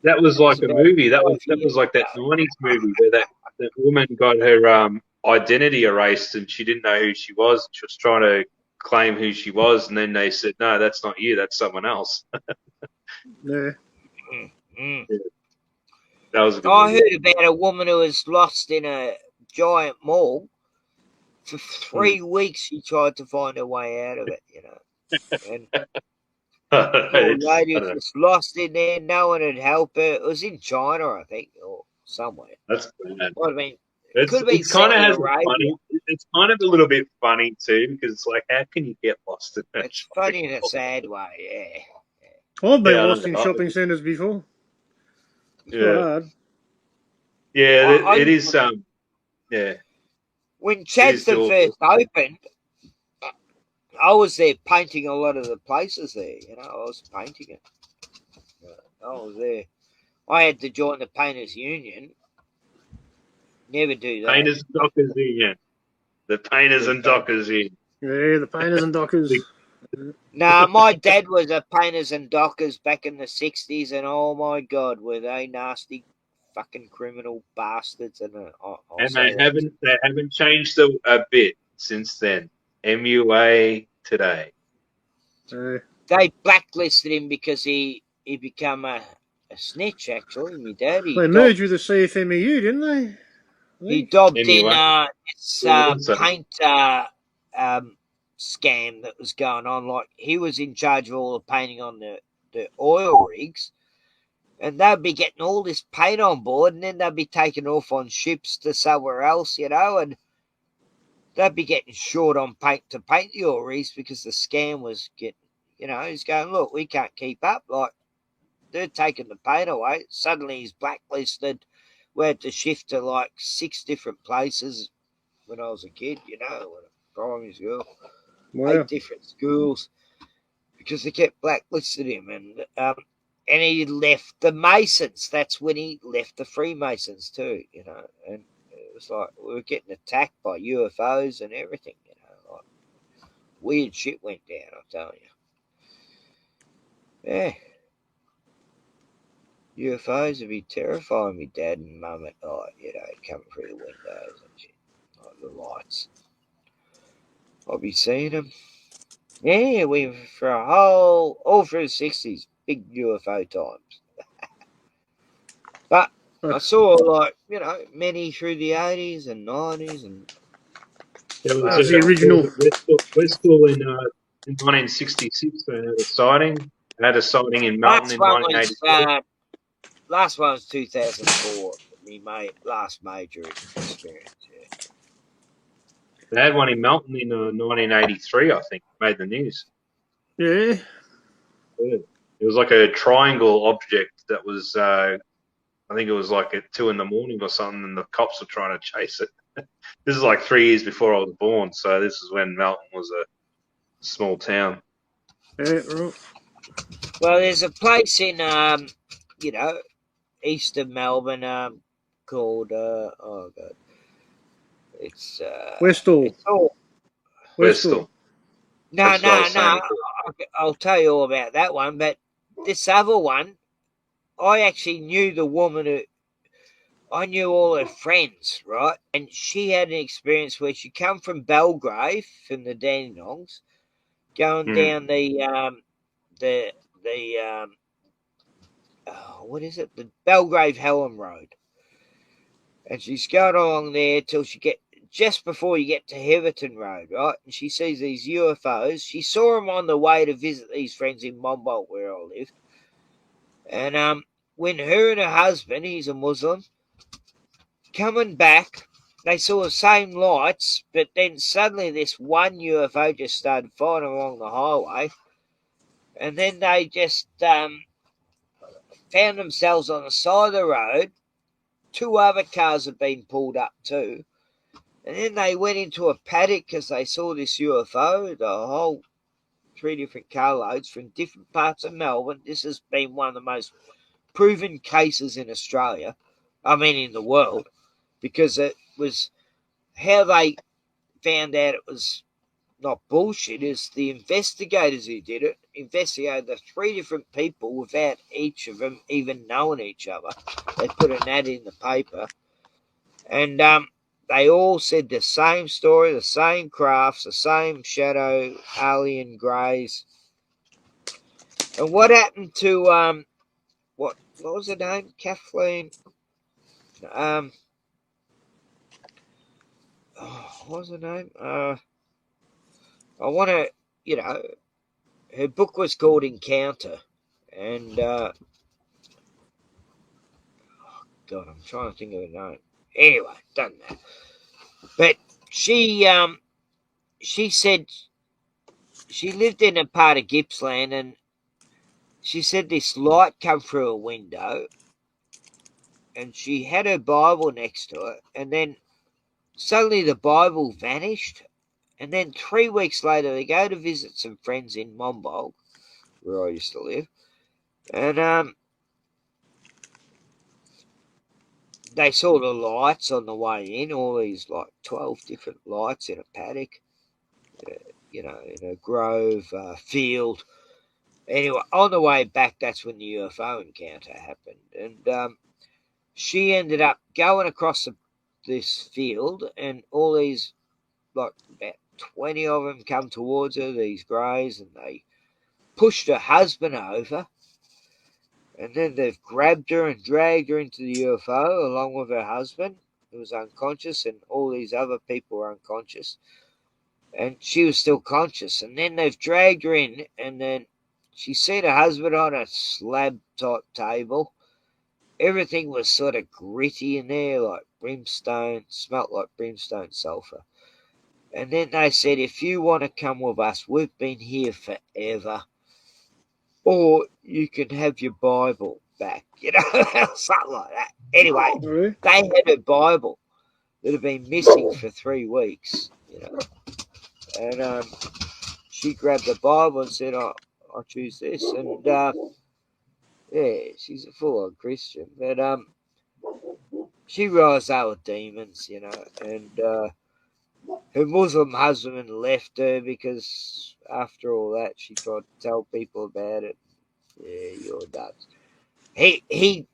That was like a about movie. That 5 was years like that ago. 90s movie where that woman got her identity erased and she didn't know who she was. She was trying to claim who she was, and then they said, "No, that's not you. That's someone else." Yeah. Mm. Yeah, that was a good I movie. heard about a woman who was lost in a giant mall. For 3 weeks, she tried to find her way out of it, you know. And poor lady I was don't know. just lost in there. No one would help her. It was in China, I think, or somewhere. That's bad. Might have been. It could have been It's kind of Saudi has a Arabia. funny. It's kind of a little bit funny too, because it's like, how can you get lost in that It's shopping funny in a mall? sad way, I've Yeah, been I lost don't in know. shopping centres before. It's not Yeah, hard. yeah, yeah. it is. Yeah, When it is Chadstone doable. first opened, I was there painting a lot of the places there. You know, I was painting it. I was there. I had to join the painters union. Never do that. Painters and Dockers Union. The Painters and Dockers Union. Yeah, the painters and dockers. Nah, my dad was a painters and dockers back in the 60s, and oh my God, were they nasty fucking criminal bastards. And I'll And say that. they haven't changed a bit since then. MUA today. They blacklisted him because he became a snitch, actually. My dad, They merged with the CFMEU, didn't they? he dobbed in MUA. this Yeah, so paint scam that was going on. Like, he was in charge of all the painting on the oil rigs, and they'd be getting all this paint on board, and then they'd be taking off on ships to somewhere else, you know, and they'd be getting short on paint to paint the oil rigs because the scam was getting, you know, he's going, look, we can't keep up. Like, they're taking the paint away. Suddenly he's blacklisted. We had to shift to like 6 different places when I was a kid, you know, when primary school, Wow. 8 different schools, because they kept blacklisting him. And he left the Masons. That's when he left the Freemasons too, you know. And it was like we were getting attacked by UFOs and everything, you know. Like, weird shit went down, I'm telling you. Yeah. UFOs would be terrifying me, Dad and Mum at night, you know, coming through the windows and shit, like the lights. I'll be seeing them. Yeah, we for all through the 60s, big UFO times. But I saw, like, you know, many through the 80s and 90s and there was That's the original. Westall in 1966. They had a sighting. They had a sighting in Melton in 1983. last one was 2004. My last major experience. Yeah. They had one in Melton in 1983. I think made the news. Yeah. Yeah. It was like a triangle object that was. I think it was like at 2 a.m. or something, and the cops were trying to chase it. This is like 3 years before I was born, so this is when Melton was a small town. Yeah, right. Well, there's a place in, you know, east of Melbourne, called, oh God, it's, Westall. it's all, Westall. no, That's what I was no, saying. I'll tell you all about that one, but this other one, I actually knew the woman who, I knew all her friends, right? And she had an experience where she come from Belgrave, from the Dandenongs, going down the what is it? The Belgrave Helen Road. And she's going along there till she get just before you get to Heverton Road, right? And she sees these UFOs. She saw them on the way to visit these friends in Mombolt, where I lived. And when her and her husband, he's a Muslim, coming back, they saw the same lights, but then suddenly this one UFO just started flying along the highway, and then they just found themselves on the side of the road. 2 other cars had been pulled up too, and then they went into a paddock because they saw this UFO. The whole 3 different carloads from different parts of Melbourne. This has been one of the most proven cases in Australia, I mean in the world, because it was how they found out it was not bullshit is the investigators who did it investigated the 3 different people without each of them even knowing each other. They put an ad in the paper, and they all said the same story, the same crafts, the same shadow, alien greys. And what happened to what was her name? Kathleen. What was her name? I want to, her book was called Encounter, and God, I'm trying to think of her name. Anyway, doesn't matter. But she said she lived in a part of Gippsland, and she said this light come through a window, and she had her Bible next to her, and then suddenly the Bible vanished. And then 3 weeks later, they go to visit some friends in Monbulk, where I used to live, and they saw the lights on the way in, all these like 12 different lights in a paddock, in a grove, field. Anyway, on the way back, that's when the UFO encounter happened. And she ended up going across this field, and all these, like about 20 of them come towards her, these greys, and they pushed her husband over. And then they've grabbed her and dragged her into the UFO along with her husband, who was unconscious, and all these other people were unconscious. And she was still conscious. And then they've dragged her in, and then she's seen her husband on a slab-type table. Everything was sort of gritty in there, like brimstone, smelt like brimstone sulfur. And then they said, if you want to come with us, we've been here forever, or you can have your Bible back, something like that. Anyway, they had a Bible that had been missing for 3 weeks, and she grabbed the Bible and said, "I'll choose this." And yeah, she's a full-on Christian, but she realised they were demons, and her Muslim husband left her because after all that, she tried to tell people about it. Yeah, you're nuts. He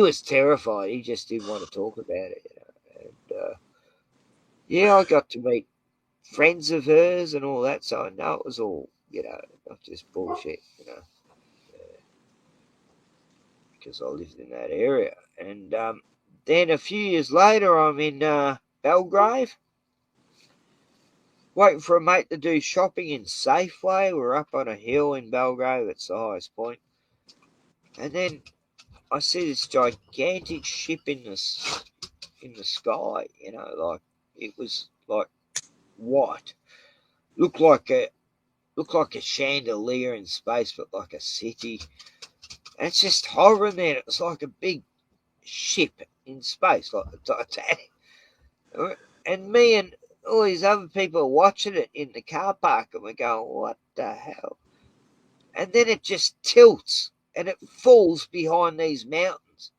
was terrified. He just didn't want to talk about it, And yeah, I got to meet friends of hers and all that, so I know it was all, not just bullshit, because I lived in that area. And then a few years later, I'm in Belgrave, waiting for a mate to do shopping in Safeway. We're up on a hill in Belgrave. It's the highest point. And then I see this gigantic ship in the sky, like it was like white. Looked like a chandelier in space, but like a city. And it's just hovering there. It was like a big ship in space, like the Titanic. And me and all these other people are watching it in the car park, and we're going, what the hell? And then it just tilts, and it falls behind these mountains.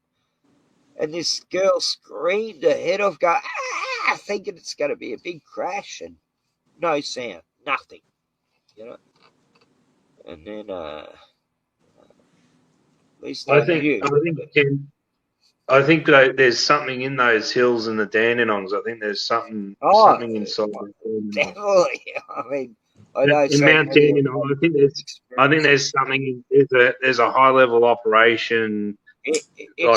And this girl screamed her head off, going, ah, thinking it's going to be a big crash, and no sound, nothing, And then, at least I knew. That there's something in those hills and the Dandenongs. I think there's something inside. Definitely. I mean, I know in Mount Dandenong. I think there's something. There's a high level operation. It's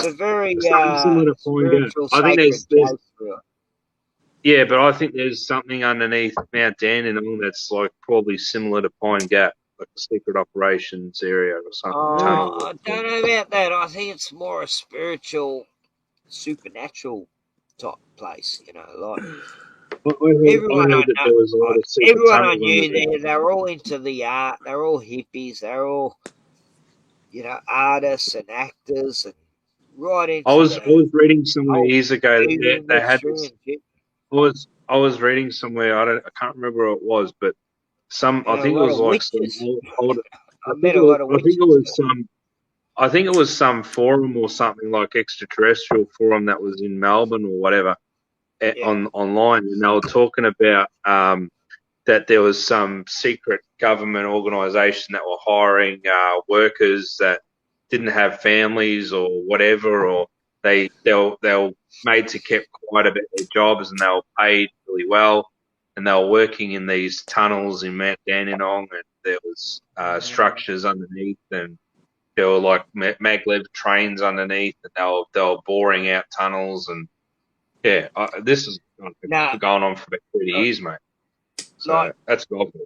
a very spiritual, I think sacred place for it. Yeah, but I think there's something underneath Mount Dandenong that's like probably similar to Pine Gap, like a secret operations area or something. I don't know about that. I think it's more a spiritual, supernatural type place, you know, like I heard that there was a lot of secret everyone I tunnels knew under there. there, they were all into the art. They were all hippies. They were all, you know, artists and actors and right I into was the reading somewhere whole years ago that movie they had industry this. and shit. I was reading somewhere. I can't remember where it was, but I And a think it lot was of like some witches. old. I met a lot of witches. I think it was some forum or something like extraterrestrial forum that was in Melbourne or whatever Yeah. online, and they were talking about that there was some secret government organisation that were hiring workers that didn't have families or whatever, or they were made to keep quiet about their jobs, and they were paid really well, and they were working in these tunnels in Mount Dandenong, and there was structures underneath, and there were like maglev trains underneath, and they were boring out tunnels, and yeah, this is Now, going on for about 30 years, mate. So like, that's gospel.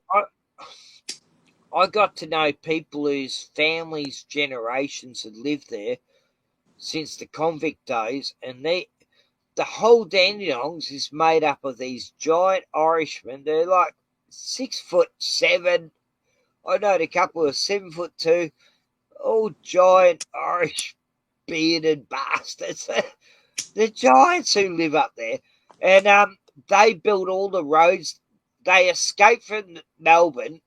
I got to know people whose families, generations had lived there since the convict days, and the whole Dandenongs is made up of these giant Irishmen. They're like 6'7". I know a couple of 7'2", all giant Irish bearded bastards. The giants who live up there, and they built all the roads. They escaped from Melbourne.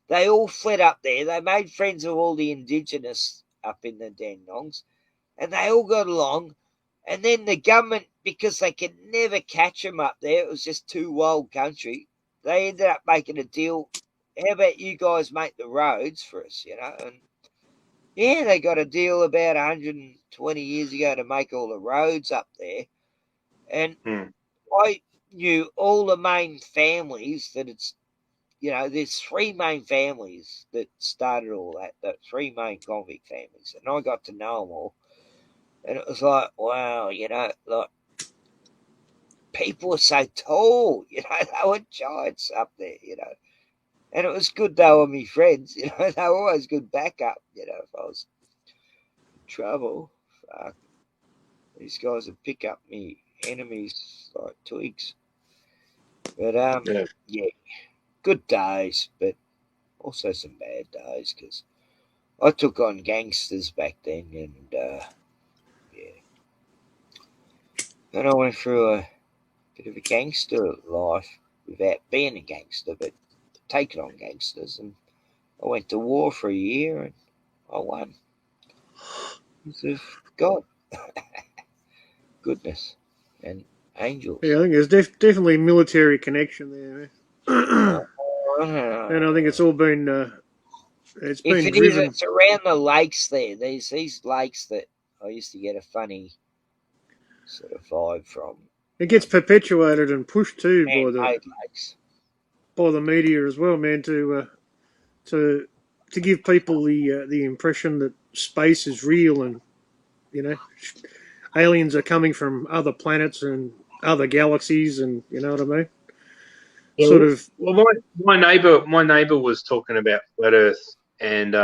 They all fled up there. They made friends with all the Indigenous up in the Dandenongs, and they all got along. And then the government, because they could never catch them up there, it was just too wild country, they ended up making a deal. How about you guys make the roads for us, you know? And yeah, they got a deal about 120 years ago to make all the roads up there. And I knew all the main families that it's, you know, there's three main families that started all that, the three main convict families. And I got to know them all. And it was like, wow, you know, like, people were so tall, you know, they were giants up there, you know. And it was good they were my friends, you know, they were always good backup, you know, if I was in trouble. Fuck. These guys would pick up me enemies like twigs. But yeah, good days, but also some bad days because I took on gangsters back then, and yeah, and I went through a bit of a gangster life without being a gangster, but taking on gangsters, and I went to war for a year, and I won because of God, goodness, and angels. Yeah, I think there's definitely military connection there, man. And I think it's all been it's If been it is, driven. it's around the lakes there. These lakes that I used to get a funny sort of vibe from. It gets perpetuated and pushed too Man-made lakes. by the media as well, man. To give people the impression that space is real, and you know, aliens are coming from other planets and other galaxies, and you know what I mean. Yeah, Sort of. well, my neighbor was talking about flat Earth, and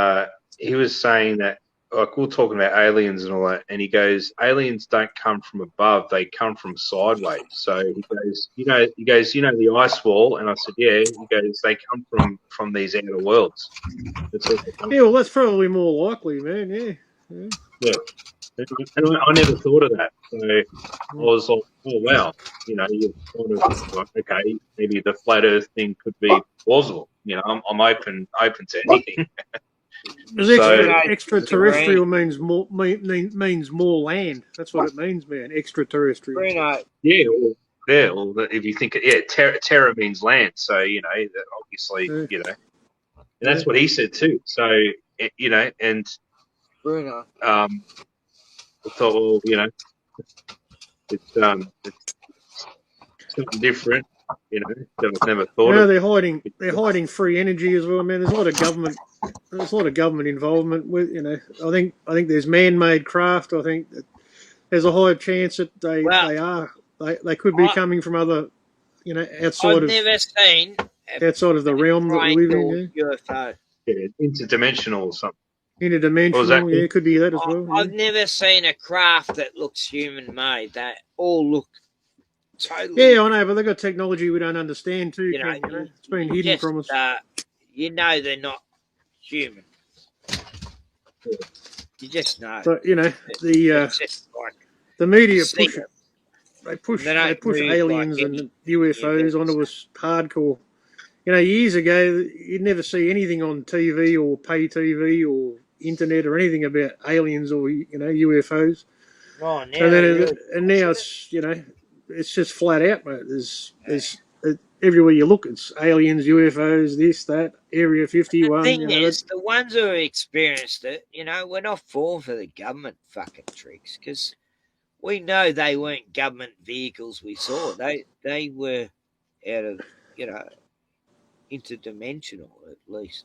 he was saying that, like, we're talking about aliens and all that, and he goes, aliens don't come from above; they come from sideways. So he goes, you know, the ice wall, and I said, yeah. He goes, they come from these outer worlds. That's what they come Yeah, well, that's probably more likely, man. Yeah. Yeah, and I never thought of that. So I was like, oh wow, you know, you're kind of like, okay, maybe the flat Earth thing could be plausible. You know, I'm open to anything. Because So extraterrestrial means means more land. That's what it means, man. Extraterrestrial. yeah, well, if you think, yeah, terra means land. So you know, that obviously, you know, and that's what he said too. So you know, and I thought, well, you know, it's something different, you know, that I've never thought of. They're hiding free energy as well, man. There's a lot of government involvement with, you know. I think there's man-made craft. I think that there's a high chance that they could be coming from other, you know, outside I've never seen of the realm that we live in. Yeah. UFO. Yeah, interdimensional or something. Interdimensional, yeah, could be that as well. I've never seen a craft that looks human-made. They all look totally. Yeah, I know, but they've got technology we don't understand too, You know, Ken. You know, it's been hidden from us. you know they're not human. You just know. But you know, It's just like the you media see push it. them. They push They don't move aliens like and any UFOs events. onto us hardcore. You know, years ago, you'd never see anything on TV or pay TV or internet or anything about aliens or UFOs. Oh, now And they then really and now it's it's just flat out, mate. There's everywhere you look, it's aliens, UFOs, this, that, Area The 51. thing is, the ones who have experienced it, we're not falling for the government fucking tricks because we know they weren't government vehicles we saw. They were out of, interdimensional at least.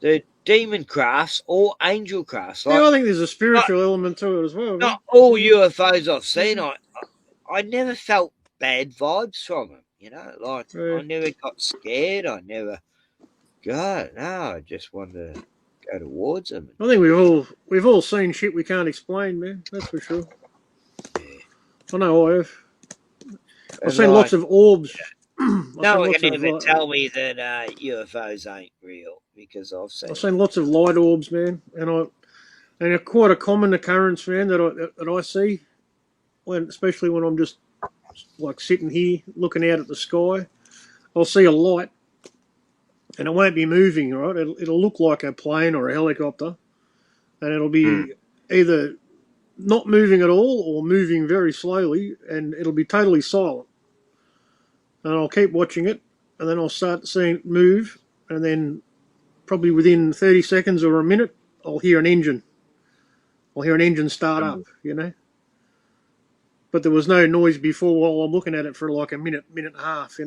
The demon crafts or angel crafts, Yeah, like I think there's a not, spiritual element to it as well, not man. all UFOs I've seen. I never felt bad vibes from them. Like Yeah. I never got scared. I never. God, no, I just wanted to go towards them. I think we've all seen shit we can't explain, man. That's for sure. Yeah. I know I have. I've And seen lots of orbs. no one can ever tell me that UFOs ain't real because I've seen I've them. seen lots of light orbs, man, and quite a common occurrence, man, that I see especially when I'm just like sitting here looking out at the sky. I'll see a light, and it won't be moving. Right, it'll look like a plane or a helicopter, and it'll be either not moving at all or moving very slowly, and it'll be totally silent. And I'll keep watching it, and then I'll start seeing it move, and then probably within 30 seconds or a minute, I'll hear an engine. I'll hear an engine start up. But there was no noise before while I'm looking at it for like a minute and a half.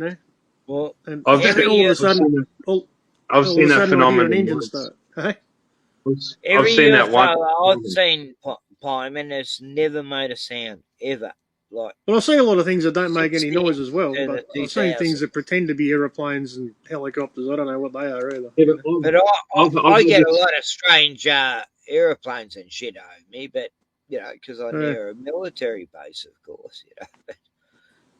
Well, And I've all of a sudden, I've seen that I hear phenomenon an engine once. start. Hey? I've seen that once. I've seen Pieman has never made a sound ever. Like, But I see a lot of things that don't make since any the noise as well. to But the I've seen things 2000s. that pretend to be aeroplanes and helicopters. I don't know what they are either. Yeah, But I get a lot of strange aeroplanes and shit over me, but because I'm near a military base, of course. But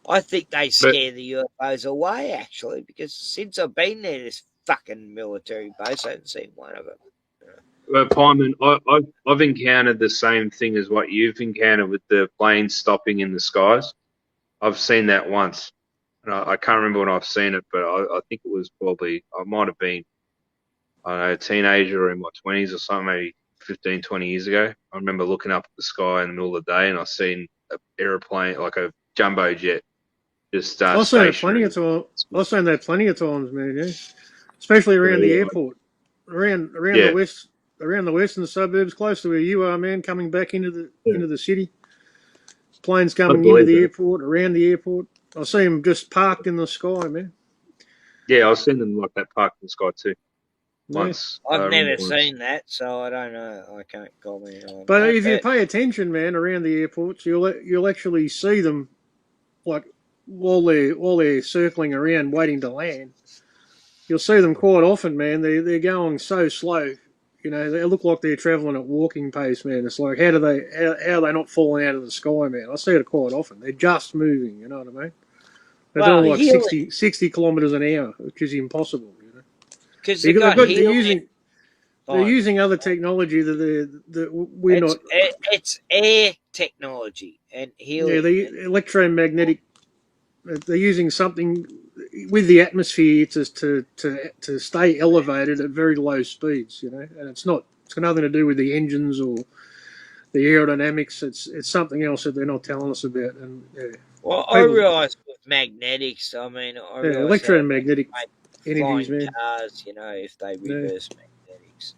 I think they scare the UFOs away actually, because since I've been near this fucking military base, I haven't seen one of them. Pieman, I've encountered the same thing as what you've encountered with the planes stopping in the skies. I've seen that once. And I can't remember when I've seen it, but I think it was I might have been, I don't know, a teenager or in my 20s or something, maybe 15, 20 years ago. I remember looking up at the sky in the middle of the day and I seen an aeroplane, like a jumbo jet, just I've seen it plenty of times. I've seen that plenty of times, man. Yeah, especially around the airport, around the west, around the western suburbs, close to where you are, man. Coming back into the city, planes coming into the airport, around the airport. I see them just parked in the sky, man. Yeah, I've seen them like that parked in the sky too. Once. I've never seen that, so I don't know. I can't comment on but that. If you pay attention, man, around the airports, you'll actually see them, like while they're circling around waiting to land. You'll see them quite often, man. They're going so slow. They look like they're travelling at walking pace, man. It's like, how are they not falling out of the sky, man? I see it quite often. They're just moving, you know what I mean? They're doing like 60 kilometres an hour, which is impossible, Because they're using other technology that we're not. It's air technology and helium. Yeah, the electromagnetic. They're using something with the atmosphere to stay elevated at very low speeds, and it's got nothing to do with the engines or the aerodynamics. It's something else that they're not telling us about. And well, I realise with magnetics, I mean, electromagnetic energies, man. Cars, if they reverse magnetics.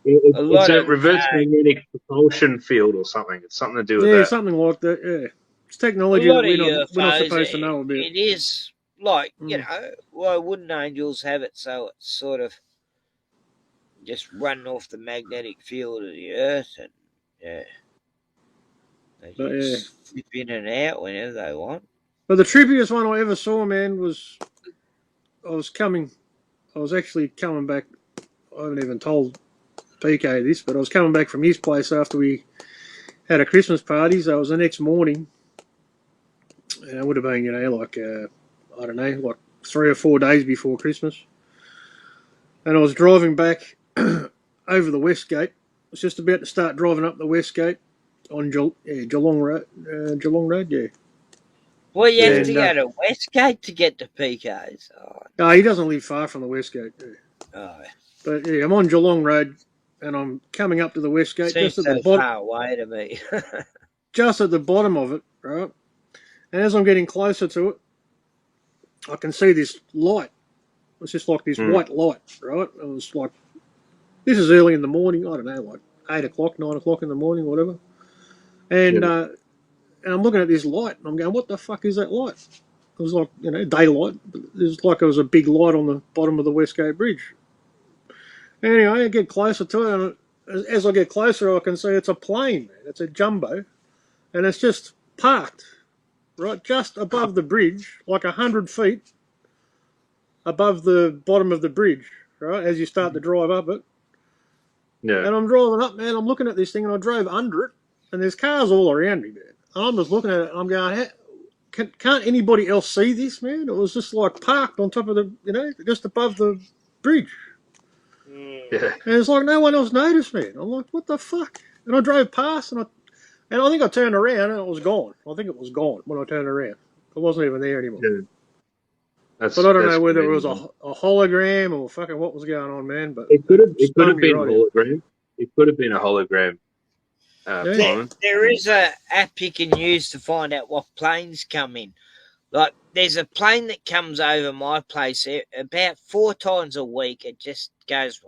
It's a reverse magnetic propulsion field or something. It's something to do with that. Yeah, something like that. Yeah. It's technology that we're not supposed to know about. It is like, why wouldn't angels have it so it's sort of just running off the magnetic field of the earth and they just flip in and out whenever they want. But the trippiest one I ever saw, man, was I was actually coming back. I haven't even told PK this, but I was coming back from his place after we had a Christmas party, so it was the next morning. And it would have been, like, I don't know, like 3 or 4 days before Christmas. And I was driving back over the West Gate. I was just about to start driving up the West Gate on Geelong Road. Geelong Road, yeah. Well, you have to And go to Westgate to get to PK's. Oh, no, he doesn't live far from the West Gate. Yeah. oh, But yeah, I'm on Geelong Road, and I'm coming up to the West Gate, seems just at the so bottom, far away to me. just at the bottom of it, right? And as I'm getting closer to it, I can see this light. It's just like this white light, right? It was like, this is early in the morning. I don't know, like 8 o'clock, 9 o'clock in the morning, whatever. And I'm looking at this light, and I'm going, what the fuck is that light? It was like, daylight. It was like it was a big light on the bottom of the Westgate Bridge. Anyway, I get closer to it, and as I get closer, I can see it's a plane, man. It's a jumbo, and it's just parked, right, just above the bridge, like 100 feet above the bottom of the bridge, right, as you start to drive up it. Yeah. And I'm driving up, man, I'm looking at this thing, and I drove under it, and there's cars all around me, man. And I'm just looking at it, and I'm going, can't anybody else see this, man? It was just like parked on top of the, just above the bridge. Yeah. And it's like no one else noticed me. I'm like, what the fuck? And I drove past, and I think I turned around, and it was gone. I think it was gone when I turned around. It wasn't even there anymore. Yeah. But I don't know whether it was crazy. a hologram or fucking what was going on, man. But It could have stunned me been a right in. hologram. It could have been a hologram. Yeah. There is a app you can use to find out what planes come in. Like, there's a plane that comes over my place about 4 times a week. It just goes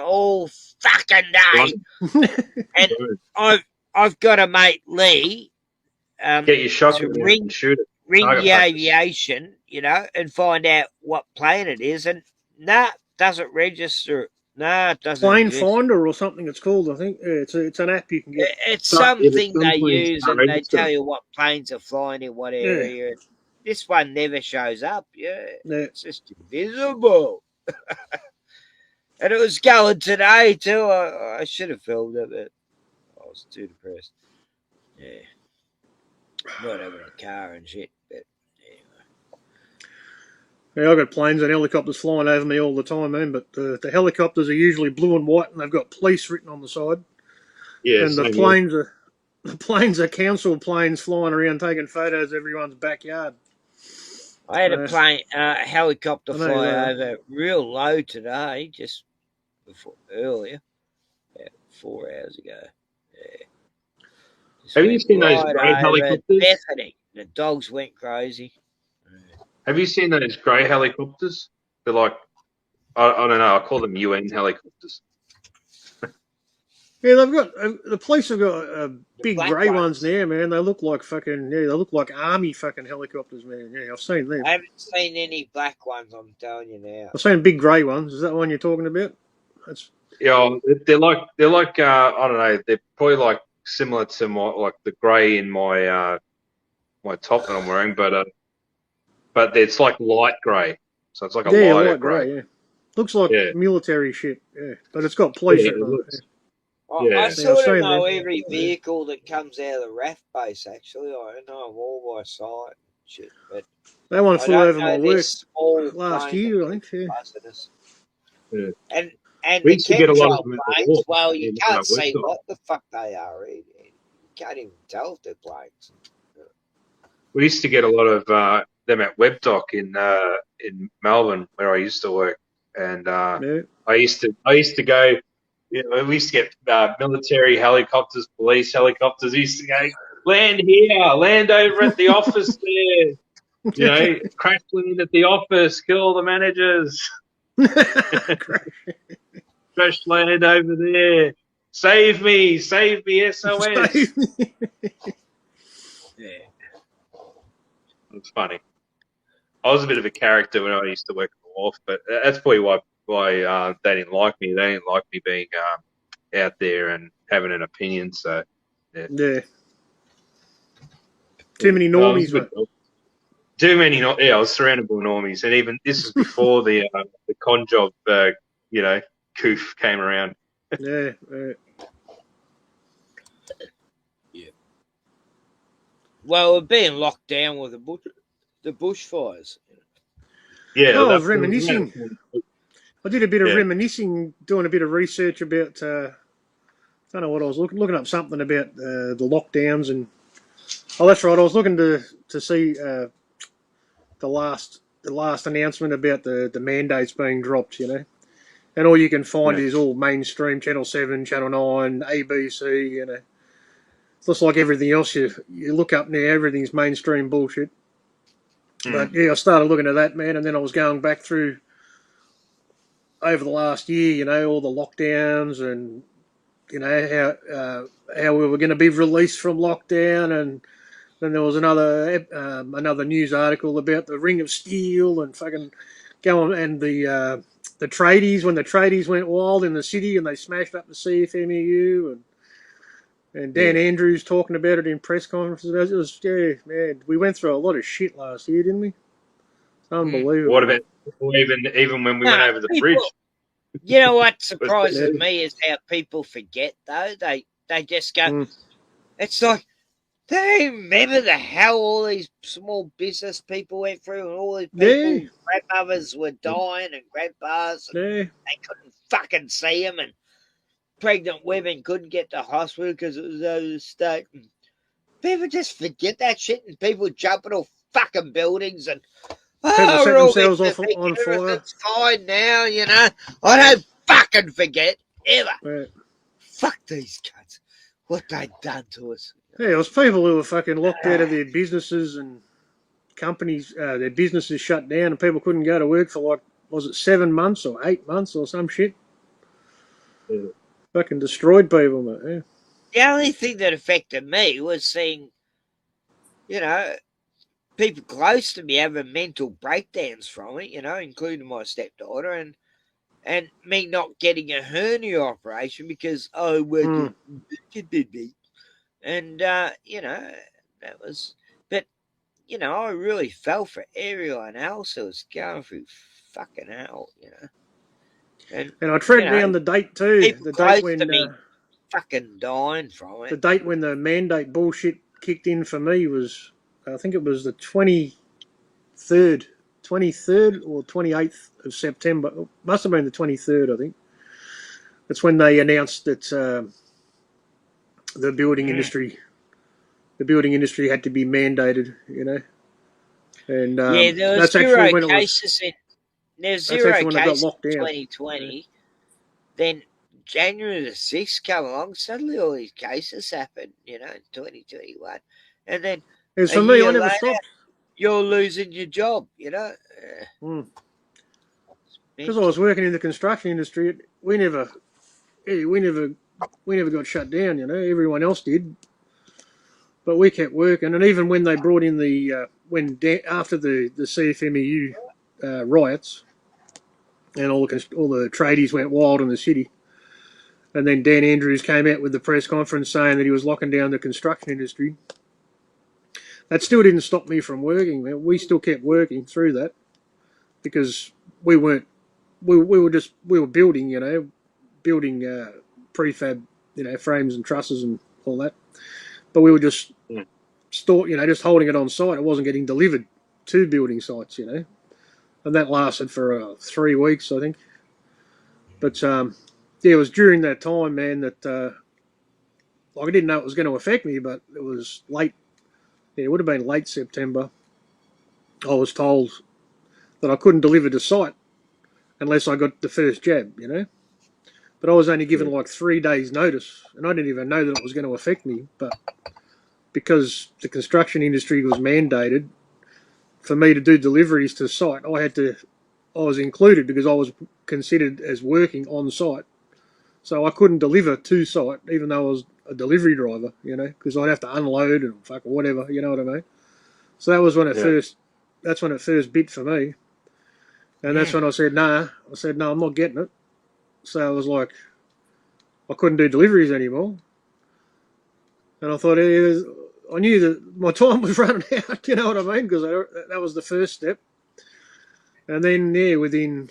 all fucking day. And I've got a mate, Lee, Get your shotgun to out and shoot it. ring Target the practice. aviation, and find out what plane it is. And doesn't register. It doesn't Plane exist. Finder or something it's called, I think. Yeah, it's an app you can get. It's Some something they planes use, can't and they register. tell you what planes are flying in what area. This one never shows up. Yeah, it's just invisible. And it was going today too. I should have filmed it, but I was too depressed. Yeah, not having a car and shit. But Yeah, I've got planes and helicopters flying over me all the time, man. But the helicopters are usually blue and white, and they've got police written on the side. Yeah, And the same planes are council planes flying around taking photos of everyone's backyard. I had a helicopter I know, fly over real low today, just earlier, about 4 hours ago. Yeah. Have you seen those grey helicopters? Bethany. The dogs went crazy. Have you seen those grey helicopters? They're like, I don't know, I call them UN helicopters. Yeah, they've got the police have got big grey ones now, man. They look like they look like army fucking helicopters, man. Yeah, I've seen them. I haven't seen any black ones, I'm telling you now. I've seen big grey ones. Is that the one you're talking about? Yeah, they're like I don't know, they're probably like similar to my the grey in my my top that I'm wearing, but it's like light grey, so it's like a lighter light grey. Yeah, looks like military shit. Yeah, but it's got police written on it. I sort of know every vehicle that comes out of the RAF base, actually. I know them all by sight and shit. But that one flew over my work last year, I think. Yeah. And we the used to get a lot of chemtrail them planes, well, you can't see what the fuck they are. You can't even tell if they're planes. We used to get a lot of them at WebDoc in Melbourne, where I used to work, and I used to go. We used to get military helicopters, police helicopters. We used to go land here, land over at the office there. Crash land at the office, kill all the managers. Crash land over there. Save me, SOS. Yeah. It's funny. I was a bit of a character when I used to work at the wharf, but that's probably why they didn't like me. They didn't like me being out there and having an opinion. So yeah. Too many normies, mate. Too many. Yeah, I was surrounded by normies, and even this is before the con job, coof came around. Yeah. well, we're being locked down with the bushfires. Yeah, No, I was that reminiscing. I did a bit of Yeah. reminiscing, doing a bit of research about. I don't know what I was looking up something about the lockdowns and. Oh, that's right. I was looking to see the last announcement about the mandates being dropped. You know, and all you can find Yeah. is all mainstream Channel 7, Channel 9, ABC. You know, it's just like everything else. You look up now, everything's mainstream bullshit. But yeah, I started looking at that, man, and then I was going back through over the last year. You know, all the lockdowns and you know how we were going to be released from lockdown, and then there was another news article about the Ring of Steel and fucking going and the tradies when the tradies went wild in the city and they smashed up the CFMEU and Dan Andrews talking about it in press conferences. It was yeah, man. We went through a lot of shit last year, didn't we? Unbelievable. What about even when we went No, over the people. bridge? You know what Was surprises me is how people forget though. They just go. Mm. It's like they remember how all these small business people went through, and all these people, grandmothers were dying, and grandpas, and they couldn't fucking see them, and pregnant women couldn't get to hospital because it was out of the state. And people just forget that shit, and people jumping off fucking buildings, and People set we're all themselves getting off on fire. everything's fine now, you know. I don't fucking forget ever. Yeah. Fuck these cunts. What they done to us. Yeah, it was people who were fucking locked out of their businesses and companies, their businesses shut down, and people couldn't go to work for like, was it 7 months or 8 months or some shit? Fucking destroyed people, mate. Yeah. The only thing that affected me was seeing, you know, people close to me having mental breakdowns from it, you know, including my stepdaughter, and me not getting a hernia operation because and you know, that was, but you know, I really fell for everyone else who was going through fucking hell, you know. And I tread down the date too. People The date close when to me fucking dying from it. the date when the mandate bullshit kicked in for me was, I think it was the 23rd or 28th of September. It must have been the 23rd, I think. That's when they announced that the building industry had to be mandated, you know. And Yeah, there was that's actually zero when it was. cases in. There's That's zero actually when it got cases locked in down. 2020. Then January the 6th come along. Suddenly, all these cases happened. You know, in 2021, and then As a for me, I year never later, stopped. you're losing your job. You know, Because I was working in the construction industry. We never got shut down. You know, everyone else did, but we kept working. And even when they brought in after the CFMEU riots and all the tradies went wild in the city, and then Dan Andrews came out with the press conference saying that he was locking down the construction industry. That still didn't stop me from working. Man. We still kept working through that because we weren't. We were building, you know, building prefab, you know, frames and trusses and all that. But we were just just holding it on site. It wasn't getting delivered to building sites, you know, and that lasted for 3 weeks, I think. But yeah, it was during that time, man, that I didn't know it was going to affect me, but it was late. Yeah, it would have been late September. I was told that I couldn't deliver to site unless I got the first jab, you know. But I was only given like 3 days' notice, and I didn't even know that it was going to affect me. But because the construction industry was mandated for me to do deliveries to site, I was included because I was considered as working on site. So I couldn't deliver to site, even though I was a delivery driver, you know, because I'd have to unload and fucking whatever, you know what I mean? So that was when that's when it first bit for me. And that's when I said, nah. I said, no, I'm not getting it. So I was like, I couldn't do deliveries anymore. And I thought, I knew that my time was running out, you know what I mean? Because that was the first step. And then, within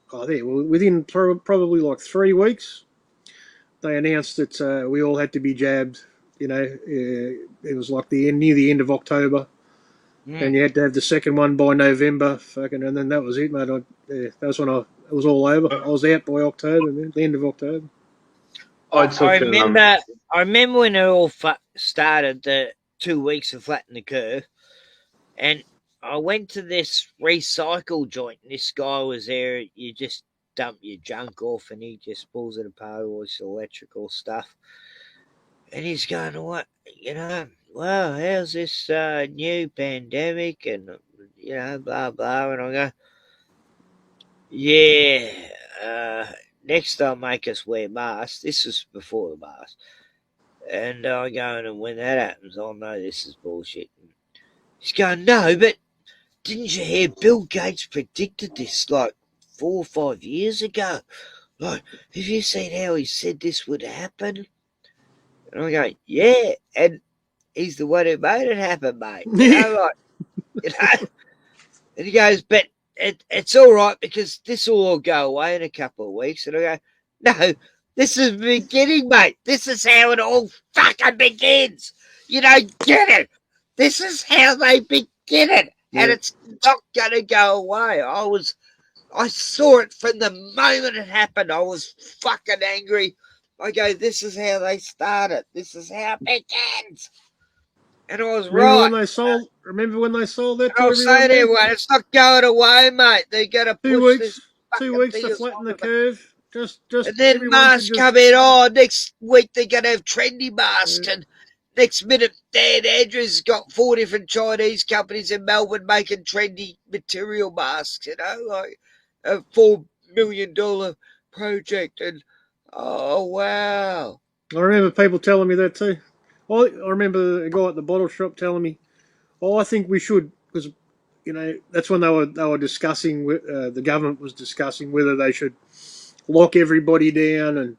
probably like 3 weeks, they announced that we all had to be jabbed it was like near the end of October, and you had to have the second one by November, and then that was it, mate. That was when it was all over. I was out by October, man, the end of October. I remember when it all started, the 2 weeks of Flatten the Curve, and I went to this recycle joint, and this guy was there. You just dump your junk off, and he just pulls it apart, all this electrical stuff. And he's going, what, wow, how's this new pandemic, and, blah, blah. And I go, yeah, next they'll make us wear masks. This was before the mask. And I go, and when that happens, I'll know this is bullshit. And he's going, no, but didn't you hear Bill Gates predicted this like 4 or 5 years ago? Like, have you seen how he said this would happen? And I go, yeah, and he's the one who made it happen, mate. And he goes, but it's all right because this will all go away in a couple of weeks. And I go, no, this is the beginning, mate. This is how it all fucking begins. You don't get it. This is how they begin it. Yeah. And it's not going to go away. I saw it from the moment it happened. I was fucking angry. I go, this is how they started. This is how it begins. And I was remember right. Remember when they sold that to I'll everyone? say to everyone, it's not going away, mate. They're going to push this. 2 weeks to flatten the curve. Just and then masks come in. Oh, next week they're going to have trendy masks. And next minute, Dan Andrews got 4 different Chinese companies in Melbourne making trendy material masks, like a $4 million project. And, oh, wow. I remember people telling me that too. I remember a guy at the bottle shop telling me, I think we should, because, that's when they were discussing, the government was discussing whether they should lock everybody down and,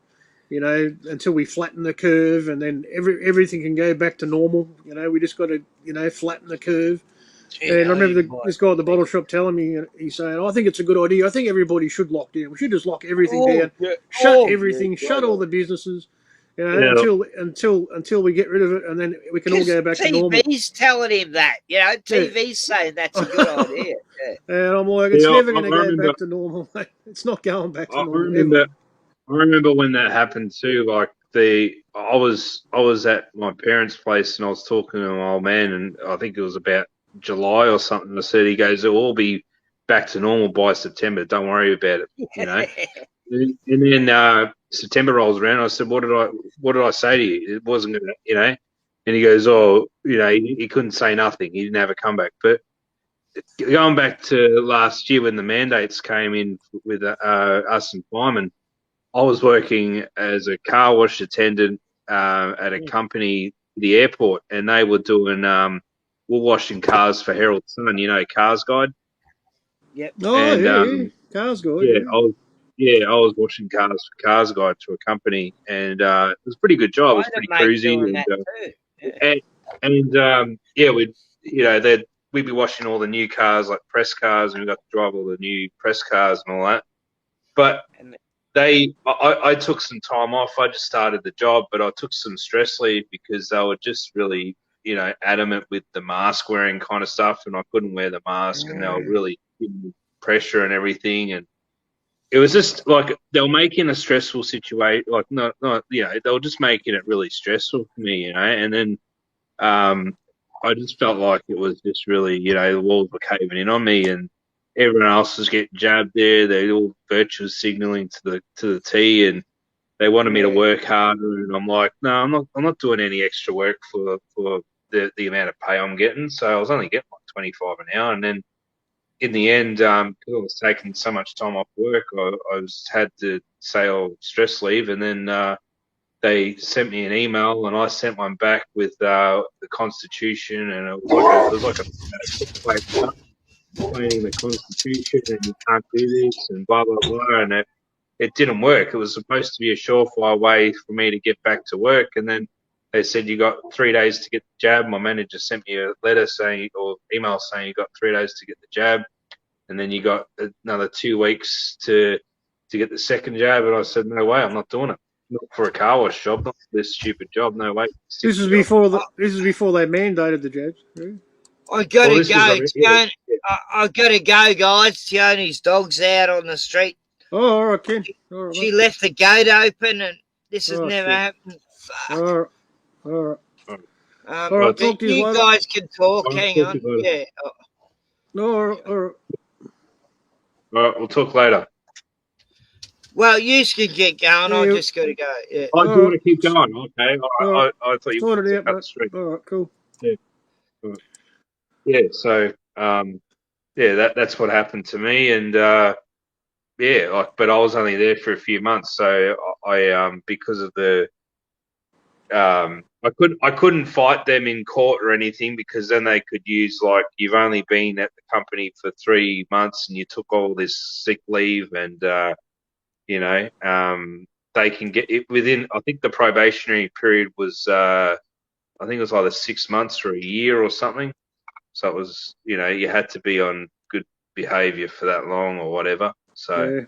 until we flatten the curve, and then everything can go back to normal. We just got to, flatten the curve. Yeah, and I remember this guy at the bottle shop telling me, he's saying, I think it's a good idea. I think everybody should lock down. We should just lock everything down, shut everything, shut all the businesses, until we get rid of it, and then we can all go back to normal. TV's telling him that, TV's saying that's a good idea. Yeah. And I'm like, it's never going to go back to normal, mate. It's not going back to normal. I remember when that happened too. Like I was at my parents' place and I was talking to my old man, and I think it was about July or something. I said, he goes, "It'll all be back to normal by September. Don't worry about it." And then September rolls around. I said, "What did I say to you? It wasn't gonna, And he goes, "Oh, he couldn't say nothing. He didn't have a comeback." But going back to last year when the mandates came in with us and pieman, I was working as a car wash attendant at a company, the airport, and they were doing we're washing cars for Herald Sun, Cars Guide. Yep. Oh, and, Cars Guide. I was washing cars for Cars Guide to a company, and it was a pretty good job. It was pretty cruisy. We'd be washing all the new cars, like press cars, and we got to drive all the new press cars and all that. But I took some time off. I just started the job, but I took some stress leave because they were just really, adamant with the mask wearing kind of stuff, and I couldn't wear the mask, and they were really giving me pressure and everything, and it was just like they were making a stressful situation. Like not, they were just making it really stressful for me, and then I just felt like it was just really, the walls were caving in on me, and everyone else was getting jabbed there. They all virtual signaling to the T, and they wanted me to work harder. And I'm like, no, I'm not doing any extra work for the amount of pay I'm getting. So I was only getting like 25 an hour. And then in the end, because I was taking so much time off work, I had to say, stress leave. And then they sent me an email, and I sent one back with the Constitution, and it was like a explaining the Constitution and you can't do this and blah, blah, blah. And it didn't work. It was supposed to be a surefire way for me to get back to work. And then they said, you got 3 days to get the jab. My manager sent me a letter or email saying you got 3 days to get the jab. And then you got another 2 weeks to get the second jab. And I said, no way, I'm not doing it. Not for a car wash job, not for this stupid job. No way. This is before they mandated the jabs. Yeah. I gotta Well, this was go. yeah. I gotta go, guys. Tioni's dog's out on the street. Oh, all right, Ken. All right, She mate. left the gate open, and this has Oh, never shit. happened. Fuck. All right. All right. All right, But talk to you you later. guys can talk. I'll Hang talk on. to you later. Yeah. No, all right. All right, we'll talk later. Well, you can get going. Yeah, I you- just gotta go. Yeah. Oh, do all you right. want to keep going? Okay. All right. I thought you Sort wanted it to out, cut mate. the stream. All right, cool. Yeah. All right. Yeah. So, yeah, that's what happened to me, and yeah, but I was only there for a few months, so because of the I couldn't fight them in court or anything because then they could use like you've only been at the company for 3 months and you took all this sick leave and you know they can get it within. I think the probationary period was I think it was either 6 months or a year or something. So it was you had to be on good behaviour for that long or whatever. So. Yeah.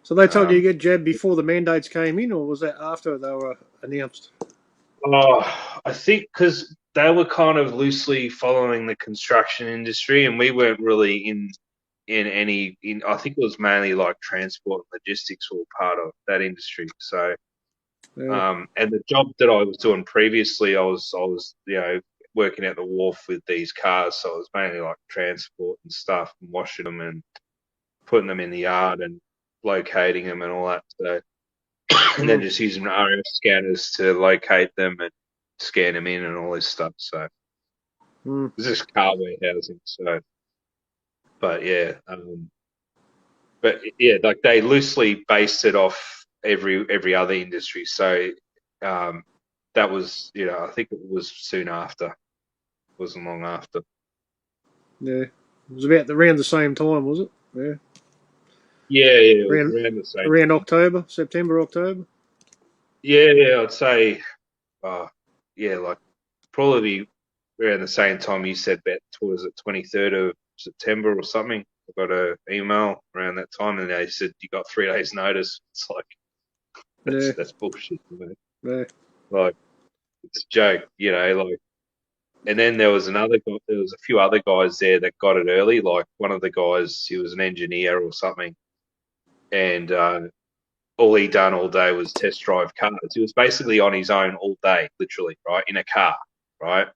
So they told you to get jabbed before the mandates came in, or was that after they were announced? Oh, I think because they were kind of loosely following the construction industry, and we weren't really in any. I think it was mainly like transport and logistics were part of that industry. So, Yeah. and the job that I was doing previously, I was working at the wharf with these cars, so it was mainly like transport and stuff, and washing them and putting them in the yard and locating them and all that. So. And then just using RF scanners to locate them and scan them in and all this stuff. So it's just car warehousing. So, but yeah, like they loosely based it off every other industry. So that was I think it was soon after. It wasn't long after. Yeah. It was about around the same time, was it? Yeah. Yeah, it was Around around the same. around October, September, October. Yeah, I'd say, yeah, like probably around the same time you said that was it 23rd of September or something. I got an email around that time and they said you got 3 days notice. It's like that's bullshit, man. Yeah. Like it's a joke, like. And then there was a few other guys there that got it early. Like one of the guys, he was an engineer or something, and all he done all day was test drive cars. He was basically on his own all day, literally, right, in a car, right.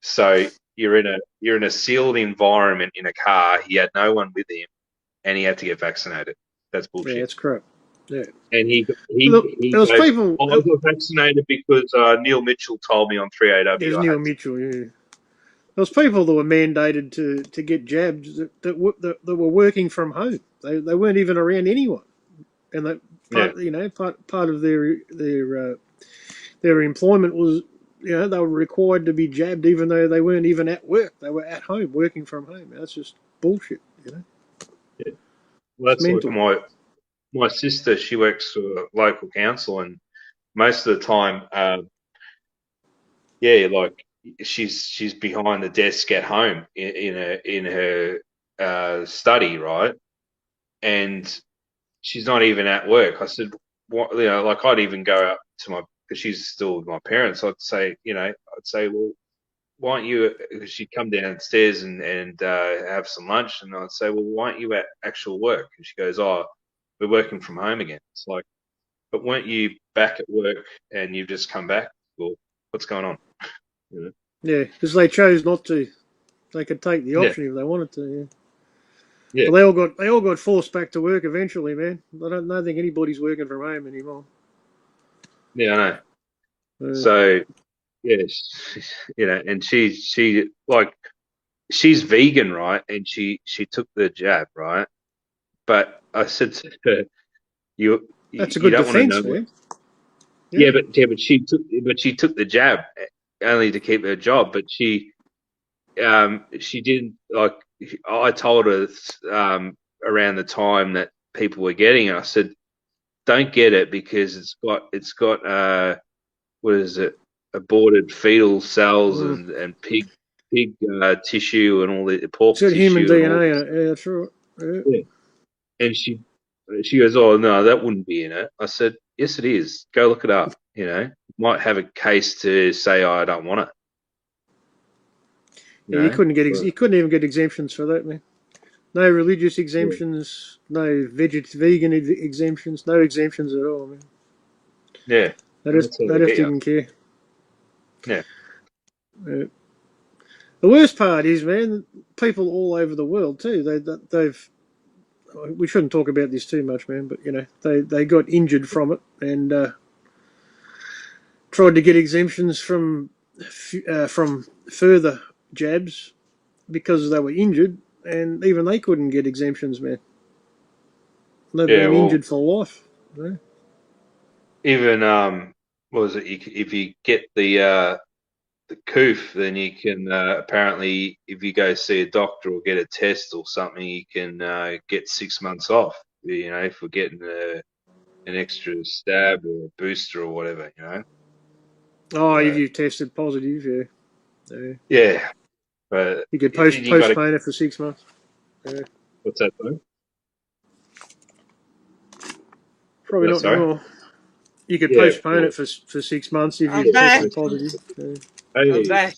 So you're in a sealed environment in a car. He had no one with him, and he had to get vaccinated. That's bullshit. Yeah, it's crap. Yeah. And he Look, there was goes, people. I got vaccinated because Neil Mitchell told me on 3AW. There's Neil Mitchell. Yeah. There was people that were mandated to get jabs that were working from home. They weren't even around anyone, and that part of their employment was they were required to be jabbed even though they weren't even at work. They were at home working from home. That's just bullshit. Yeah. Well, that's mental. like my sister. She works for local council, and most of the time, like she's behind the desk at home in her study, right? And she's not even at work. I said, what, like I'd even go up to because she's still with my parents. I'd say, well, why aren't you? Because she'd come downstairs and have some lunch, and I'd say, well, why aren't you at actual work? And she goes, oh, we're working from home again. It's like, but weren't you back at work and you've just come back? Well, what's going on? Yeah, because they chose not to. They could take the option if they wanted to. Yeah. Yeah. But they all got forced back to work eventually, man. I don't think anybody's working from home anymore. Yeah, I know. So yeah, and she like she's vegan, right? And she took the jab, right? But I said to her, that's a you good don't want to defense, know. man. Yeah, but she took the jab only to keep her job. But she didn't like. I told her around the time that people were getting it. I said, don't get it because it's got what is it? Aborted fetal cells and pig tissue and all the pork it's got tissue human and all DNA in this. it. Yeah, that's right. Yeah. And she goes, oh no, that wouldn't be in it. I said, Yes, it is. Go look it up. You know, might have a case to say, I don't want it. Yeah, you couldn't even get exemptions for that, man. No religious exemptions, no vegan exemptions, no exemptions at all, man. Yeah. They just didn't care. Yeah. The worst part is, man, people all over the world too. They've. We shouldn't talk about this too much, man. But you know, they got injured from it and tried to get exemptions from further jabs because they were injured, and even they couldn't get exemptions, man. They've been injured for life. You know? Even what was it? If you get the coof, then you can apparently, if you go see a doctor or get a test or something, you can get 6 months off. You know, for getting an extra stab or a booster or whatever. You know. Oh, if you tested positive, yeah. Yeah, but You could you got to. postpone it for 6 months. Yeah. What's that though? Probably not Sorry? anymore. You could Yeah, postpone it for 6 months if I'm you back. tested positive. Yeah. I'm back.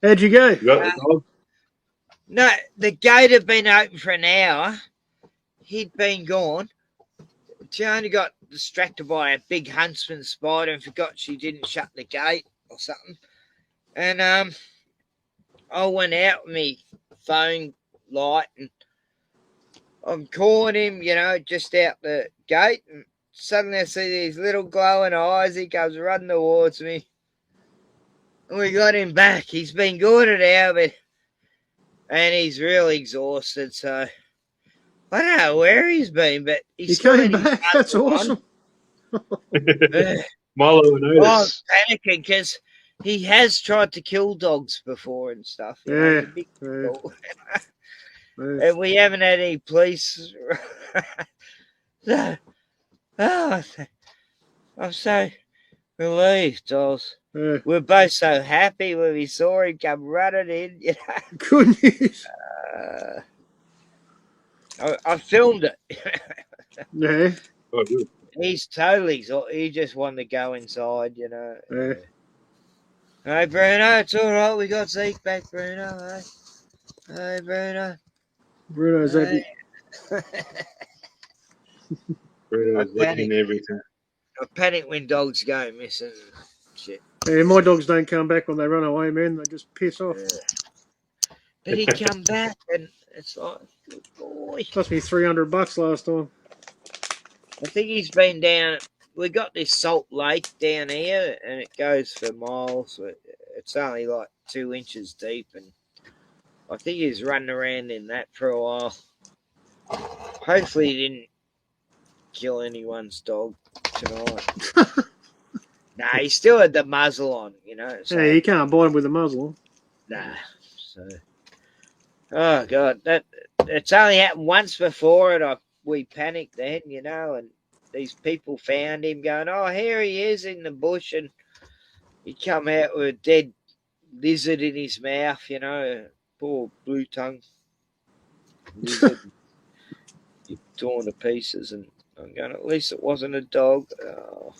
How'd you go? You got the dog? No, the gate had been open for an hour. He'd been gone. She only got distracted by a big huntsman spider and forgot she didn't shut the gate or something. And I went out with my phone light and I'm calling him, you know, just out the gate, and suddenly I see these little glowing eyes. He comes running towards me. And we got him back. He's been good at hour, but and he's really exhausted, so I don't know where he's been, but he's still came in back. That's awesome. Milo and I'm Otis. panicking because he has tried to kill dogs before and stuff. You know, Yeah. he's a big Yeah. dog. And we haven't had any police. So, I'm so relieved, Dolls. Yeah. We're both so happy when we saw him come running in. You know, Good news. I filmed it. Yeah. Oh, good. He's totally. He just wanted to go inside. You know. Yeah. Hey, Bruno, it's all right. We got Zeke back, Bruno. Hey, Bruno. Bruno's happy. Bruno's licking everything. I panic when dogs go missing. Shit. Yeah, my dogs don't come back when they run away, man. They just piss off. Yeah. But he come back, and it's like, good boy. Cost me $300 last time. I think he's been down. We got this salt lake down here, and it goes for miles. It's only like 2 inches deep, and I think he's running around in that for a while. Hopefully, he didn't kill anyone's dog tonight. Nah, he still had the muzzle on, you know. So, Yeah, you can't bite him with a muzzle on. Nah. So, oh God, it's only happened once before, and we panicked then, you know, and these people found him going, oh, here he is in the bush, and he come out with a dead lizard in his mouth, you know, poor blue tongue lizard. He torn to pieces, and I'm going, at least it wasn't a dog. Oh.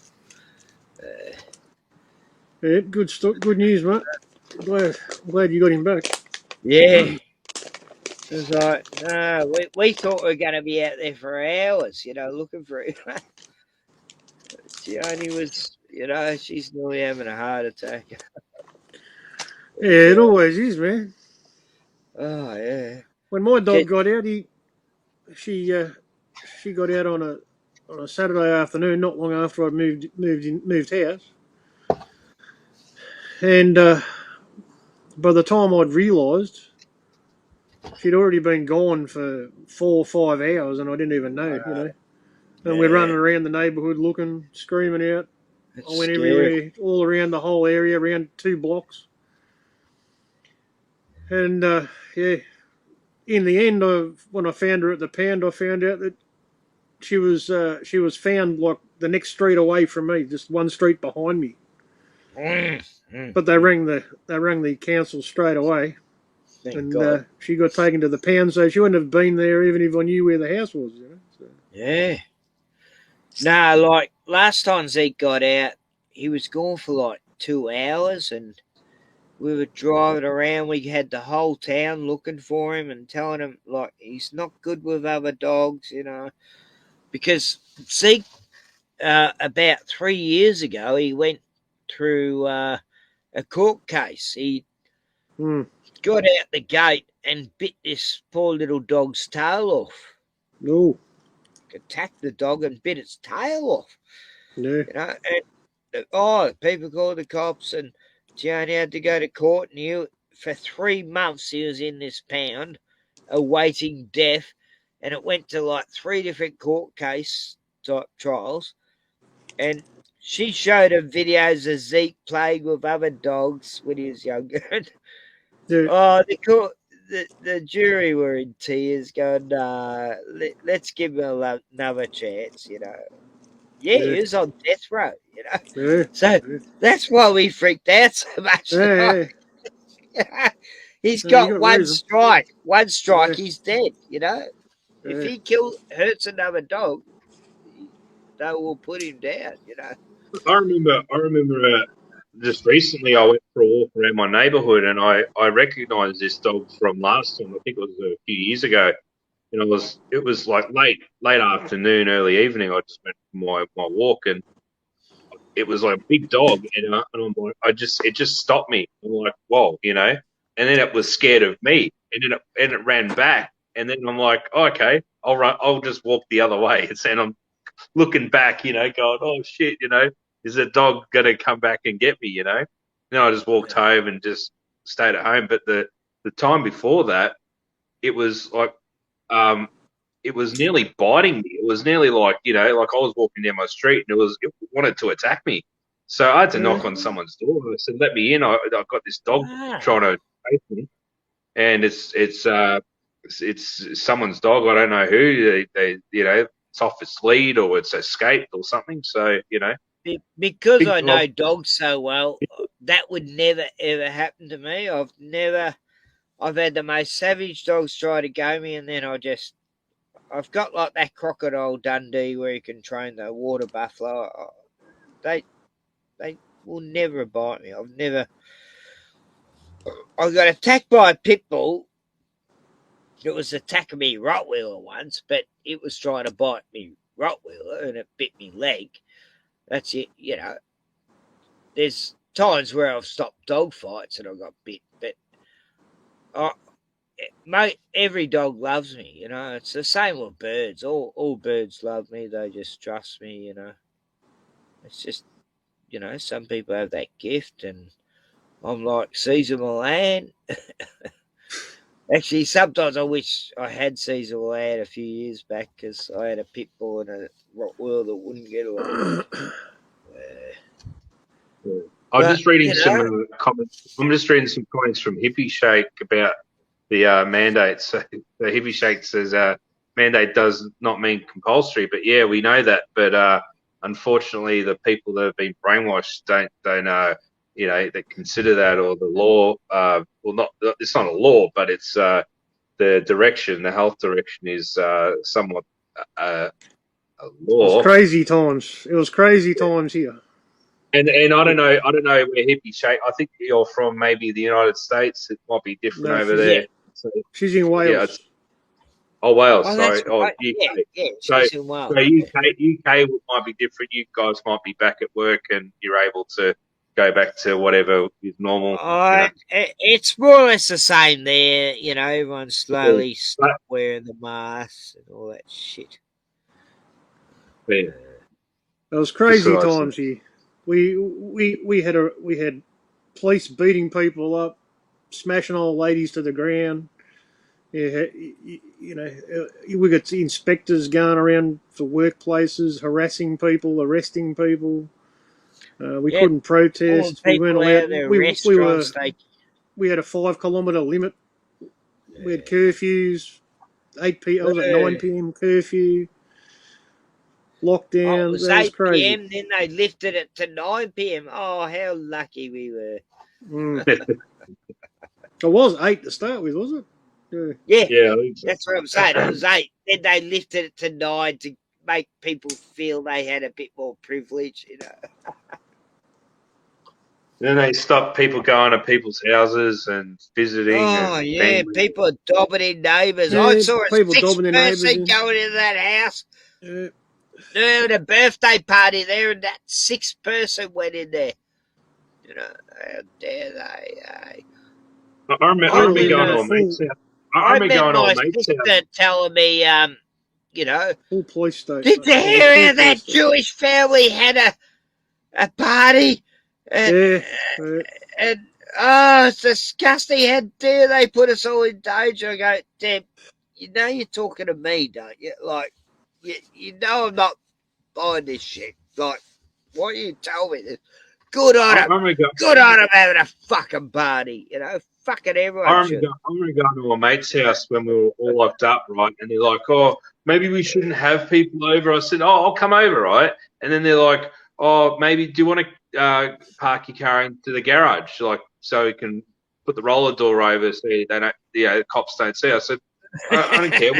Yeah, good news, mate. Glad you got him back. Yeah. It was like, no, we thought we were going to be out there for hours, you know, looking for him. She only was, you know, she's nearly having a heart attack. Yeah, it always is, man. Oh, yeah. When my dog got out, she got out on a Saturday afternoon, not long after I moved house, and by the time I'd realised, she'd already been gone for 4 or 5 hours, and I didn't even know, you know. And we're running around the neighbourhood looking, screaming out. I went everywhere, all around the whole area, around 2 blocks. And yeah, in the end, when I found her at the pound, I found out that she was found like the next street away from me, just one street behind me. But they rang the council straight away. Thank God. She got taken to the pound, so she wouldn't have been there even if I knew where the house was. You know? So. Yeah. No, last time Zeke got out, he was gone for like 2 hours, and we were driving around. We had the whole town looking for him and telling him like he's not good with other dogs, because Zeke, about 3 years ago, he went through a court case. He got out the gate and bit this poor little dog's tail off. No. Attacked the dog and bit its tail off. Yeah. And people called the cops, and Gianni had to go to court, and for 3 months he was in this pound awaiting death, and it went to like 3 different court case type trials, and she showed him videos of Zeke playing with other dogs when he was younger. Yeah. Oh, the jury were in tears, going, let's give him another chance, Yeah, he was on death row, Yeah. So that's why we freaked out so much. Yeah. He's You got got one reason. strike. One strike, Yeah. he's dead, If he hurts another dog, they will put him down, I remember just recently I went for a walk around my neighbourhood and I recognised this dog from last time. I think it was a few years ago. And it was like late afternoon, early evening. I just went for my walk and it was like a big dog and I'm like, it just stopped me. I'm like, whoa, and then it was scared of me and then it ran back and then I'm like, oh, okay, I'll just walk the other way. And I'm looking back, going, oh shit, is the dog gonna come back and get me, Then I just walked home and just stayed at home. But the time before that, it was like it was nearly biting me. It was nearly like, like I was walking down my street and it wanted to attack me. So I had to knock on someone's door. I said, let me in. I've got this dog trying to chase me. And it's someone's dog. I don't know who. They it's off its lead or it's escaped or something. So, Because big I dog. know dogs so well, that would never ever happen to me. I've had the most savage dogs try to go me, and then I've got like that crocodile Dundee where you can train the water buffalo. They will never bite me. I got attacked by a pit bull. It was attacking me Rottweiler once, but it was trying to bite me Rottweiler and it bit me leg. That's it, There's times where I've stopped dog fights and I got bit, but every dog loves me, It's the same with birds. All birds love me. They just trust me, It's just, some people have that gift, and I'm like Caesar Milan. Actually, sometimes I wish I had Caesar Milan a few years back because I had a pit bull and a Rottweiler that wouldn't get along. I'm just reading some comments. I'm just reading some comments from Hippie Shake about the mandate. So the Hippie Shake says mandate does not mean compulsory, but yeah, we know that. But unfortunately, the people that have been brainwashed don't that consider that, or the law. It's not a law, but it's the direction. The health direction is somewhat a law. It was crazy times. It was crazy times here. And I don't know where Hippie Shake. I think you're from maybe the United States. It might be different over there. So, she's in Wales. Wales. Oh, sorry. Right. UK. She's in Wales. So UK might be different. You guys might be back at work and you're able to go back to whatever is normal. It's more or less the same there. Everyone's slowly stopped wearing the masks and all that shit. Yeah. It was crazy times here. We had police beating people up, smashing old ladies to the ground. Yeah, we got inspectors going around for workplaces, harassing people, arresting people. We couldn't protest. We weren't allowed. We had a 5 kilometre limit. We had curfews. 8 p.m. I was at 9 p.m. curfew. Lockdown. It was 8 p.m. Then they lifted it to 9 p.m. Oh, how lucky we were! It was 8 to start with, was it? Yeah, that's what I'm saying. It was 8. Then they lifted it to 9 to make people feel they had a bit more privilege, you know. Then they stop people going to people's houses and visiting Oh, and yeah, family. people are dobbing in neighbours. I Yeah, saw a people sixth dobbing their neighbours person in. going into that house. Yeah. They had a birthday party there, and that sixth person went in there. You know, how dare they? I remember going to a mate's house. I I remember met going to a my mate's house. sister telling me, you know, Full police state. did you Full hear how police that state. Jewish family had a party? And, and oh, it's disgusting. How dare they put us all in danger? I go, Deb, you know you're talking to me, don't you? Like, you know I'm not buying this shit. Like, why you tell me this? Good on I him. remember Good on him having a fucking party. You know, fucking everyone should. I remember going to a mate's house when we were all locked up, right? And they're like, "Oh, maybe we shouldn't have people over." I said, "Oh, I'll come over, right?" And then they're like, "Oh, maybe do you want to park your car into the garage, like so you can put the roller door over so they don't, the cops don't see?" I said, "I don't care.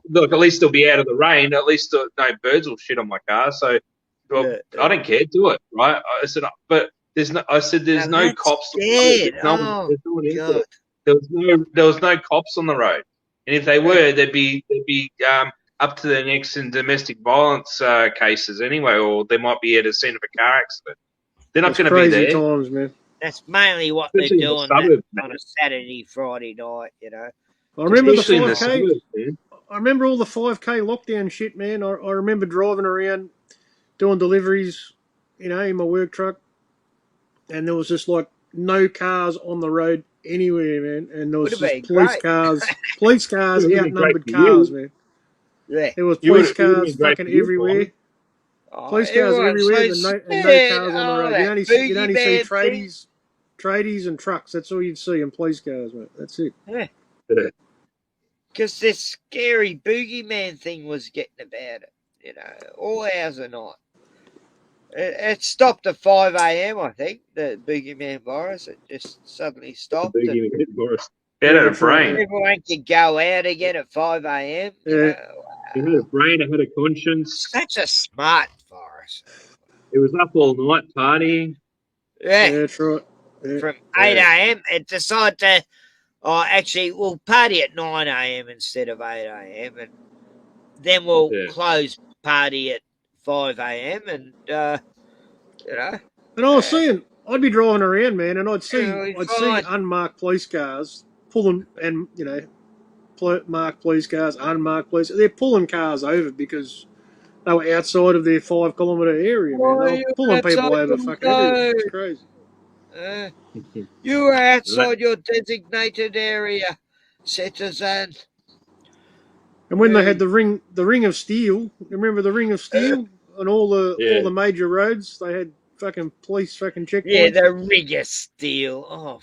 Look, at least they'll be out of the rain. At least no birds will shit on my car. So, well, I don't care. Do it, right?" I said, but there's no. I said, there's no that's cops on the road. dead. There's no one in God. there. There was no cops on the road. And if they were, they'd be up to their necks in domestic violence cases anyway, or they might be at a scene of a car accident. They're not going to be there. Crazy times, man. That's mainly what Especially they're in the doing suburbs, on a Saturday, Friday night, you know. I remember the Especially in the 5K. suburbs, man. I remember all the 5K lockdown shit, man. I remember driving around doing deliveries, you know, in my work truck, and there was just like no cars on the road anywhere, man. And there Would was have just been police great. cars, It would have been great outnumbered for cars, you. man. Yeah. There was It would police have cars been great fucking for you, everywhere. Oh, Police cars everyone's everywhere, so and no scared. cars on the Oh, road. that You'd only see boogeyman thing. tradies and trucks. That's all you'd see, and police cars, mate. That's it. Yeah. Yeah. Because this scary boogeyman thing was getting about it, you know, all hours of night. It stopped at 5 a.m., I think, the boogeyman virus. It just suddenly stopped. And It had a brain. everyone could go out again at 5 a.m., you know. It had a brain, it had a conscience. Such a smart virus. It was up all night partying. Yeah. That's right. Yeah. From 8 a.m., it decided to, actually, we'll party at 9 a.m. instead of 8 a.m. And then we'll close party at 5 a.m. And, you know. And I was seeing, I'd be driving around, man, and I'd see fine. unmarked police cars pulling, and you know, marked police cars, unmarked police. They're pulling cars over because they were outside of their 5 kilometre area, man. They were pulling people over fucking everywhere. It's crazy. You were outside your designated area, citizen. And when they had the ring of steel, remember the ring of steel on all the major roads? They had fucking police fucking checkpoints. Yeah, the ring of steel. Oh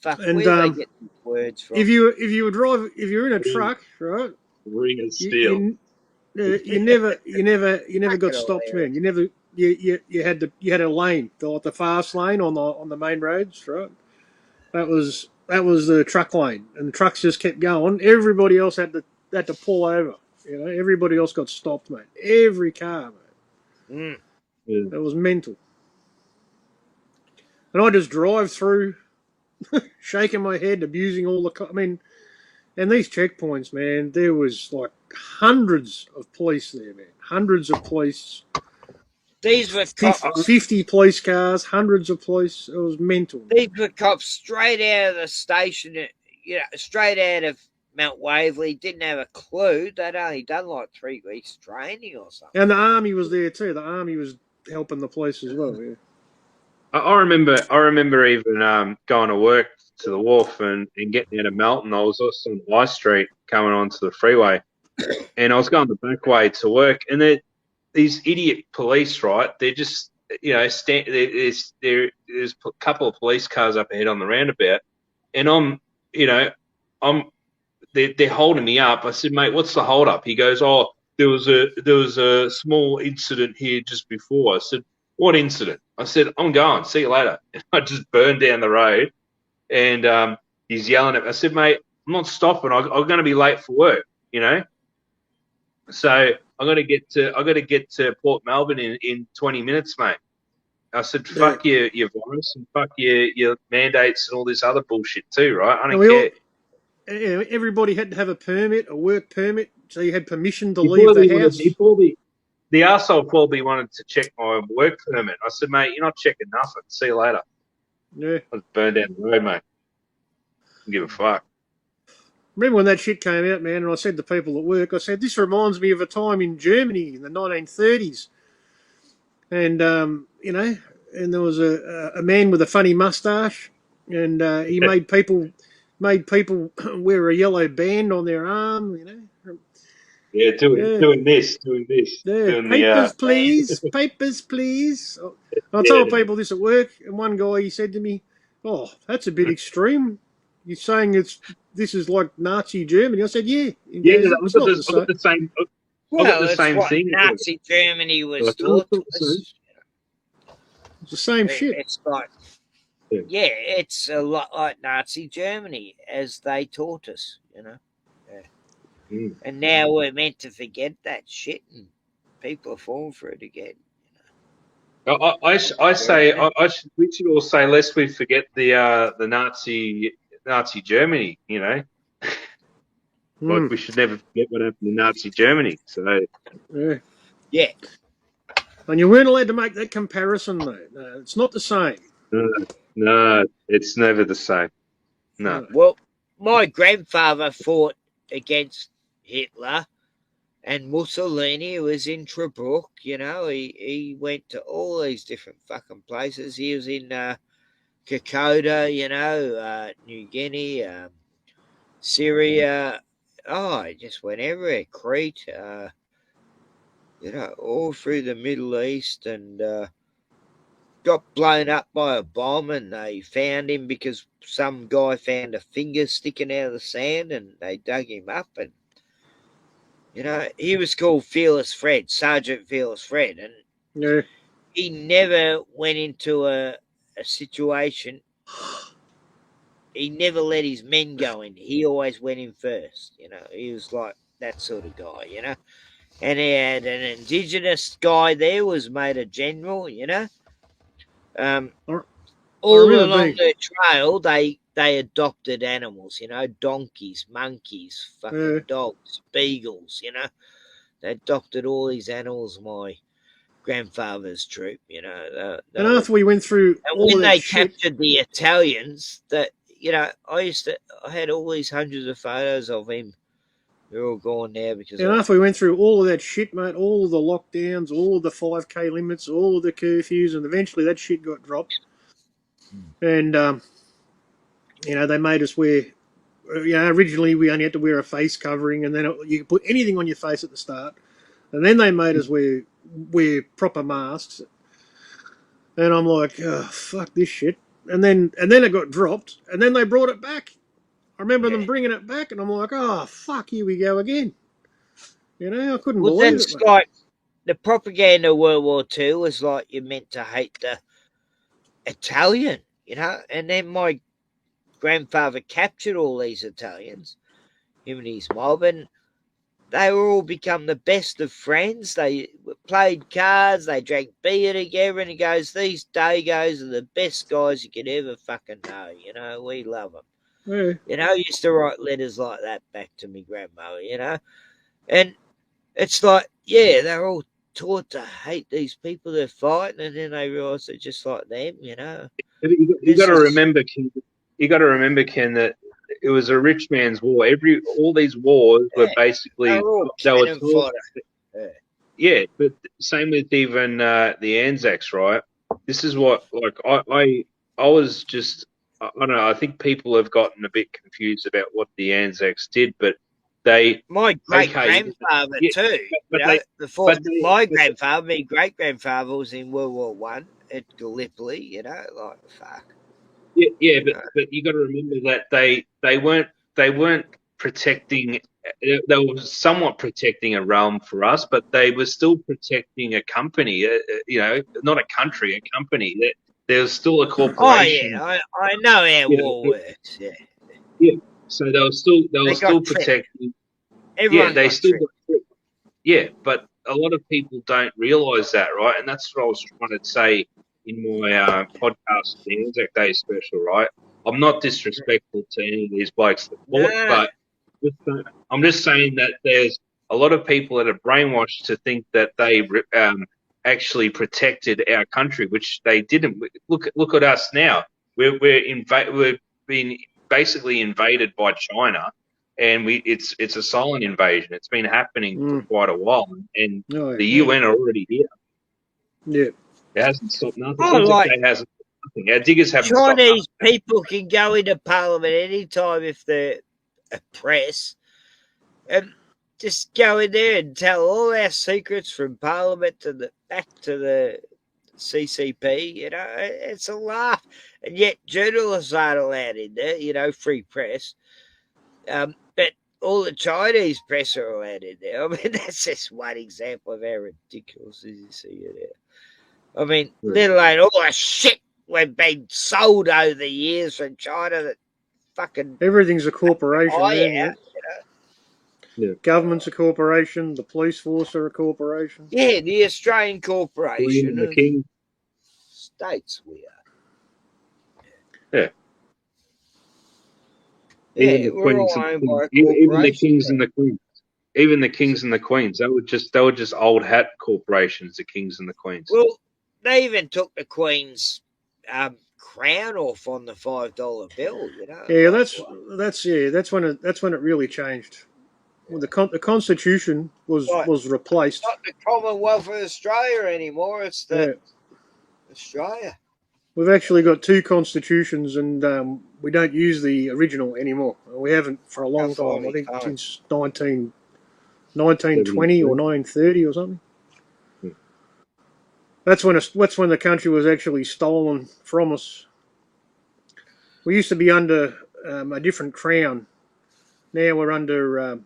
fuck! And where do they get these words from? If you were in a truck, right? Ring of steel. You never got stopped, man. You had a lane, like the fast lane on the main roads, right? That was the truck lane, and the trucks just kept going. Everybody else had to pull over. You know, everybody else got stopped, mate. Every car, mate. It was mental. And I just drive through, shaking my head, abusing all the. I mean, and these checkpoints, man, there was like hundreds of police there, man. Hundreds of police. These were cops. 50 police cars, hundreds of police. It was mental. These were cops straight out of the station, you know, straight out of Mount Waverley. Didn't have a clue. They'd only done like 3 weeks training or something. And the army was there too. The army was helping the police as well. Yeah. I remember even going to work to the wharf and getting out of Melton. I was also on High Street coming onto the freeway, and I was going the back way to work. And these idiot police, right? They're just, you know, there's a couple of police cars up ahead on the roundabout, and they're holding me up. I said, mate, what's the hold up? He goes, oh, there was a small incident here just before. I said, what incident? I said, I'm going. See you later. And I just burned down the road, and he's yelling at me. I said, mate, I'm not stopping. I'm going to be late for work, you know. So I got to get to Port Melbourne in 20 minutes, mate. I said, fuck your virus and fuck your mandates and all this other bullshit too, right? I don't care. Everybody had to have a permit, a work permit, so you had permission to leave the house. The arsehole probably wanted to check my work permit. I said, mate, you're not checking nothing. See you later. Yeah. I was burned down the road, mate. Don't give a fuck. Remember when that shit came out, man, and I said to people at work, I said, this reminds me of a time in Germany in the 1930s. And, and there was a man with a funny moustache, and he made people wear a yellow band on their arm, Yeah, doing this. Yeah, Doing papers, the, please. Papers, please. I yeah, told people this at work, and one guy, he said to me, oh, that's a bit extreme. You're saying this is like Nazi Germany. I said, yeah. He goes, I've it's got not the same. the same. I've got Well, the it's same what thing. Nazi Germany was Like, taught to us. It's the same shit. It's like, yeah, it's a lot like Nazi Germany as they taught us, Yeah. And now we're meant to forget that shit, and people are falling for it again. I say we should all say lest we forget the Nazi Germany. Like we should never forget what happened in Nazi Germany. So yeah. And you weren't allowed to make that comparison, though. No, it's not the same. No, it's never the same. No. Well, my grandfather fought against Hitler and Mussolini, who was in Tobruk. He went to all these different fucking places. He was in Kokoda, New Guinea, Syria. Oh, he just went everywhere. Crete, all through the Middle East, and got blown up by a bomb, and they found him because some guy found a finger sticking out of the sand, and they dug him up, and he was called Fearless Fred, Sergeant Fearless Fred, and he never went into a situation. He never let his men go in. He always went in first. He was like that sort of guy. And he had an indigenous guy there, was made a general. All along the trail, they adopted animals. Donkeys, monkeys, fucking dogs, beagles. They adopted all these animals. My grandfather's troop. And after we went through all when of that they shit, captured the Italians, I had all these hundreds of photos of him. They're all gone now because. And after we went through all of that shit, mate, all of the lockdowns, all of the 5K limits, all of the curfews, and eventually that shit got dropped. And they made us wear. Originally we only had to wear a face covering, and then you could put anything on your face at the start. And then they made us wear proper masks. And I'm like, oh, fuck this shit. And then it got dropped, and then they brought it back. I remember them bringing it back, and I'm like, oh, fuck, here we go again. I couldn't believe it. Like the propaganda of World War II was like you're meant to hate the Italian, and then my grandfather captured all these Italians, him and his mob, and they were all become the best of friends. They played cards, they drank beer together, and he goes, these Dagos are the best guys you could ever fucking know. We love them. Yeah. He used to write letters like that back to me grandmother, and it's like, yeah, they're all taught to hate these people they're fighting, and then they realise they're just like them, You got to remember, Ken. You got to remember, Ken, that it was a rich man's war. All these wars were basically they were told. Yeah, but same with even the Anzacs, right? This is what, like, I was just, I don't know. I think people have gotten a bit confused about what the Anzacs did, but my great grandfather too. My grandfather, my great grandfather was in World War One at Gallipoli. Like fuck. Yeah, but you got to remember that they weren't protecting. They were somewhat protecting a realm for us, but they were still protecting a company. Not a country, a company. There's still a corporation. Oh yeah, I know how war works. Yeah. So they were still protecting. Everyone they still got tricked. Yeah, but a lot of people don't realise that, right? And that's what I was trying to say in my podcast, the Anzac Day special, right? I'm not disrespectful to any of these blokes that fought, Nah, but I'm just saying that there's a lot of people that are brainwashed to think that they actually protected our country, which they didn't. Look at us now. We've been basically invaded by China, and it's a silent invasion. It's been happening for quite a while, and Oh, the yeah. UN are already here. Yeah. It hasn't stopped nothing. I Anzac like Day hasn't stopped nothing. Our diggers haven't stopped Chinese nothing. people can go into Parliament anytime if they're oppressed, and just go in there and tell all our secrets from Parliament to the back to the CCP. You know, it's a laugh, and yet journalists aren't allowed in there. You know, free press. But all the Chinese press are allowed in there. I mean, that's just one example of how ridiculous you see it there. I mean, let alone all the shit we've been sold over the years from China that fucking Everything's a corporation, buy man. out. Yeah. Government's a corporation. The police force are a corporation. Yeah, the Australian Queen Corporation and the of King. States we are. Yeah. Yeah, Even the we're queens, all owned by a even the corporation. kings and the queens, even the kings and the queens. They were just old hat corporations. The kings and the queens. Well, they even took the Queen's crown off on the $5 bill. You know. Yeah, like, that's when it really changed. Well, the Constitution was replaced. Not the Commonwealth of Australia anymore. It's the Australia. We've actually got two constitutions, and we don't use the original anymore. We haven't for a long time. I think since 1920 or 1930 or something. That's when the country was actually stolen from us. We used to be under a different crown. Now we're under,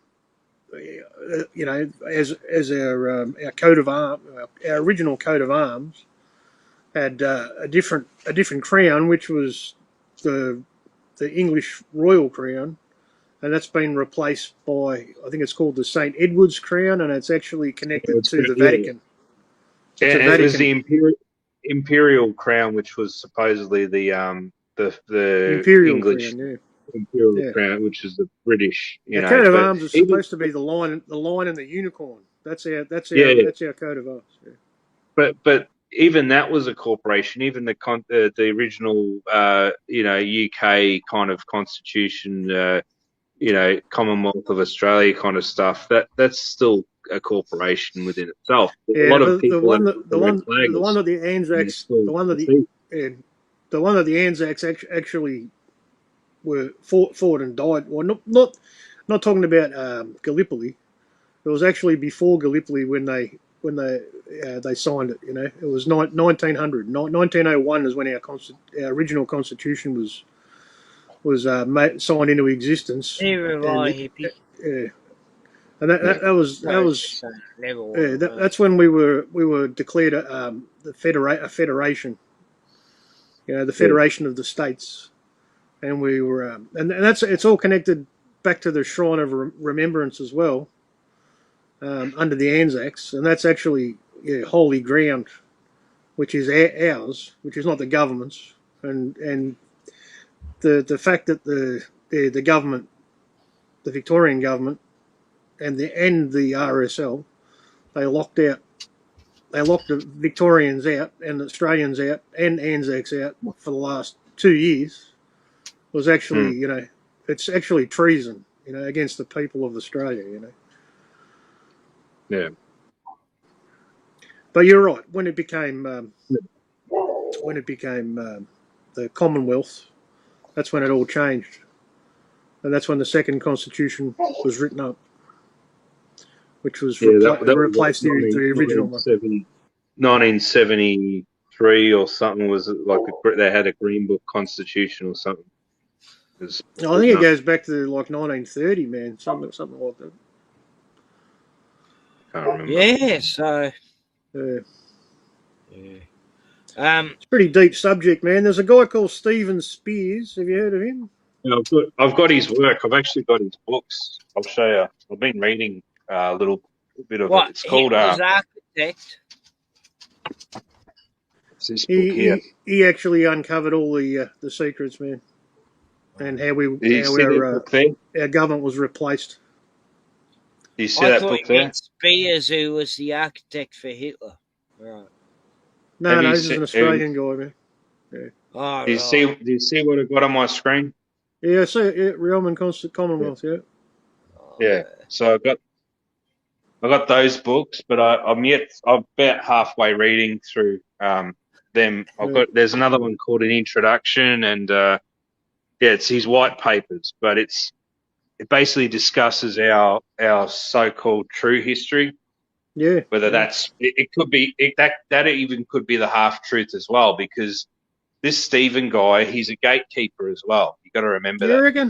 as our coat of arms, our original coat of arms had a different crown, which was the English royal crown, and that's been replaced by, I think it's called the St. Edward's crown, and it's actually connected to the Vatican. And it was the imperial crown, which was supposedly the imperial English crown, imperial crown, which is the British. Our coat of arms is supposed to be the lion and the unicorn. That's our coat of arms. Yeah. But even that was a corporation. Even the original UK kind of constitution, Commonwealth of Australia kind of stuff. That's still a corporation within itself. Yeah, a lot of people. The one that the Anzacs actually were fought and died. Well, not talking about Gallipoli. It was actually before Gallipoli when they signed it. You know, it was 1900. 1901 is when our original constitution was signed into existence. Even my hippie. Yeah. And that's when we were declared a federation. You know, the Federation of the States, and we were, and it's all connected back to the Shrine of Remembrance as well, under the Anzacs, and that's actually holy ground, which is ours, which is not the government's, and the fact that the government, the Victorian government, and the RSL, they locked the Victorians out and the Australians out and Anzacs out for the last 2 years. Was actually, it's actually treason, against the people of Australia, Yeah. But you're right. When it became the Commonwealth, that's when it all changed, and that's when the second constitution was written up, which was replaced the original one. 1973 or something was like they had a Green Book Constitution or something. I think it goes back to like 1930, man, something like that. Can't remember. Yeah, so. It's a pretty deep subject, man. There's a guy called Stephen Spears. Have you heard of him? I've got his work. I've actually got his books. I'll show you. I've been reading little a bit of it. What? It's called Hitler's architect? it's this book here. He actually uncovered all the secrets, man, and how Do you see that book there? our government was replaced. Do you see I that thought book you there? meant Spears, who was the architect for Hitler. Right. No, this is an Australian guy, man. Yeah. Oh, Do you see what I got on my screen? Yeah, I see it. Yeah, Realm and Commonwealth. Yeah. Yeah. So I got those books, but I'm about halfway reading through them. There's another one called An Introduction, and it's his white papers, but it basically discusses our so-called true history. Yeah. Whether it could be that even could be the half truth as well, because this Stephen guy, he's a gatekeeper as well. You got to remember You that. reckon?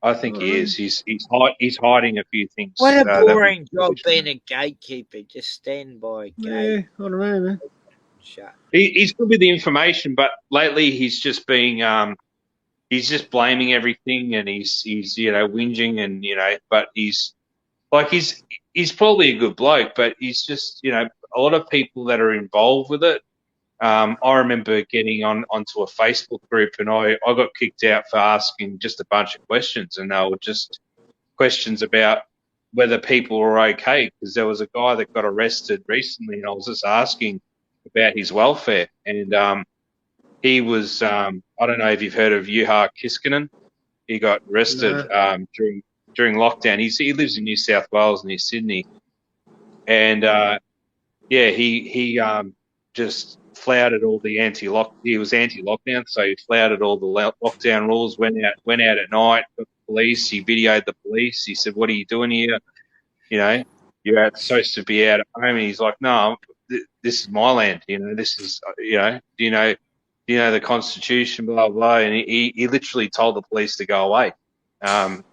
I think he is. He's hiding a few things. What a that boring job being a gatekeeper. Just stand by a gate. Yeah, I don't know, man. Shut. He's good with the information, but lately he's just being he's just blaming everything, and he's whinging, and but he's probably a good bloke, but he's just a lot of people that are involved with it. I remember getting onto a Facebook group, and I got kicked out for asking just a bunch of questions, and they were just questions about whether people were okay, because there was a guy that got arrested recently, and I was just asking about his welfare, and he was I don't know if you've heard of Juha Kiskinen. He got arrested during lockdown. He lives in New South Wales near Sydney, and he just flouted all the he was anti-lockdown, so he flouted all the lockdown rules. Went out at night, got the police. He videoed the police. He said, "What are you doing here? You're supposed to be out at home." And he's like, "No, this is my land. This is do you know the Constitution, blah blah." And he literally told the police to go away.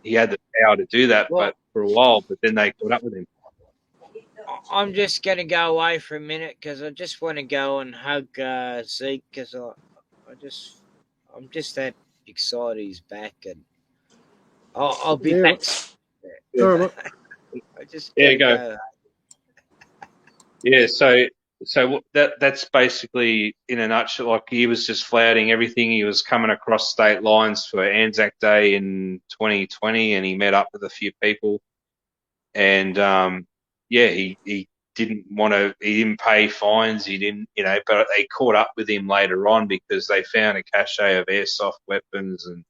He had the power to do that, but for a while. But then they caught up with him. I'm just going to go away for a minute because I just want to go and hug Zeke, because I'm just that excited he's back, and I'll be back. All right. I just go. Yeah, so that's basically in a nutshell. Like, he was just flouting everything. He was coming across state lines for Anzac Day in 2020, and he met up with a few people, and he didn't pay fines. He didn't, but they caught up with him later on because they found a cache of airsoft weapons, and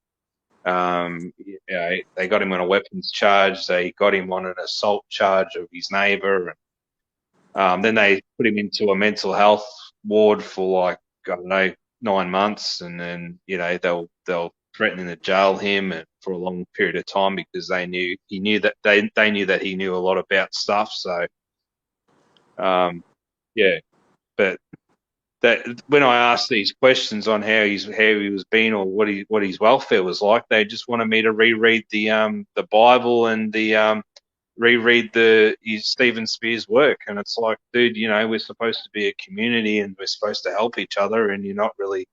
they got him on a weapons charge. They got him on an assault charge of his neighbour, and then they put him into a mental health ward for I don't know, 9 months, and then they'll threatening to jail him for a long period of time because they knew he knew that he knew a lot about stuff. So, but that when I asked these questions on how he was being, or what his welfare was like, they just wanted me to reread the Bible and reread his Stephen Spears work, and it's like, dude, we're supposed to be a community and we're supposed to help each other, and you're not really.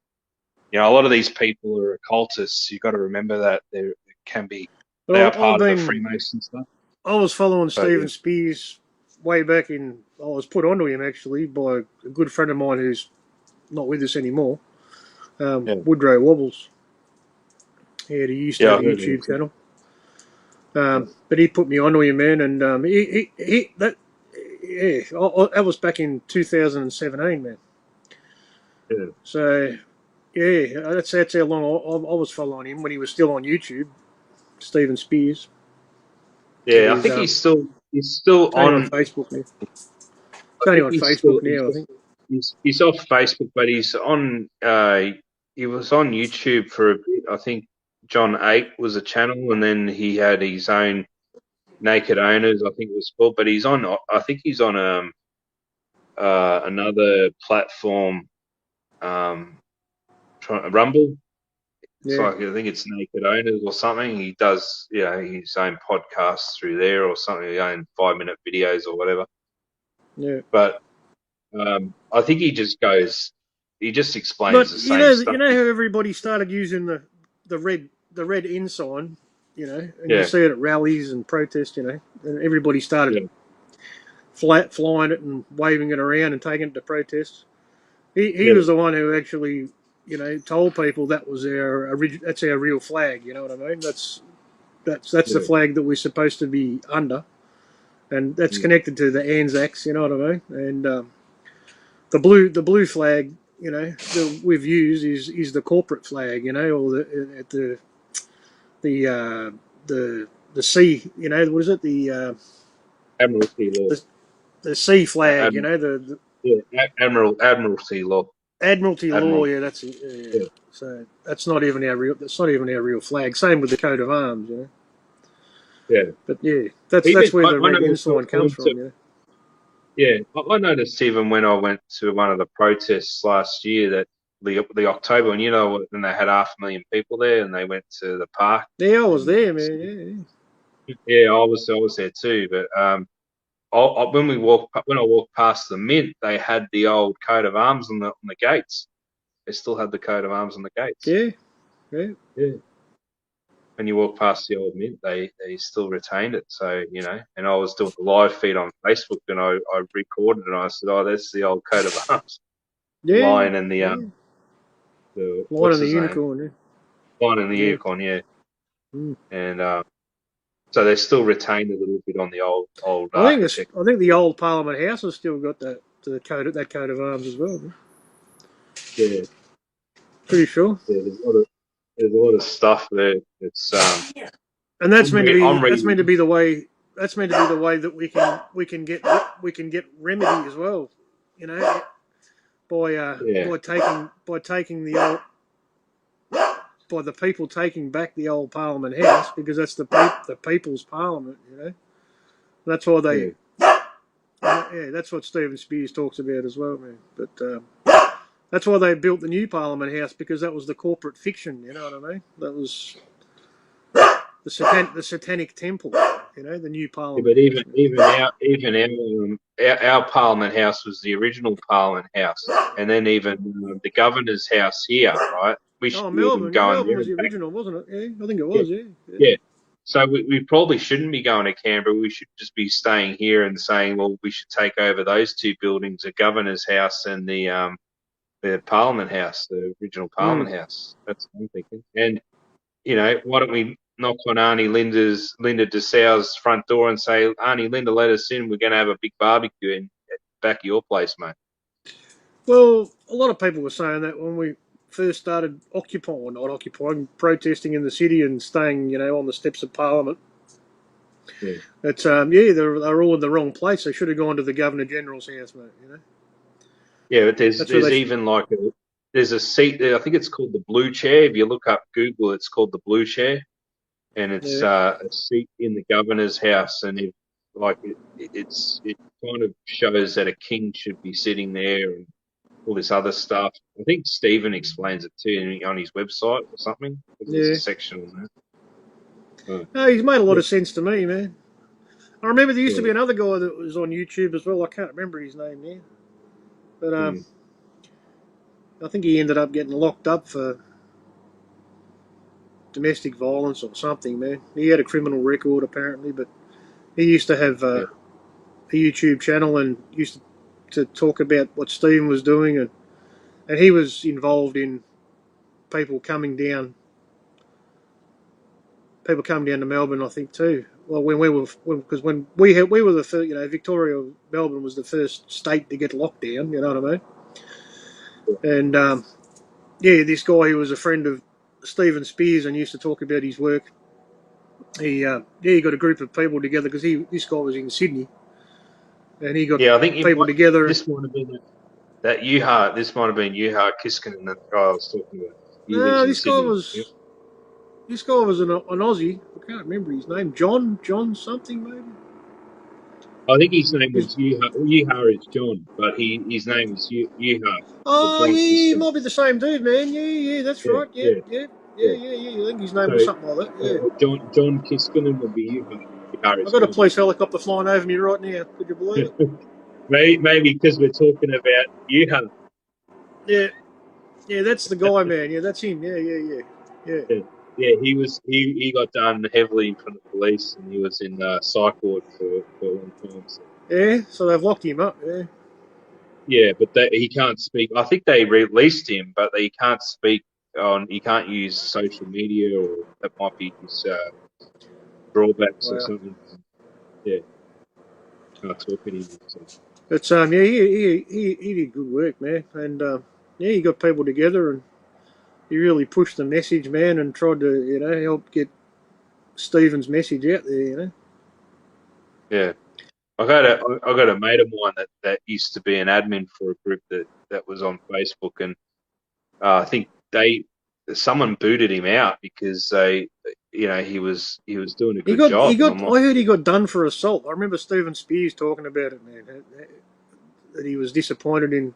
A lot of these people are occultists. You've got to remember that they are part of the Freemason stuff. I was following Stephen Spears way back I was put onto him actually by a good friend of mine who's not with us anymore, Woodrow Wobbles. He used to have a YouTube channel. But he put me onto him, man, and that was back in 2017, man. Yeah. So, that's how long I was following him when he was still on YouTube, Stephen Spears. Yeah, I think he's still on Facebook now. It's only on Facebook now, I think. He's off Facebook, but he's on. He was on YouTube for a bit. I think John 8 was a channel, and then he had his own Naked Owners, I think it was called. But he's on. I think he's on another platform, Rumble. It's like, I think it's Naked Owners or something. He does, his own podcasts through there or something, his own 5-minute videos or whatever. Yeah. But I think he just explains the same stuff. You know how everybody started using the red in sign, and you see it at rallies and protests, and everybody started flying it and waving it around and taking it to protests. He was the one who actually, told people that was that's our real flag. You know what I mean? That's the flag that we're supposed to be under, and that's connected to the Anzacs. You know what I mean? And the blue flag, that we've used is the corporate flag. Or the sea. What is it? Admiralty law. The sea flag. Admiralty law. Admiralty law. Admiral. Yeah, that's it. Yeah. So that's not even our real flag. Same with the coat of arms. Yeah. But yeah, that's where the red ensign comes from. I noticed even when I went to one of the protests last year that the October, and when they had 500,000 people there, and they went to the park. Yeah, I was there, man. Yeah, I was there too. But when I walked past the Mint, they had the old coat of arms on the gates. They still had the coat of arms on the gates. Yeah. When you walk past the old Mint, they still retained it. So, and I was doing a live feed on Facebook, and I recorded it, and I said, "Oh, that's the old coat of arms." Yeah. Lion and the Lion what's and the his name? unicorn. Lion and the unicorn, yeah. Mm. And so they still retained a little bit on the old I think architecture. I think the old Parliament House has still got that coat of arms as well. Man. Yeah. Pretty sure. Yeah, there's a lot of stuff there. It's and that's meant to be the way that we can get remedy as well. By taking the old, by the people taking back the old Parliament House, because that's the people's parliament. That's why they. That's what Stephen Spears talks about as well, man. But that's why they built the new Parliament House, because that was the corporate fiction. You know what I mean? That was the satanic temple. The new Parliament. Yeah, but even our Parliament House was the original Parliament House, and then even the Governor's House here, right? We should be even going Melbourne there. was the original, wasn't it? Yeah, I think it was. Yeah. So we probably shouldn't be going to Canberra. We should just be staying here and saying, well, we should take over those two buildings, the Governor's House and the Parliament House, the original Parliament House. That's what I'm thinking. And why don't we knock on Linda Dessau's front door and say, Auntie Linda, let us in. We're going to have a big barbecue in at the back of your place, mate. Well, a lot of people were saying that when we first started protesting in the city and staying, on the steps of Parliament. Yeah. It's they're all in the wrong place. They should have gone to the Governor General's house, mate. Yeah, but there's even there's a seat there. I think it's called the Blue Chair. If you look up Google, it's called the Blue Chair, and it's a seat in the Governor's house, and it kind of shows that a king should be sitting there and all this other stuff. I think Stephen explains it too on his website or something. There's a section on that. No, he's made a lot of sense to me, man. I remember there used to be another guy that was on YouTube as well. I can't remember his name now, but I think he ended up getting locked up for domestic violence or something, man. He had a criminal record apparently, but he used to have a YouTube channel and used to talk about what Stephen was doing, and he was involved in people coming down to Melbourne, I think too. Well, when we were the first, Victoria, Melbourne was the first state to get locked down. You know what I mean? And this guy who was a friend of Stephen Spears and used to talk about his work. He got a group of people together because this guy was in Sydney, and he got I think people together. This might have been that Yuha. This might have been Yuha Kiskinen, that guy I was talking about. No, this guy was an Aussie. I can't remember his name. John something maybe. I think his name was Yuha. Yuha is John, but his name is Yuha. Oh, yeah, it might be the same dude, man. Yeah, that's right. Yeah. I think his name was something like that. Yeah. John Kiskinen would be Yuha. I've got a police helicopter flying over me right now. Could you believe it? Maybe because we're talking about Yuha. Yeah, that's the guy, man. Yeah, that's him. Yeah. Yeah, he got done heavily from the police, and he was in psych ward for a long time. So. Yeah, so they've locked him up. Yeah. Yeah, but he can't speak. I think they released him, but he can't speak on. He can't use social media, or that might be his drawbacks or Wow. something. Yeah, can't talk anymore. So. But yeah, he did good work, man, and yeah, he got people together and he really pushed the message, man, and tried to help get Stephen's message out there. Yeah, I got a mate of mine that used to be an admin for a group that was on Facebook, and I think someone booted him out because he was doing a He good got he job, and got. I'm like, I heard he got done for assault. I remember Stephen Spears talking about it, man. That he was disappointed in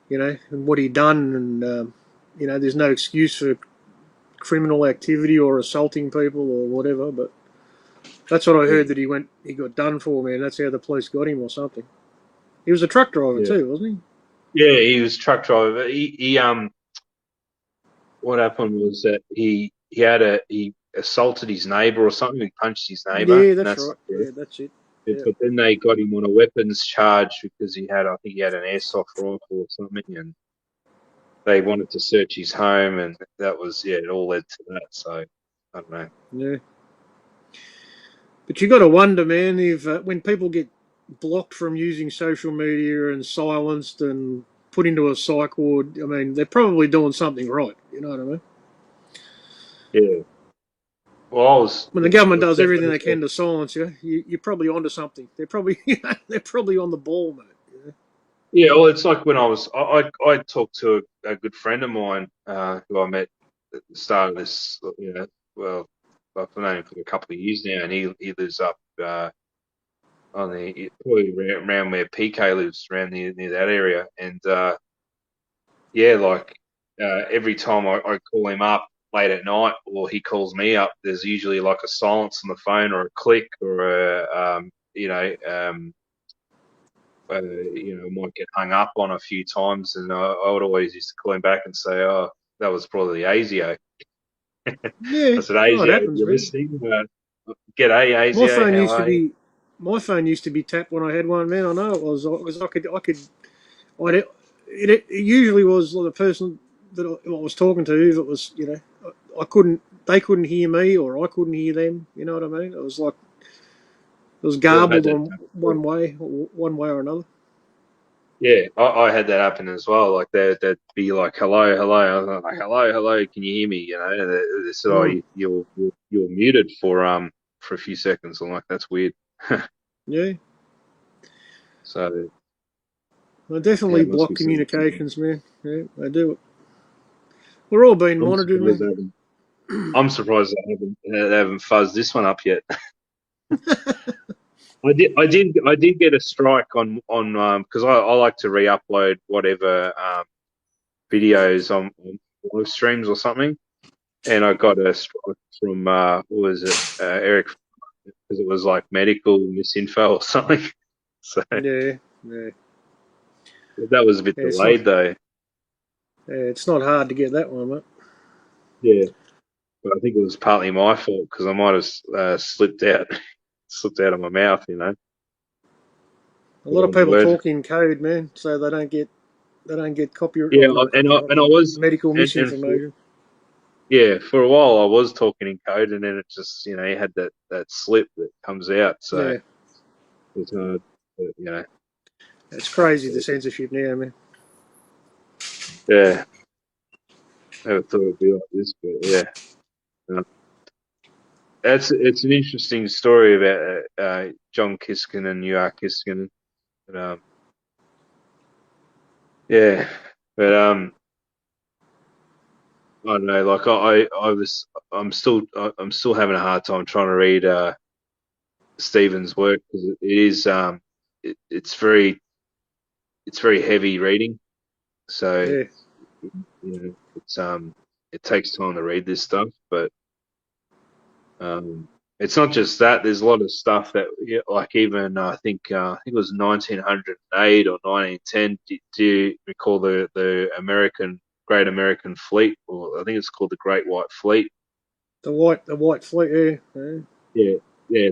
in what he'd done, and there's no excuse for criminal activity or assaulting people or whatever. But that's what I heard that he got done for, man. That's how the police got him or something. He was a truck driver yeah, too, wasn't yeah, he was truck driver. He what happened was that he assaulted his neighbor or something. He punched his he? neighbor, Yeah, and that's that's right. Yeah, that's it. Yeah. but then they got him on a weapons charge because I think he had an airsoft rifle or something, and they wanted to search his home, and that was it all led to that. So I don't know. Yeah. But you got to wonder, man, if when people get blocked from using social media and silenced and put into a psych ward, I mean, they're probably doing something right. You know what I mean? Yeah. Well, I was. When the It government was does everything definitely. they can to silence you, you're probably onto something. They're probably they're probably on the ball, mate. Yeah, well, it's like when I talked to a good friend of mine who I met at the start of this, well, I've known him for a couple of years now, and he lives up on probably around where PK lives, around near that area, and yeah, like every time I call him up late at night, or he calls me up, there's usually like a silence on the phone, or a click, or might get hung up on a few times, and I would always used to call him back and say, "Oh, that was probably ASIO." Yeah, I said, oh, it "ASIO, if happens, you're man. listening, g'day, My ASIO, phone how used to are you?" be my phone used to be tapped when I had one, man. I know it was. It usually was the person that I was talking to. If it was, I couldn't, they couldn't hear me, or I couldn't hear them. You know what I mean? It was like it was Yeah, I've had garbled that on happen before. one way or another. Yeah, I had that happen as well. Like they'd be like, "Hello, hello." I was like, "Hello, hello, can you hear me?" And they said, "Oh, Mm, you're muted for a few seconds." I'm like, "That's weird." yeah, So I yeah, definitely it must block be something. communications, man. Yeah, they do it. We're all being I'm monitored, surprised man. they haven't. I'm surprised they haven't fuzzed this one up yet. I did get a strike on because I like to re-upload whatever videos on live streams or something, and I got a strike from what was it, Eric, because it was like medical misinfo or something. So Yeah, yeah, that was a bit yeah. delayed though. It's not hard to get that one, mate. Yeah, but I think it was partly my fault because I might have slipped out, slipped out of my mouth, A the lot of wrong people word. talk in code, man, so they don't get copyright, Yeah, or not copyright, and I but was medical and misinformation. yeah, for a while I was talking in code, and then it just you had that slip that comes out, so Yeah, it's hard. But, it's crazy the censorship now, man. yeah, never thought it'd be like this, but yeah, uh, it's an interesting story about John Kiskin and UR Kiskin. But, yeah, but I don't know. Like I'm still having a hard time trying to read Stephen's work because it is it's very heavy reading. So Yeah, it takes time to read this stuff, but um, it's not just that. There's a lot of stuff that, like even I think it was 1908 or 1910. Do you recall the Great American Fleet, or I think it's called the Great White Fleet? the white fleet. Yeah, yeah. Yeah, yeah.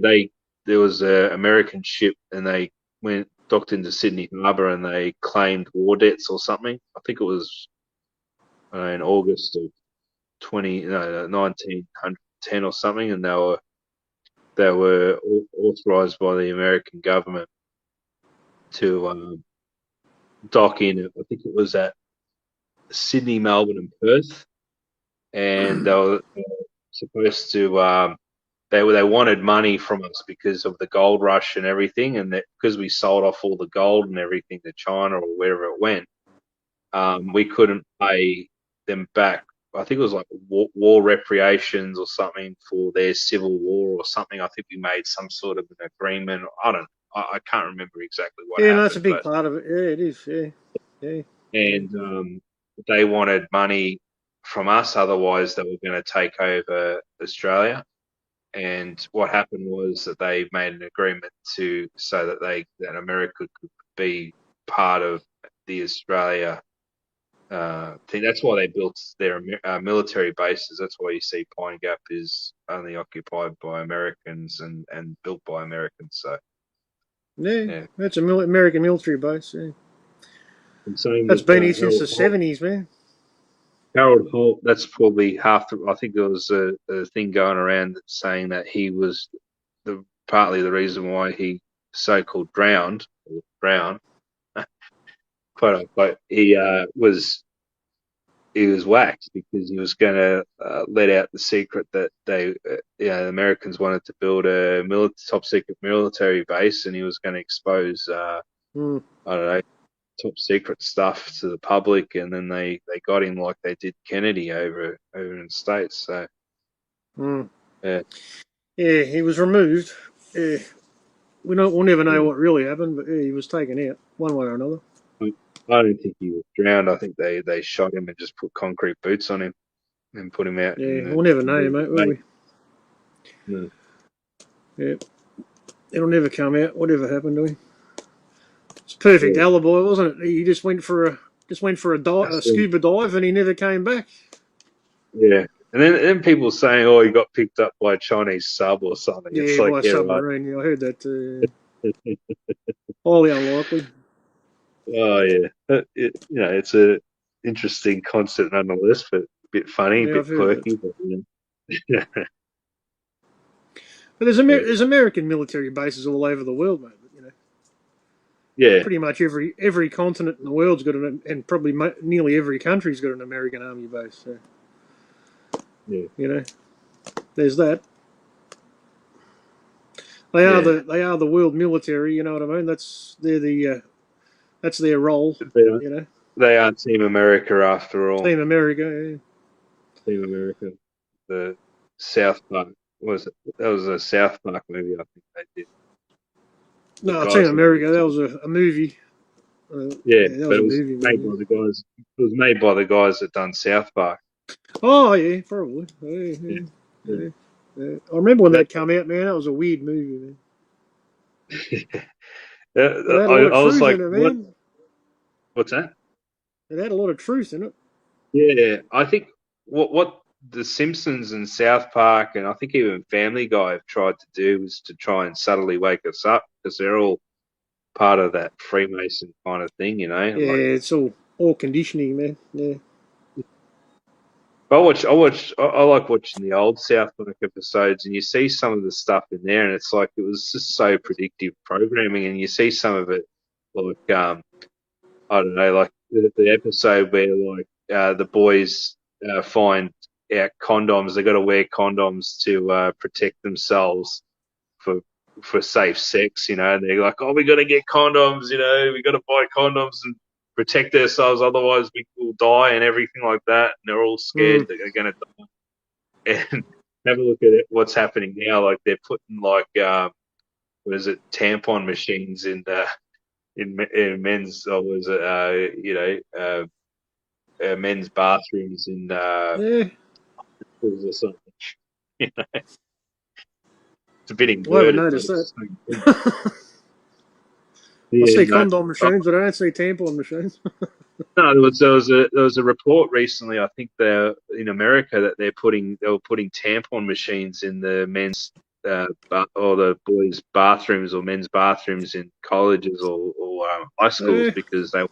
there was an American ship, and they went docked into Sydney Harbour, and they claimed war debts or something. I think it was in August of 1910 or something, and they were authorised by the American government to dock in. I think it was at Sydney, Melbourne, and Perth, and they were supposed to. They wanted money from us because of the gold rush and everything, and that because we sold off all the gold and everything to China or wherever it went, we couldn't pay them back. I think it was like war reparations or something for their civil war or something. I think we made some sort of an agreement. I can't remember exactly what Yeah, no, that's a happened, big but part of it. Yeah, it is. Yeah. and they wanted money from us, otherwise they were going to take over Australia. And what happened was that they made an agreement so that America could be part of the Australia thing. That's why they built their military bases. That's why you see Pine Gap is only occupied by Americans and built by Americans. So Yeah, yeah, that's a American military base. Yeah. and same That's with been here since the 70s, man. Harold Holt. That's probably half. I think there was a thing going around saying that he was partly the reason why he so-called drowned, quote unquote. He was whacked because he was going to let out the secret that the Americans wanted to build a top secret military base, and he was going to expose Mm. I don't know, top secret stuff to the public, and then they got him like they did Kennedy over in the States. So Mm. yeah, Yeah, he was removed. Yeah. We'll never know yeah. what really happened, but yeah, he was taken out one way or another. I don't think he was drowned. I think they shot him and just put concrete boots on him and put him out Yeah, we'll never know, mate, will we? No. Yeah, it'll never come out. Whatever happened to him? It's a perfect Yeah. alibi, wasn't it? He just went for a scuba dive and he never came back. Yeah. And then people saying, "Oh, he got picked up by a Chinese sub or something." It's Yeah, like, by a yeah, right. submarine. Yeah, I heard that. Highly unlikely. Oh yeah, it's a interesting concept nonetheless, but a bit funny, a Yeah, bit I've heard that. quirky. But, yeah. But there's American military bases all over the world, mate. Yeah. Pretty much every continent in the world's got and probably nearly every country's got an American army base. So, Yeah. There's that. They are the world military. You know what I mean? That's their role. They are Team America after all. Team America. Yeah. Team America. The South Park was it? That was a South Park movie. I think they did. No, Team America. That was a movie. Yeah, that but was it a was movie. made by the guys. It was made by the guys that done South Park. Oh yeah, probably. Yeah. I remember when that came out, man. That was a weird movie, man. It had a lot of I was truth like, in it, what? man. What's that? It had a lot of truth in it. Yeah, I think what the Simpsons and South Park and I think even Family Guy have tried to do was to try and subtly wake us up because they're all part of that Freemason kind of thing, Yeah, Like, it's all conditioning, man. Yeah. I like watching the old South Park episodes, and you see some of the stuff in there, and it's like it was just so predictive programming, and you see some of it like I don't know, like the episode where like the boys find out condoms. They got to wear condoms to protect themselves for safe sex, And they're like, "Oh, we got to get condoms, We got to buy condoms and protect ourselves, otherwise we will die and everything like that." And they're all scared that they're going to die. And have a look at what's happening now. Like they're putting like what is it, tampon machines in men's, or was it men's bathrooms in schools or something. It's a bit I haven't inverted, but noticed that. it's the same thing. I see No, condom machines, but I don't see tampon machines. no, there was a report recently. I think they're in America that they were putting tampon machines in the men's all the boys' bathrooms or men's bathrooms in colleges or high schools because they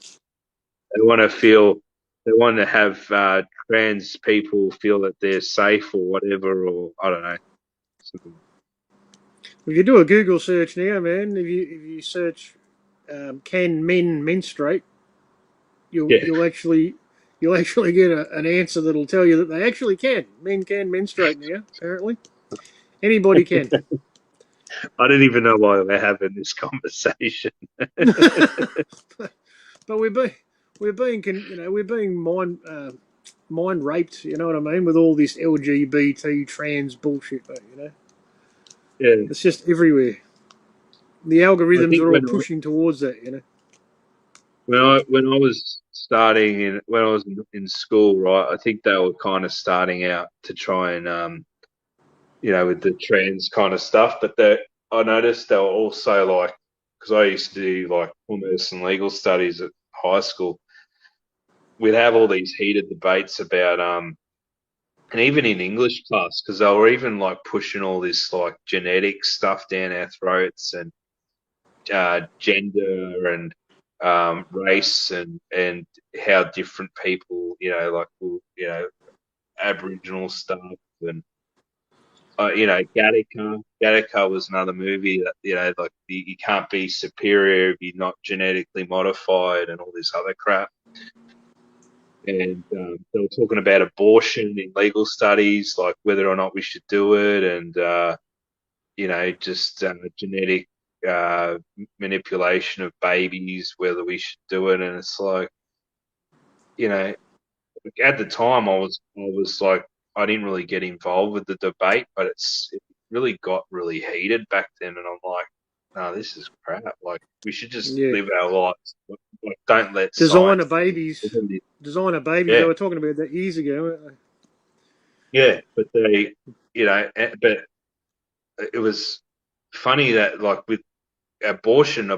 want to feel they want to have trans people feel that they're safe or whatever, or I don't know. Something. If you do a Google search now, man, if you search can men menstruate, you'll actually get an answer that'll tell you that they actually can. Men can menstruate now, apparently. Anybody can. I don't even know why we're having this conversation. But we're being mind raped. You know what I mean? With all this LGBT trans bullshit, you know. Yeah, It's just everywhere. The I algorithms think are all pushing towards that, you know. when I was when I was in school, right, I think they were kind of starting out to try and with the trans kind of stuff. But I noticed they were also like, because I used to do like commerce and legal studies at high school, we'd have all these heated debates about and even in English class, because they were even like pushing all this like genetic stuff down our throats and gender and race and how different people, like Aboriginal stuff and Gattaca. Gattaca was another movie that like you can't be superior if you're not genetically modified and all this other crap. And they were talking about abortion in legal studies, like whether or not we should do it, and just genetic manipulation of babies, whether we should do it. And it's like, at the time, I was like, I didn't really get involved with the debate, but it really got really heated back then, and I'm like, no, this is crap. Like, we should just live our lives. Like, don't let Designer science. babies. Designer babies. They Yeah, were talking about that years ago, weren't they? yeah, but but it was funny that like with abortion, I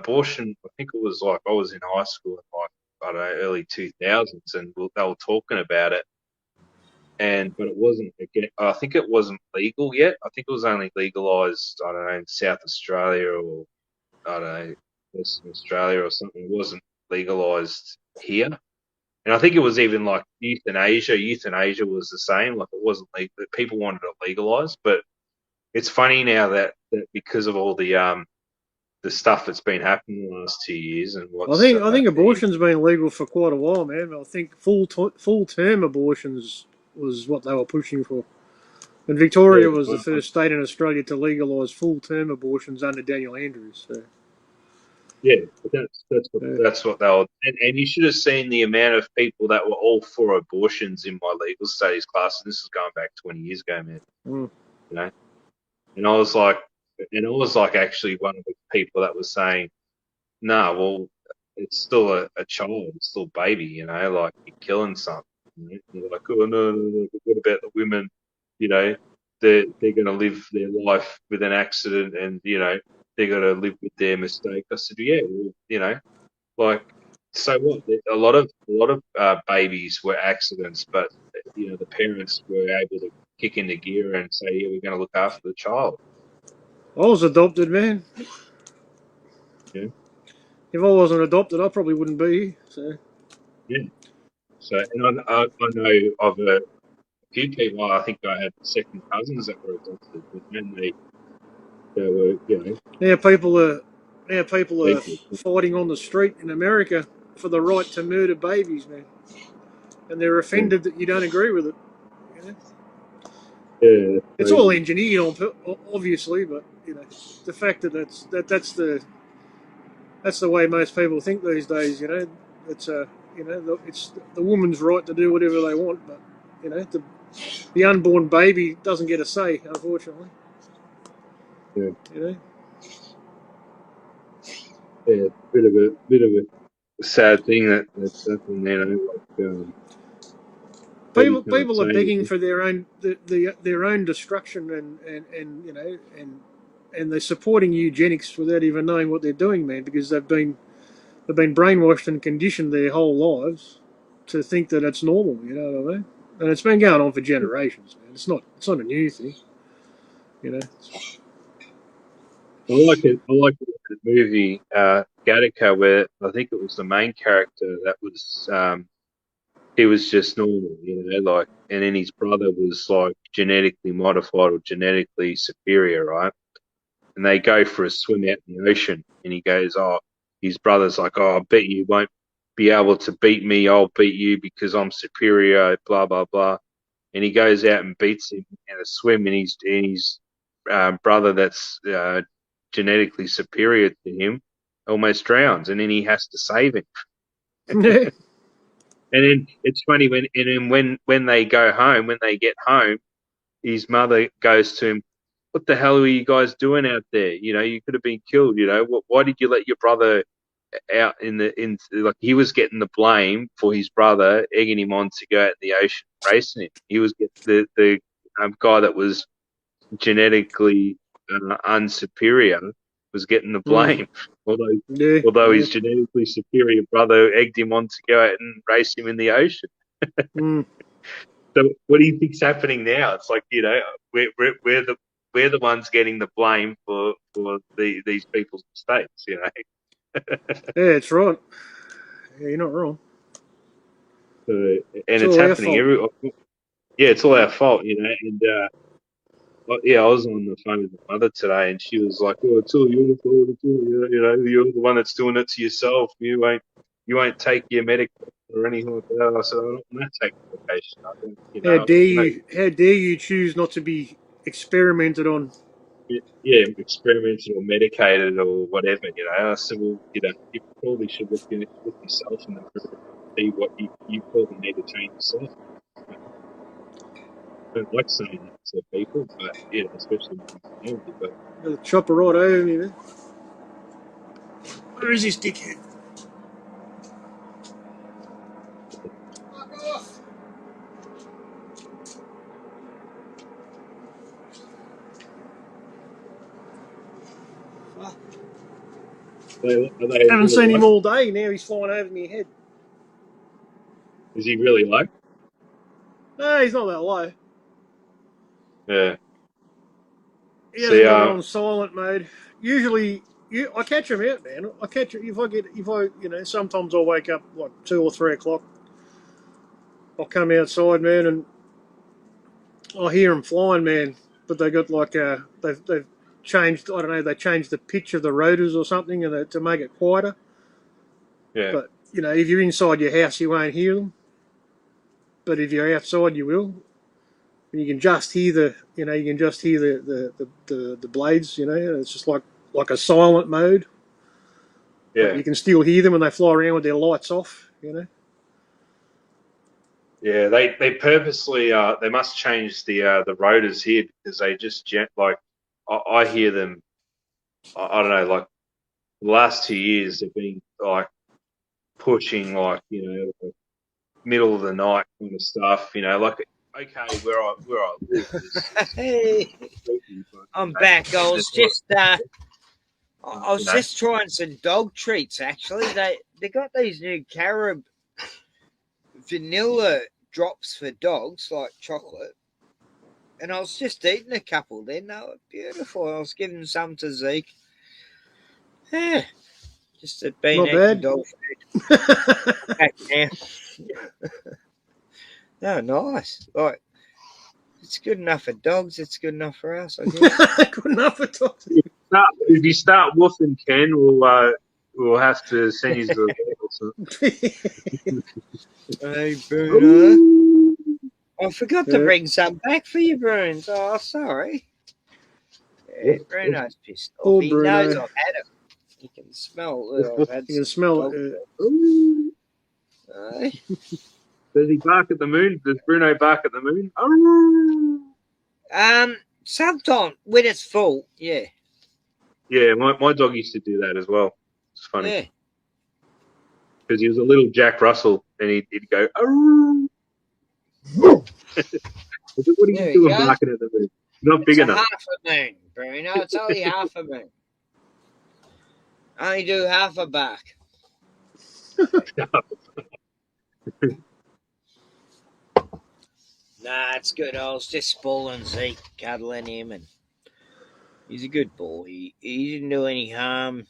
think it was like I was in high school in like I don't know early 2000s, and they were talking about it, but it wasn't again. I think it wasn't legal yet. I think it was only legalized. I don't know in South Australia or I don't know Western Australia or something. It wasn't legalized here. And I think it was even like euthanasia. Euthanasia was the same. Like it wasn't legal. People wanted it legalized, but it's funny now that because of all the stuff that's been happening in the last 2 years and I think abortion's been legal for quite a while, man. I think full term abortions was what they were pushing for. And Victoria was the first state in Australia to legalise full term abortions under Daniel Andrews. So. Yeah, but that's what they were, and you should have seen the amount of people that were all for abortions in my legal studies class, and this is going back 20 years ago, man. Mm. And I was like actually one of the people that was saying, no, well, it's still a child, it's still a baby, like you're killing something. You're like, oh no, but what about the women? They're going to live their life with an accident, and they're going to live with their mistake. I said, yeah, well, like, so what? A lot of babies were accidents, but the parents were able to kick into gear and say, yeah, we're going to look after the child. I was adopted, man. Yeah. If I wasn't adopted, I probably wouldn't be here. So. Yeah. So, and I know of a few people. I think I had second cousins that were adopted, but then they were, Now people are fighting on the street in America for the right to murder babies, man, and they're offended that you don't agree with it. Yeah, it's all engineered, obviously, but the fact that that's the way most people think these days. It's it's the woman's right to do whatever they want, but the unborn baby doesn't get a say, unfortunately. Yeah. Yeah, bit of a sad thing that's happening. People are begging for their own destruction, and they're supporting eugenics without even knowing what they're doing, man, because they've been brainwashed and conditioned their whole lives to think that it's normal. You know what I mean? And it's been going on for generations, man. It's not a new thing. I like the movie Gattaca, where I think it was the main character that was he was just normal, like, and then his brother was like genetically modified or genetically superior, right? And they go for a swim out in the ocean, and he goes, "Oh, his brother's like, oh, I bet you won't be able to beat me. I'll beat you because I'm superior." Blah blah blah. And he goes out and beats him in a swim, and his brother that's genetically superior to him almost drowns, and then he has to save him. And then it's funny when they go home, when they get home, his mother goes to him, "What the hell are you guys doing out there? You could have been killed. Why did you let your brother out in like he was getting the blame for his brother egging him on to go out in the ocean racing him. He was the guy that was genetically unsuperior was getting the blame, although Yeah. although his genetically superior brother egged him on to go out and race him in the ocean." Mm. So what do you think's happening now? It's like, we're the ones getting the blame for these people's mistakes. Yeah, it's right. Yeah, you're not wrong. So, and It's it's all our happening fault. yeah, it's all our fault, and yeah, I was on the phone with my mother today, and she was like, "Oh, it's all your fault. It's all, you're the one that's doing it to yourself. You won't take your medication or anything like that." I said, "I don't want to take medication. I don't, How dare no, you? How dare you choose not to be experimented on? yeah, experimented or medicated or whatever." I said, "Well, you probably should look yourself in the mirror and see what you probably need to change yourself." I don't like saying that to people, but especially in my family. But Got the chopper right over me, man. Where is this dickhead? Fuck off! are they Haven't really seen him like? all day. Now he's flying over my head. Is he really like? No, he's not that low. Yeah. He See, hasn't got it on silent mode. Usually, I catch him out, man. I catch it if I sometimes I'll wake up like 2 or 3 o'clock. I'll come outside, man, and I hear them flying, man. But they got like they've changed. I don't know. They changed the pitch of the rotors or something, and to make it quieter. yeah, But if you're inside your house, you won't hear them. But if you're outside, you will. And you can just hear the blades. It's just like a silent mode. But yeah, you can still hear them when they fly around with their lights off. yeah. They purposely they must change the rotors here because they just like I hear them. I don't know, like the last 2 years they've been like pushing like like middle of the night kind of stuff. Like okay, where I live is Hey, creepy, but I'm back. I was there's a lot just I of, was just trying some dog treats. Actually, they got these new carob vanilla drops for dogs, like chocolate. And I was just eating a couple. Then they were beautiful. I was giving some to Zeke. Yeah, just had been Not eating bad. dog food back now. No, nice. Like it's good enough for dogs. It's good enough for us, I guess. Good enough for dogs. if you start woofing, Ken, we'll have to send you to the vet or something. Hey, Bruno. I forgot to bring some back for you, Bruins. Oh, sorry. Yeah, Bruno's pissed off. Poor He knows Bruno. I've had it. He can smell that I've had You can some smell dog it. food. Aye. Does he bark at the moon? Does Bruno bark at the moon? Sometimes when it's full, yeah. Yeah, my dog used to do that as well. It's funny Yeah. because he was a little Jack Russell and he'd go, "Arr!" I said, "What are There you we doing go. barking at the moon? You're not It's big a enough." half a moon, Bruno. It's only half a moon. I only do half a bark. Nah, it's good. I was just spoiling Zeke, cuddling him, and He's a good boy. He didn't do any harm.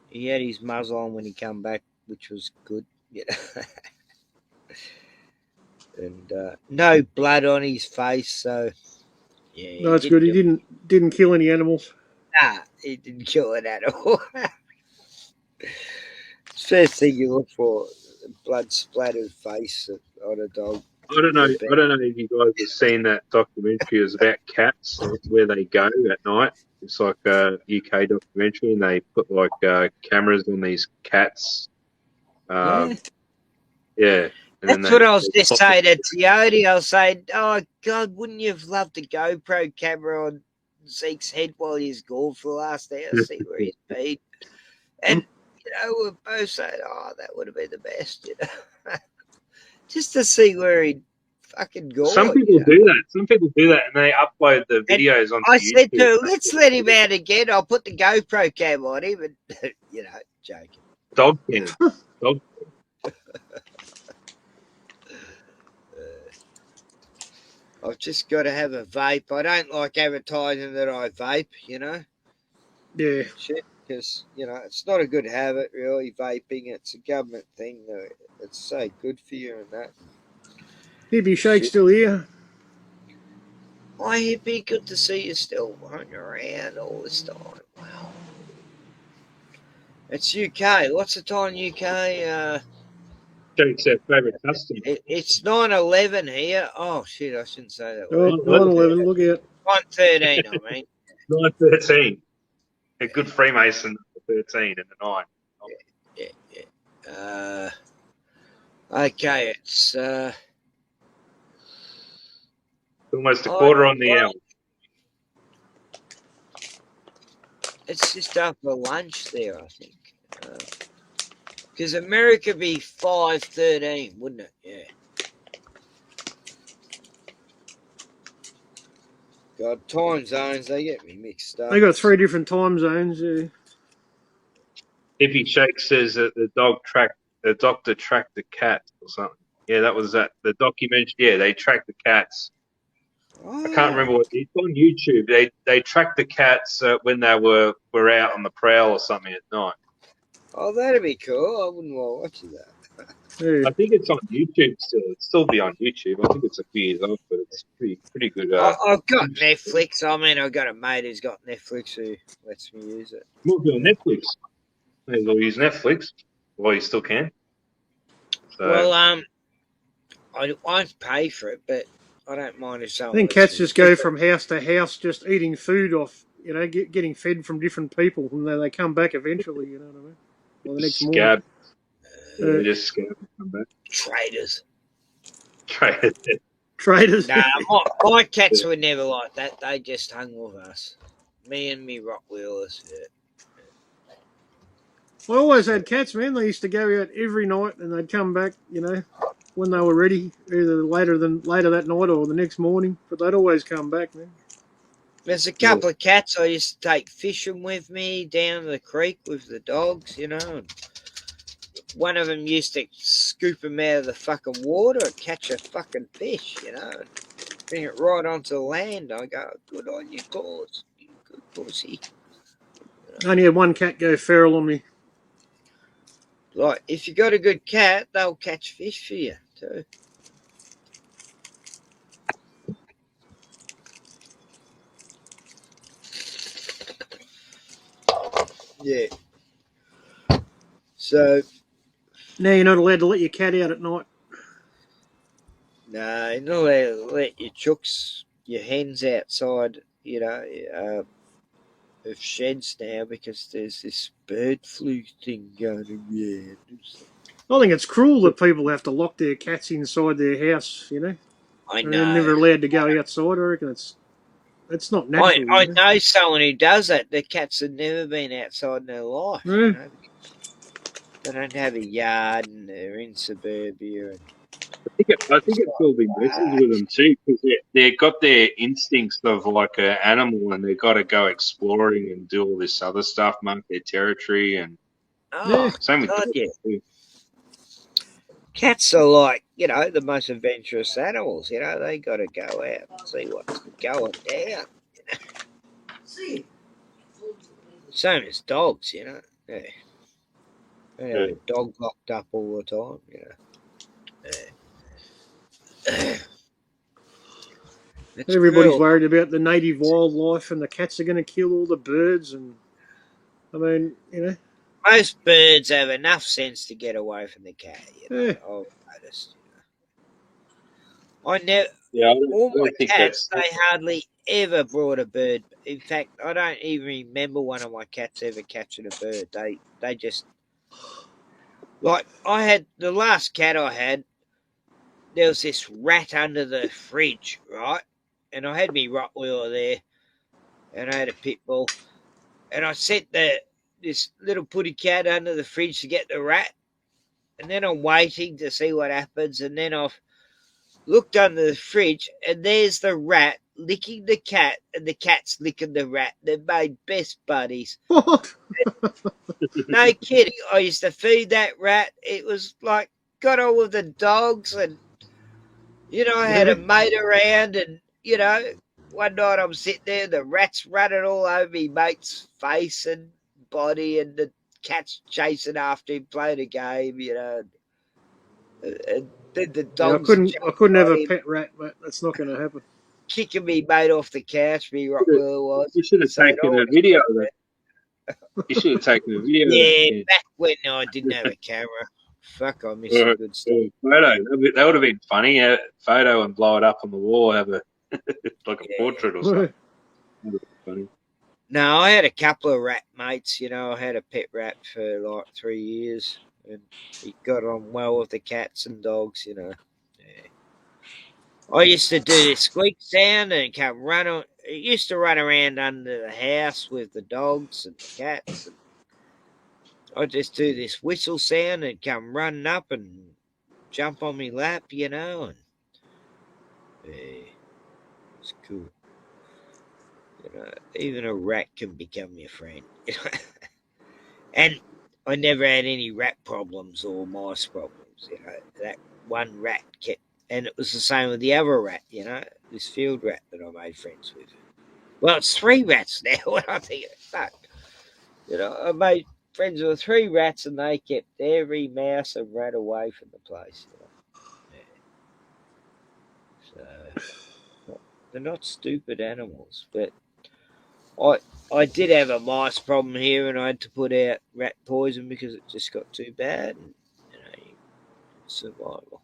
He had his muzzle on when he come back, which was good. You know? And no blood on his face, so yeah, No, that's good. He didn't kill any animals. he didn't kill it at all. First thing you look for, blood splattered face on a dog. I don't know if you guys have seen that documentary. It was about cats, where they go at night. It's like a UK documentary, and they put like cameras on these cats. Yeah. Yeah. And then That's what I was they just saying to Teody. I was saying, oh, God, wouldn't you have loved a GoPro camera on Zeke's head while he's gone for the last hour, see where he's been? And, you know, we're both saying, oh, that would have been the best, you know. Just to see where he'd fucking gone. Some people do that. Some people do that, and they upload the videos onto YouTube. I said to him, let's let him out again. I'll put the GoPro cam on him and, you know, joking. Dog cam. Dog cam. I've just got to have a vape. I don't like advertising that I vape, you know. Yeah. Shit, because, you know, it's not a good habit, really, vaping. It's a government thing. It's so good for you and that. Hippie Shake still here. Hi, Hippie. Good to see you still running around all this time. Wow. It's UK. What's the time UK? Jake's our favourite customer. It's 9:11 here. Oh, shit, I shouldn't say that. Oh, 9:11, look out. 9:13, I mean. 9:13. A good Freemason, 13 and a 9. Yeah. Okay, it's almost a quarter on the hour. It's just after lunch there, I think. Because America be 5:13, wouldn't it? Yeah. God, time zones, they get me mixed up. They got 3 different time zones, yeah. Hippie Shake says that the doctor tracked the cat or something. Yeah, that was that. The documentary, yeah, they tracked the cats. I can't remember what it's on YouTube. They tracked the cats when they were out on the prowl or something at night. Oh, that'd be cool. I wouldn't mind watching that. Yeah. I think it's on YouTube still. It'll still be on YouTube. I think it's a few years old, but it's pretty good. I've got Netflix. I mean, I've got a mate who's got Netflix who lets me use it. We'll be on Netflix. We'll use Netflix. Well, you still can. So. Well, I won't pay for it, but I don't mind if someone. I think cats just go from house to house, just eating food off, you know, getting fed from different people, and then they come back eventually. You know what I mean? Or the next morning. They just scab and come back. Traders. Traders. Nah, my cats were never like that. They just hung with us. Me and me Rottweilers. Yeah. I always had cats, man. They used to go out every night, and they'd come back, you know, when they were ready, either later that night or the next morning. But they'd always come back, man. There's a couple of cats I used to take fishing with me down the creek with the dogs, you know. And one of them used to scoop them out of the fucking water and catch a fucking fish, you know, and bring it right onto the land. I go, good on you, Paws. You good pussy. I only had one cat go feral on me. Like, if you got a good cat, they'll catch fish for you, too. Yeah. So. Now you're not allowed to let your cat out at night. No, you're not allowed to let your chooks, your hens outside, you know, of sheds now because there's this bird flu thing going around. I think it's cruel that people have to lock their cats inside their house, you know. I know. They're never allowed to go outside. I reckon it's not natural. I know someone who does that. The cats have never been outside in their life. Yeah. You know? They don't have a yard and they're in suburbia. I think it will be messes with them too because they've got their instincts of like an animal and they've got to go exploring and do all this other stuff, mark their territory and same with dogs too. Cats are like, you know, the most adventurous animals. You know, they got to go out and see what's going down. Same as dogs, you know. Yeah. They have Yeah. a dog locked up all the time, you know. It's Everybody's cruel. worried about the native wildlife and the cats are going to kill all the birds. And I mean, you know, Most birds have enough sense to get away from the cat, you know. yeah. I've noticed. I never. Yeah, All I my don't think cats, that's. they hardly ever brought a bird. In fact, I don't even remember one of my cats ever catching a bird. They just like I had the last cat I had. There was this rat under the fridge, right? And I had me Rottweiler there, and I had a pit bull, and I sent this little putty cat under the fridge to get the rat, and then I'm waiting to see what happens, and then I've looked under the fridge, and there's the rat licking the cat, and the cat's licking the rat. They've made best buddies. What? No kidding. I used to feed that rat. It was like got on with the dogs, and I had Yeah. a mate around, and one night I'm sitting there, the rat's running all over me mate's face and body, and the cat's chasing after him, playing a game, and then the Yeah, dogs I jumping couldn't have on a him, pet rat, but that's not going to happen. kicking me mate off the couch, me Rottweiler was, You should have saying, taken "Oh, a video of that. You should have taken a video of that, yeah, Ken. back when I didn't have a camera. Fuck, I miss Or the good stuff. a photo. That would have been funny. A photo and blow it up on the wall. Have a like a portrait or something. That would be funny. No, I had a couple of rat mates. I had a pet rat for like 3 years, and he got on well with the cats and dogs. Yeah. I used to do this squeak sound and come run on. It used to run around under the house with the dogs and the cats, and I just do this whistle sound and come running up and jump on me lap, and it's cool. Even a rat can become your friend. And I never had any rat problems or mice problems. That one rat kept, and it was the same with the other rat. This field rat that I made friends with. Well, it's 3 rats now. When I think of it, fuck. I made friends with 3 rats, and they kept every mouse and rat away from the place. So they're not stupid animals, but I did have a mice problem here, and I had to put out rat poison because it just got too bad. And, survival.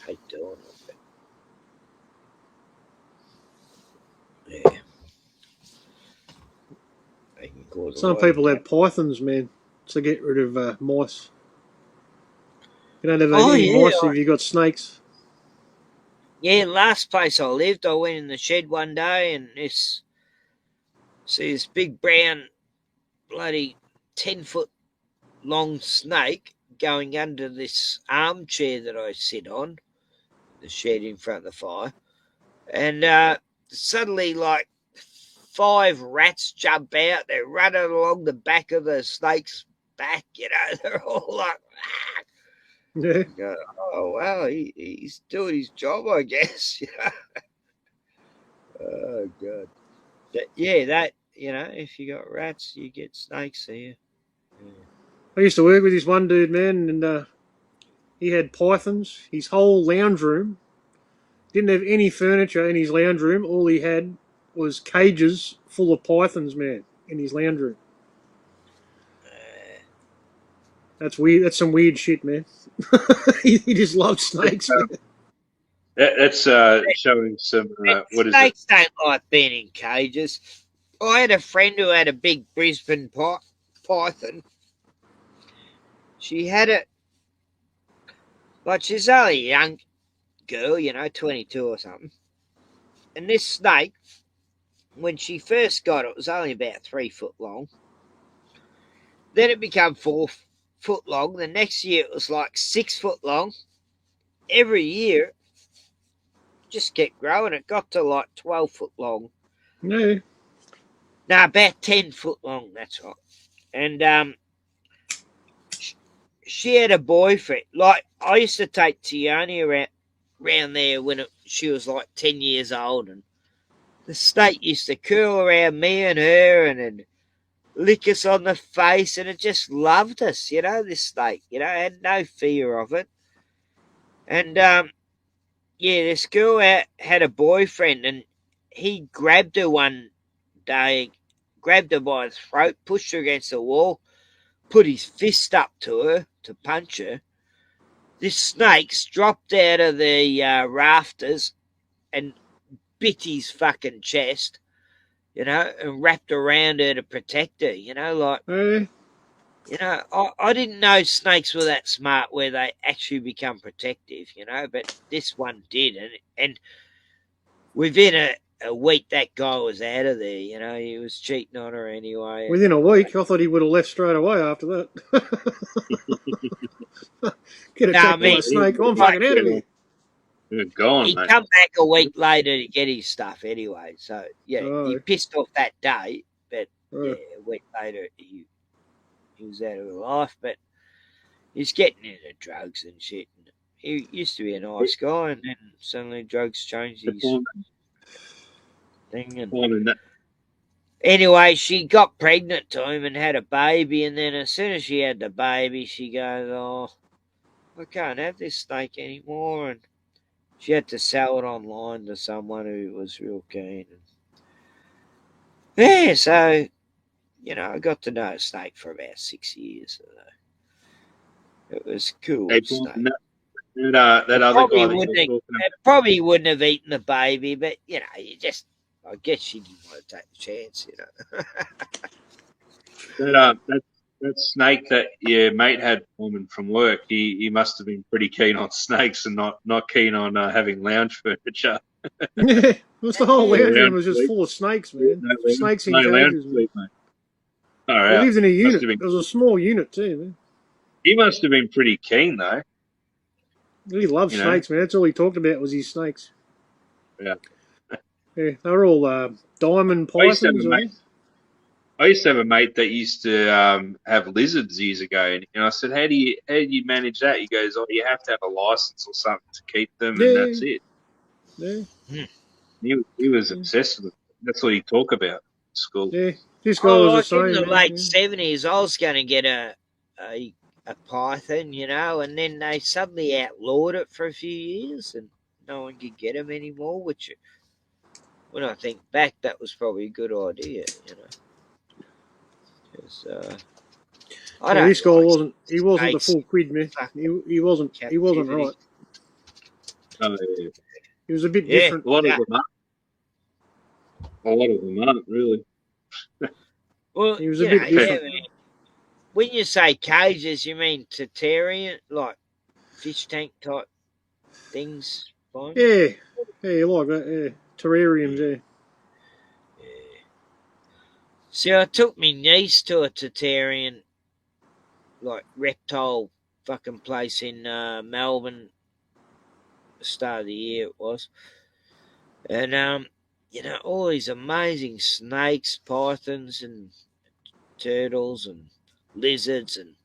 Hate doing it, but yeah, they can cause a Some lot of people damage. have pythons, man, to get rid of mice. You don't have Oh any yeah, mice if you got snakes. yeah. Last place I lived, I went in the shed one day and see this big brown bloody 10-foot long snake going under this armchair that I sit on, the shed in front of the fire, and suddenly like 5 rats jump out. They're running along the back of the snake's back. They're all like, ah. Yeah. Go, oh wow, he's doing his job, I guess. Oh god. Yeah, that if you got rats, you get snakes here. Yeah. I used to work with this one dude, man, and he had pythons. His whole lounge room didn't have any furniture in his lounge room. All he had was cages full of pythons, man, in his lounge room. That's weird. That's some weird shit, man. he just loves snakes, man. That's showing some. What is it? Snakes don't like being in cages. I had a friend who had a big Brisbane python. She had it, like she's only a young girl, 22 or something. And this snake, when she first got it, was only about 3 foot long. Then it became 4 foot long. The next year it was like 6 foot long. Every year, it just kept growing. It got to like 12 foot long. Yeah. No, about 10 foot long. That's right. And she had a boyfriend. Like I used to take Tiani around there when she was like 10 years old, and the snake used to curl around me and her and it'd lick us on the face, and it just loved us, this snake, had no fear of it. And this girl had a boyfriend, and he grabbed her one day, grabbed her by the throat, pushed her against the wall, put his fist up to her to punch her. This snake's dropped out of the rafters and bit his fucking chest, and wrapped around her to protect her, I didn't know snakes were that smart where they actually become protective, but this one did. And within a week, that guy was out of there, he was cheating on her anyway. Within a week, I thought he would have left straight away after that. Get attacked by a snake. I'm fucking out of here. You're gone, he mate. come back a week later to get his stuff anyway. So, he pissed off that day, but a week later he was out of her life. But he's getting into drugs and shit. He used to be a nice guy, and then suddenly drugs changed his thing. And anyway, she got pregnant to him and had a baby, and then as soon as she had the baby, she goes, "Oh, I can't have this snake anymore," and she had to sell it online to someone who was real keen. Yeah, so, I got to know a snake for about 6 years. It was cool. Snake. That other guy probably wouldn't have eaten the baby, but, I guess she didn't want to take the chance, That snake that your mate had from work, he must have been pretty keen on snakes and not keen on having lounge furniture. Yeah, the whole lounge room was just full of snakes, man. Snakes in cages, man. He lived in a unit. It was a small unit too, man. He must have been pretty keen though. He loved snakes, man. That's all he talked about was his snakes. Yeah. Yeah, they were all diamond pythons. I used to have a mate that used to have lizards years ago, and I said, "How do you manage that?" He goes, "Oh, you have to have a license or something to keep them, and that's it." Yeah. He was obsessed with it. That's what he talked about at school. Yeah, this guy was the same. In the late 70s, I was going to get a python, and then they suddenly outlawed it for a few years, and no one could get them anymore. Which, when I think back, that was probably a good idea, This guy wasn't. He wasn't the full quid, man. He wasn't. He wasn't right. Oh, yeah. He was a bit different. A lot of them aren't really. Well, he was a bit different. When you say cages, you mean terrarium, like fish tank type things? Fine? Yeah, like that. Yeah, terrariums. Yeah. See, I took my niece to a terrarium, like reptile fucking place in Melbourne. The start of the year it was, and all these amazing snakes, pythons, and turtles and lizards, and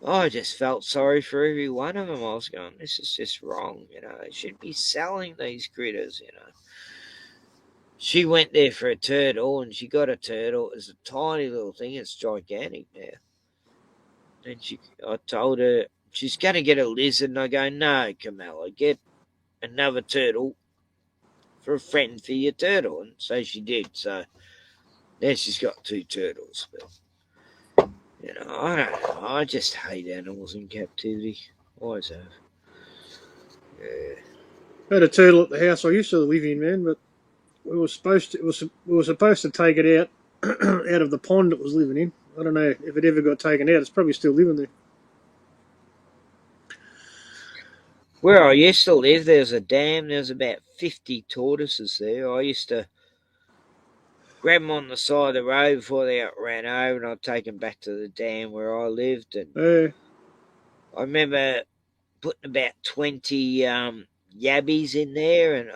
I just felt sorry for every one of them. I was going, this is just wrong, they should be selling these critters, She went there for a turtle, and she got a turtle. It's a tiny little thing. It's gigantic now. And I told her she's going to get a lizard, and I go, no, Camilla, get another turtle for a friend for your turtle. And so she did. So now she's got 2 turtles. But, I don't know. I just hate animals in captivity. Always have. Yeah. I had a turtle at the house I used to live in, man, but we were supposed to take it out out of the pond it was living in. I don't know if it ever got taken out. It's probably still living there. Where I used to live, there was a dam. There was about 50 tortoises there. I used to grab them on the side of the road before they ran over, and I'd take them back to the dam where I lived. And I remember putting about 20 yabbies in there, and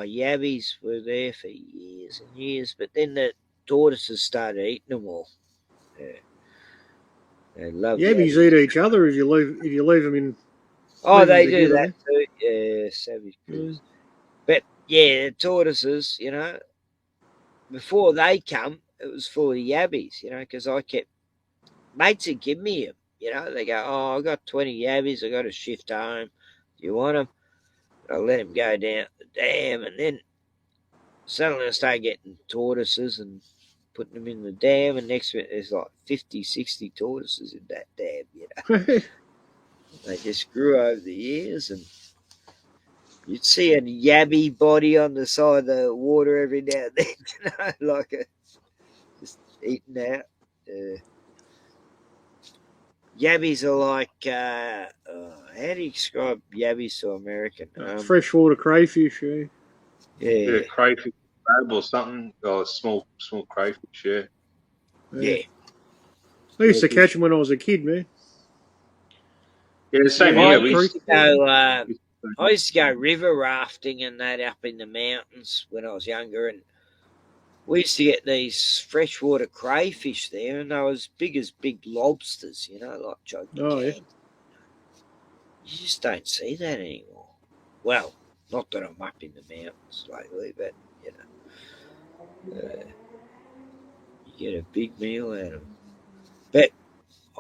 yabbies were there for years and years. But then the tortoises started eating them all. Yeah. They love yabbies. Eat each other if you leave them in. They do that too. Yeah, savage creatures. But yeah, the tortoises, before they come, it was full of yabbies, because I kept, mates would give me them, they go, oh, I got 20 yabbies, I got to shift home. Do you want them? I let them go down the dam, and then suddenly I started getting tortoises and putting them in the dam, and next minute there's like 50, 60 tortoises in that dam, They just grew over the years, and you'd see a yabby body on the side of the water every now and then, like just eating out. Yabbies are like, how do you describe yabbies to American? Freshwater crayfish, Yeah, crayfish, crab or something. Oh, small crayfish. Yeah. I used to catch them when I was a kid, man. Yeah, same Yeah, here. I used to go river rafting and that up in the mountains when I was younger, and we used to get these freshwater crayfish there, and they were as big as big lobsters, like gigantic. Oh, yeah. You just don't see that anymore. Well, not that I'm up in the mountains lately, but, you get a big meal out of them. But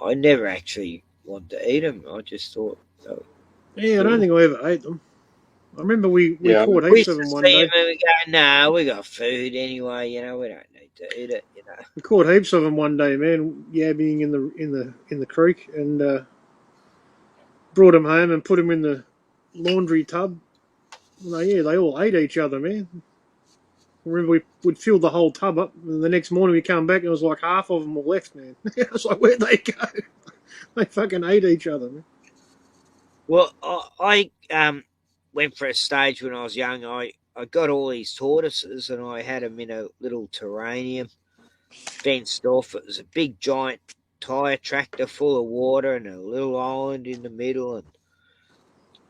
I never actually wanted to eat them. I just thought, Yeah, I don't think I ever ate them. I remember we caught we heaps used of to them one see day. them and we go, nah, we got food anyway, we don't need to eat it, We caught heaps of them one day, man, yabbing in the creek, and brought them home and put them in the laundry tub. They all ate each other, man. I remember we would fill the whole tub up, and the next morning we come back and it was like half of them were left, man. I was like, where'd they go? They fucking ate each other, man. Well, I went for a stage when I was young. I got all these tortoises and I had them in a little terrarium, fenced off. It was a big giant tyre tractor full of water and a little island in the middle. And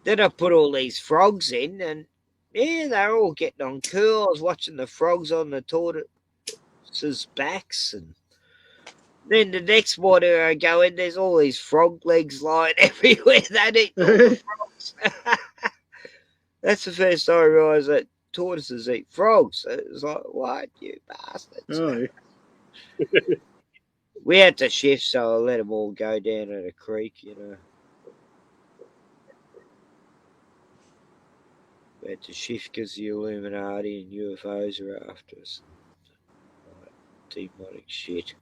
then I put all these frogs in, and yeah, they were all getting on cool. I was watching the frogs on the tortoises' backs, and then the next morning I go in, there's all these frog legs lying everywhere. They'd eaten all the frogs. That's the first time I realised that tortoises eat frogs. It was like, what, you bastards? Oh, yeah. We had to shift, so I let them all go down at a creek, We had to shift because the Illuminati and UFOs are after us. Demonic shit.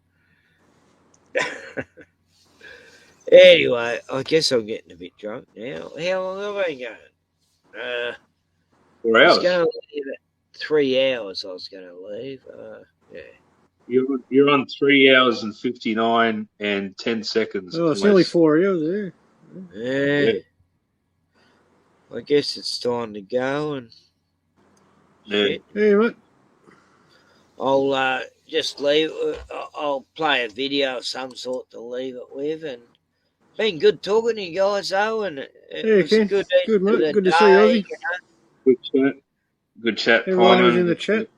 Anyway, I guess I'm getting a bit drunk now. How long have I been going? 4 I was hours. going to leave at 3 hours. I was going to leave. Yeah. You're on 3 hours and 59 and 10 seconds. Oh, it's nearly 4 hours there. Yeah. I guess it's time to go and shit. Hey, mate. I'll just leave. I'll play a video of some sort to leave it with, and been good talking to you guys though, and it was Ken. good. Good, mate. The Good to day, see you, Ozzy. Good chat. Everyone Pieman. who's in the chat.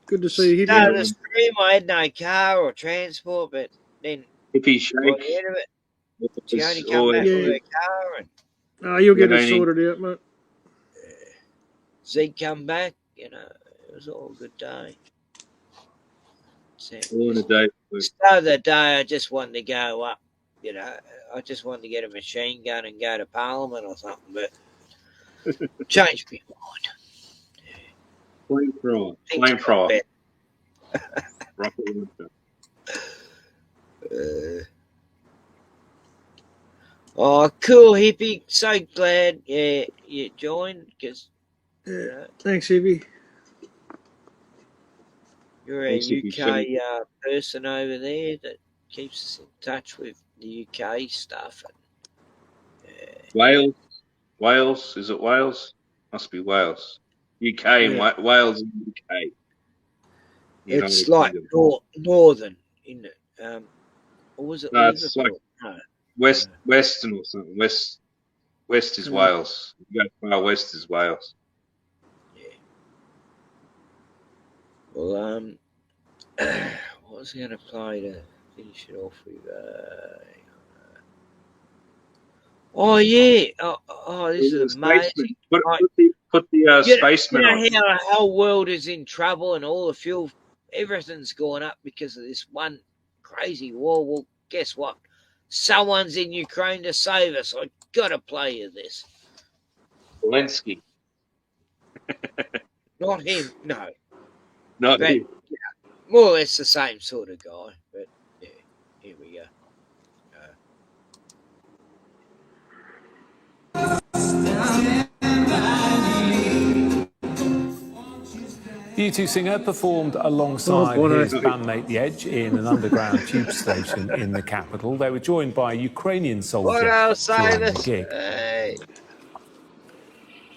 Good to see you, Hippie. Started the stream. I had no car or transport, but then Hippie Shake. by the end of it, she only come back with her car, and you'll get it sorted out, mate. Zeke come back. It was all a good day. All in a day. Start of the day, I just wanted to go up. I just wanted to get a machine gun and go to Parliament or something, but changed my mind. Flame fryer. Oh, cool, Hippie. So glad you joined because thanks, Hippie. You're a UK person over there that keeps us in touch with the UK stuff. And, Wales? Is it Wales? Must be Wales. UK and Wales and UK. It's like northern, isn't it? Or was it no, Liverpool? it's like Western or something. West is Wales. You go far west is Wales. Yeah. Well, what was I going to play to finish it off with? Oh yeah! Oh, this is amazing. Put the spaceman on. You know how the whole world is in trouble and all the fuel everything's gone up because of this one crazy war. Well, guess what? Someone's in Ukraine to save us. I gotta play you this. Zelensky. Not him, no. Not But him. yeah, more or less the same sort of guy. But yeah, here we go. The U2 singer performed alongside his bandmate The Edge in an underground tube station in the capital. They were joined by a Ukrainian soldier during the gig. Hey.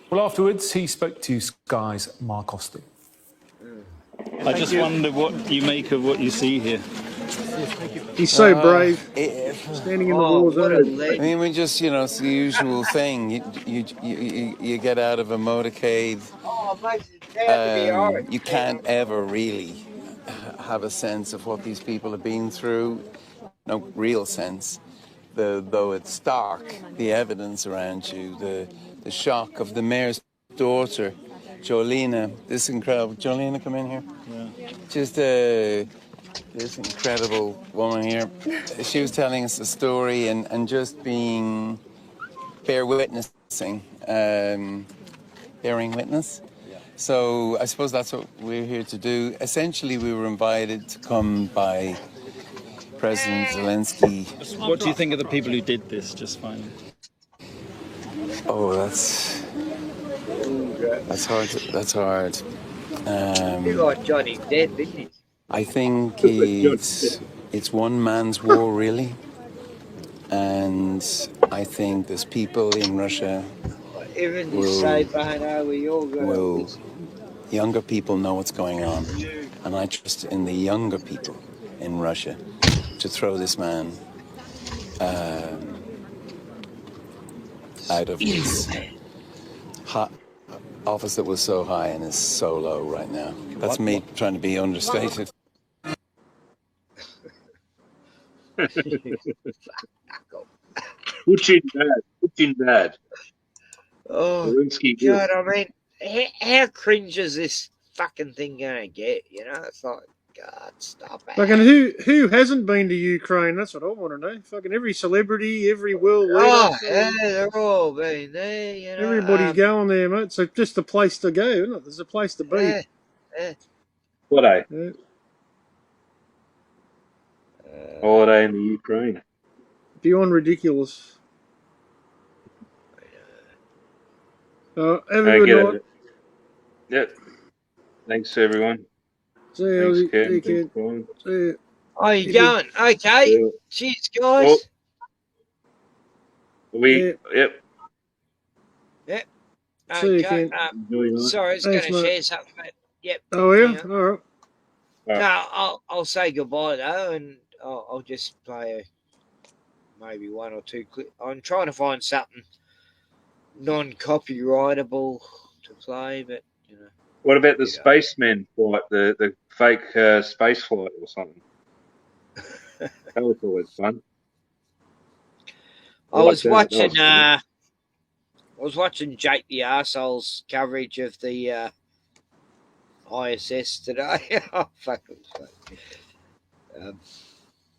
Well, afterwards, he spoke to Sky's Mark Austin. I just wonder what you make of what you see here. He's so brave, standing in the war zone. I mean, we just, it's the usual thing. You get out of a motorcade. You can't ever really have a sense of what these people have been through. No real sense. Though it's stark, the evidence around you, the shock of the mayor's daughter, Jolena. This incredible... Jolena, come in here. Yeah. Just this incredible woman here. She was telling us a story and just being... bearing witness. So I suppose that's what we're here to do. Essentially, we were invited to come by President Zelensky. What do you think of the people who did this, just finally? Oh, that's hard. That's hard. You like Johnny Depp, didn't you? I think it's one man's war, really. And I think there's people in Russia younger people know what's going on. And I trust in the younger people in Russia to throw this man out of his office that was so high and is so low right now. That's me trying to be understated. Putin bad. Oh, God, I mean, how cringe is this fucking thing going to get? It's like, God, stop it. Fucking who hasn't been to Ukraine? That's what I want to know. Fucking every celebrity, every world leader. Oh, yeah, they're all been there, Everybody's going there, mate. It's just a place to go, isn't it? There's a place to be. Yeah. Holiday. Yeah. Holiday in the Ukraine. Beyond ridiculous. Have a good night. Yep. Thanks, everyone. See you, Thanks, Ken. See you. Oh, you going? Okay. Yeah. Cheers, guys. Yep. Yep. See you, Ken. Sorry, I was going to share something. But yep. Oh, yeah? All right. No, I'll say goodbye, though, and I'll just play maybe one or two clips. I'm trying to find something non-copyrightable to play, but What about the spaceman flight, the fake space flight or something? That was always fun. I was watching Jake the Arsehole's coverage of the ISS today. Oh, fuck.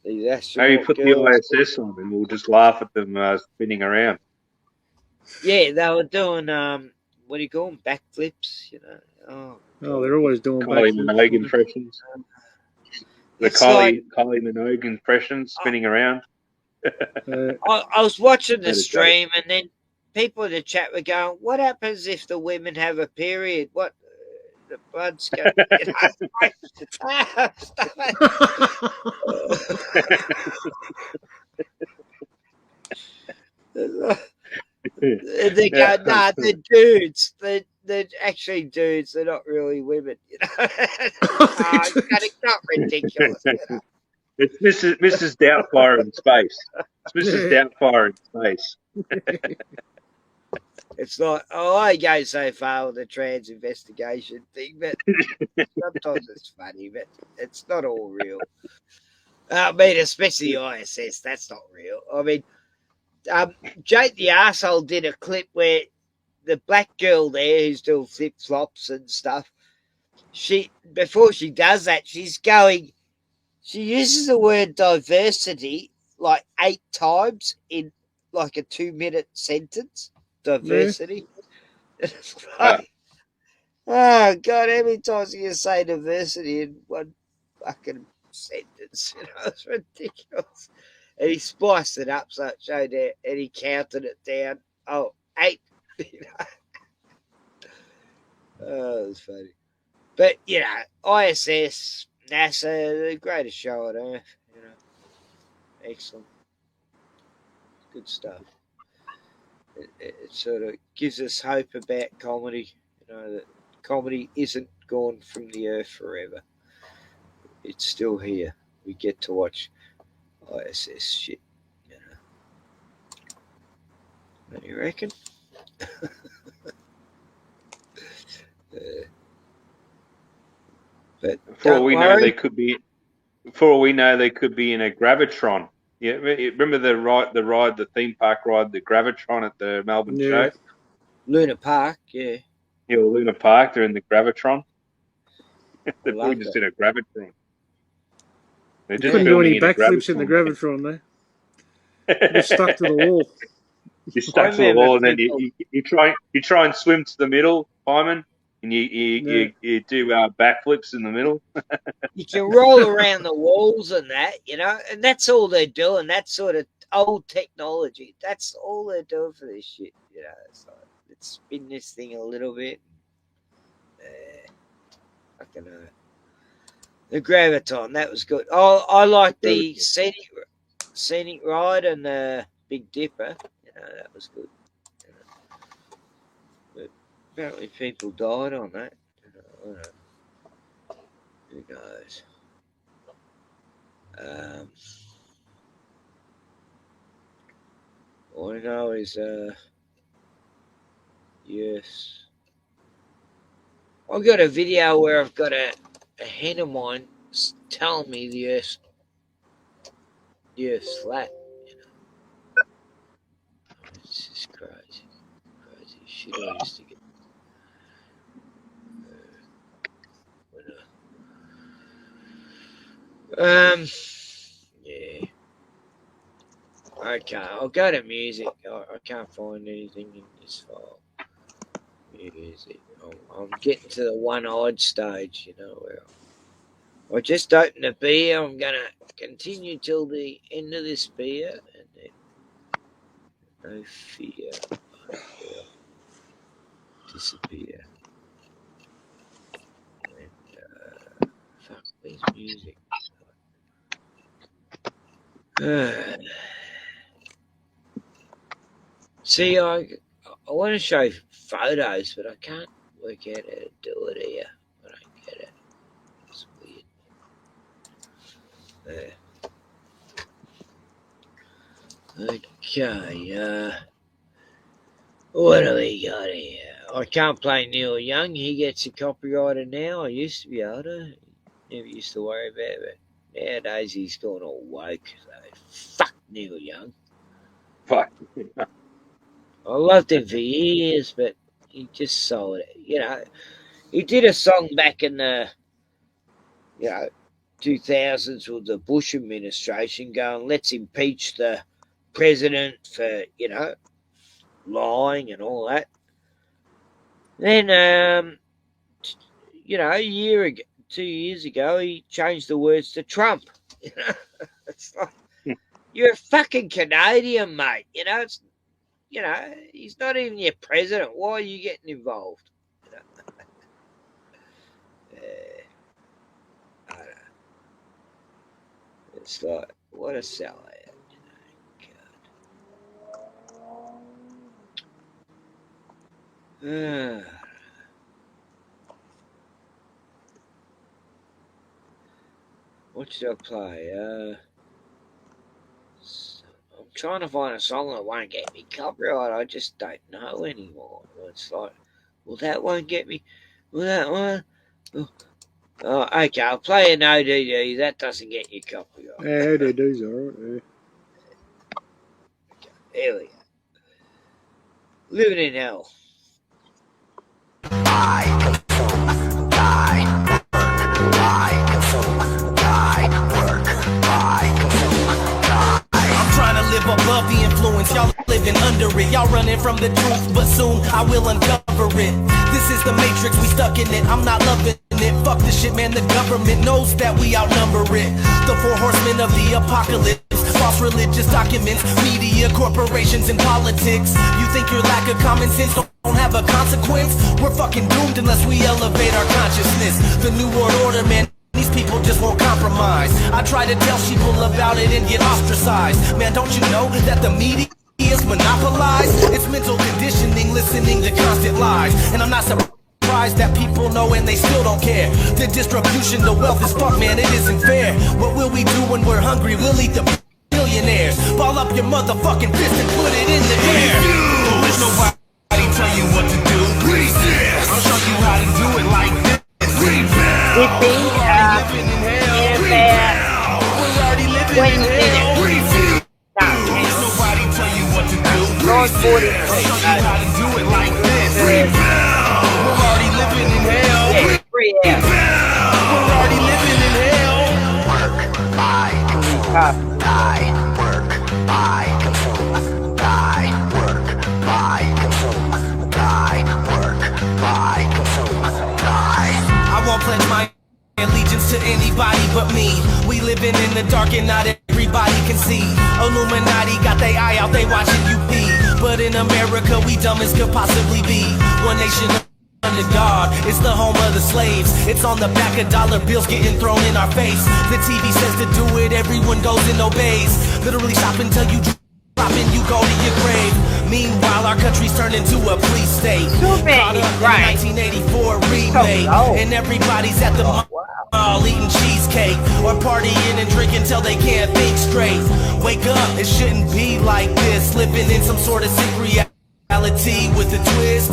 Maybe put the ISS on and we'll just laugh at them spinning around. Yeah, they were doing what do you call them? Backflips, Oh, they're always doing Kylie Minogue impressions. The Kylie Minogue impressions spinning around. I was watching the stream, and then people in the chat were going, "What happens if the women have a period? What the blood's going?" They go, "Nah, they're dudes. They're actually dudes. They're not really women." It's not ridiculous. It's Mrs. Doubtfire in space. It's Mrs. Doubtfire in space. It's like, I go so far with the trans investigation thing, but sometimes it's funny, but it's not all real. I mean, especially the ISS, that's not real. I mean, Jake the Arsehole did a clip where the black girl there who's doing flip-flops and stuff, before she does that, she's going. She uses the word diversity like 8 times in like a 2-minute sentence. Diversity. It's like, oh God, how many times can you say diversity in one fucking sentence? It's ridiculous. And he spiced it up so it showed it, and he counted it down. Oh, 8. Oh, it was funny. But, ISS, NASA, the greatest show on Earth. Excellent. Good stuff. It sort of gives us hope about comedy, that comedy isn't gone from the earth forever. It's still here. We get to watch ISS shit. What do you reckon? But for all we know, they could be. For all we know, they could be in a gravitron. Yeah, remember the theme park ride, the gravitron at the Melbourne show. Luna Park, yeah. Yeah, Luna Park. They're in the gravitron. They're probably just in a gravitron. They're just couldn't do any filming in a backflips in the gravitron. gravitron, though. Just stuck to the wall. You're stuck to the wall, and then you try and swim to the middle, Pieman, and you do backflips in the middle. You can roll around the walls and that, and that's all they're doing. That sort of old technology. That's all they're doing for this shit. It's like, let's spin this thing a little bit. I don't know. The graviton, that was good. Oh, I like the scenic ride and the Big Dipper. That was good. But apparently people died on that. Who knows? All I know is, yes. I've got a video where I've got a hen of mine telling me the Earth's flat. It's just crazy. Crazy shit I used to get. Yeah. Okay, I'll go to music. I can't find anything in this file. Music. I'm getting to the one-eyed stage, where I just opened a beer. I'm going to continue till the end of this beer, and then no fear, I will disappear. And, fuck, where's music? See, I want to show photos, but I can't work out how to do it here. I don't get it. It's weird. Okay, what do we got here? I can't play Neil Young. He gets a copyrighted now. I used to be able to. Never used to worry about it. Nowadays he's gone all woke. So fuck Neil Young. Fuck. I loved him for years, but he just sold it. He did a song back in the 2000s with the Bush administration going, let's impeach the president for, lying and all that. Then, a year ago, 2 years ago, he changed the words to Trump. It's like, you're a fucking Canadian, mate. It's, he's not even your president. Why are you getting involved? I don't know. It's like, what a sellout. God. What should I play? I'm trying to find a song that won't get me copyright. I just don't know anymore. It's like, well, that won't get me. Well, that one. Oh, okay, I'll play an ODD. That doesn't get you copyright. Yeah, ODD's alright. Yeah. Okay, here we go. Living in hell. I die. running from the truth, but soon I will uncover it. This is the matrix, we stuck in it, I'm not loving it. Fuck this shit, man, the government knows that we outnumber it. The 4 horsemen of the apocalypse, false religious documents, media, corporations, and politics. You think your lack of common sense don't have a consequence? We're fucking doomed unless we elevate our consciousness. The new world order, man, these people just won't compromise. I try to tell people about it and get ostracized. Man, don't you know that the media is monopolized? It's mental conditioning, listening to constant lies. And I'm not surprised that people know and they still don't care. The distribution of wealth is fucked, man, it isn't fair. What will we do when we're hungry? We'll eat the billionaires. Ball up your motherfucking fist and put it in the air. There's nobody tell you what to do. I'll show you how to do it like this. You think living in hell. We're already living in hell. There's nobody tell you what to do. I'll show you how to do it like this. We're already living in hell. We're already living in hell. Work, buy, consume, die. Work, buy, consume, die. Work, buy, consume, die. Work, buy, consume, die. I won't pledge my allegiance to anybody but me. We living in the dark and not everybody can see. Illuminati got their eye out, they watching you pee. But in America we dumb as could possibly be. One nation under God, it's the home of the slaves. It's on the back of dollar bills getting thrown in our face. The TV says to do it, everyone goes and obeys. Literally stop until you drop and you go to your grave. Meanwhile, our country's turned into a police state. Caught up in 1984 remake. And everybody's at the mall eating cheesecake or partying and drinking till they can't think straight. Wake up, it shouldn't be like this. Living in some sort of sick reality with a twist.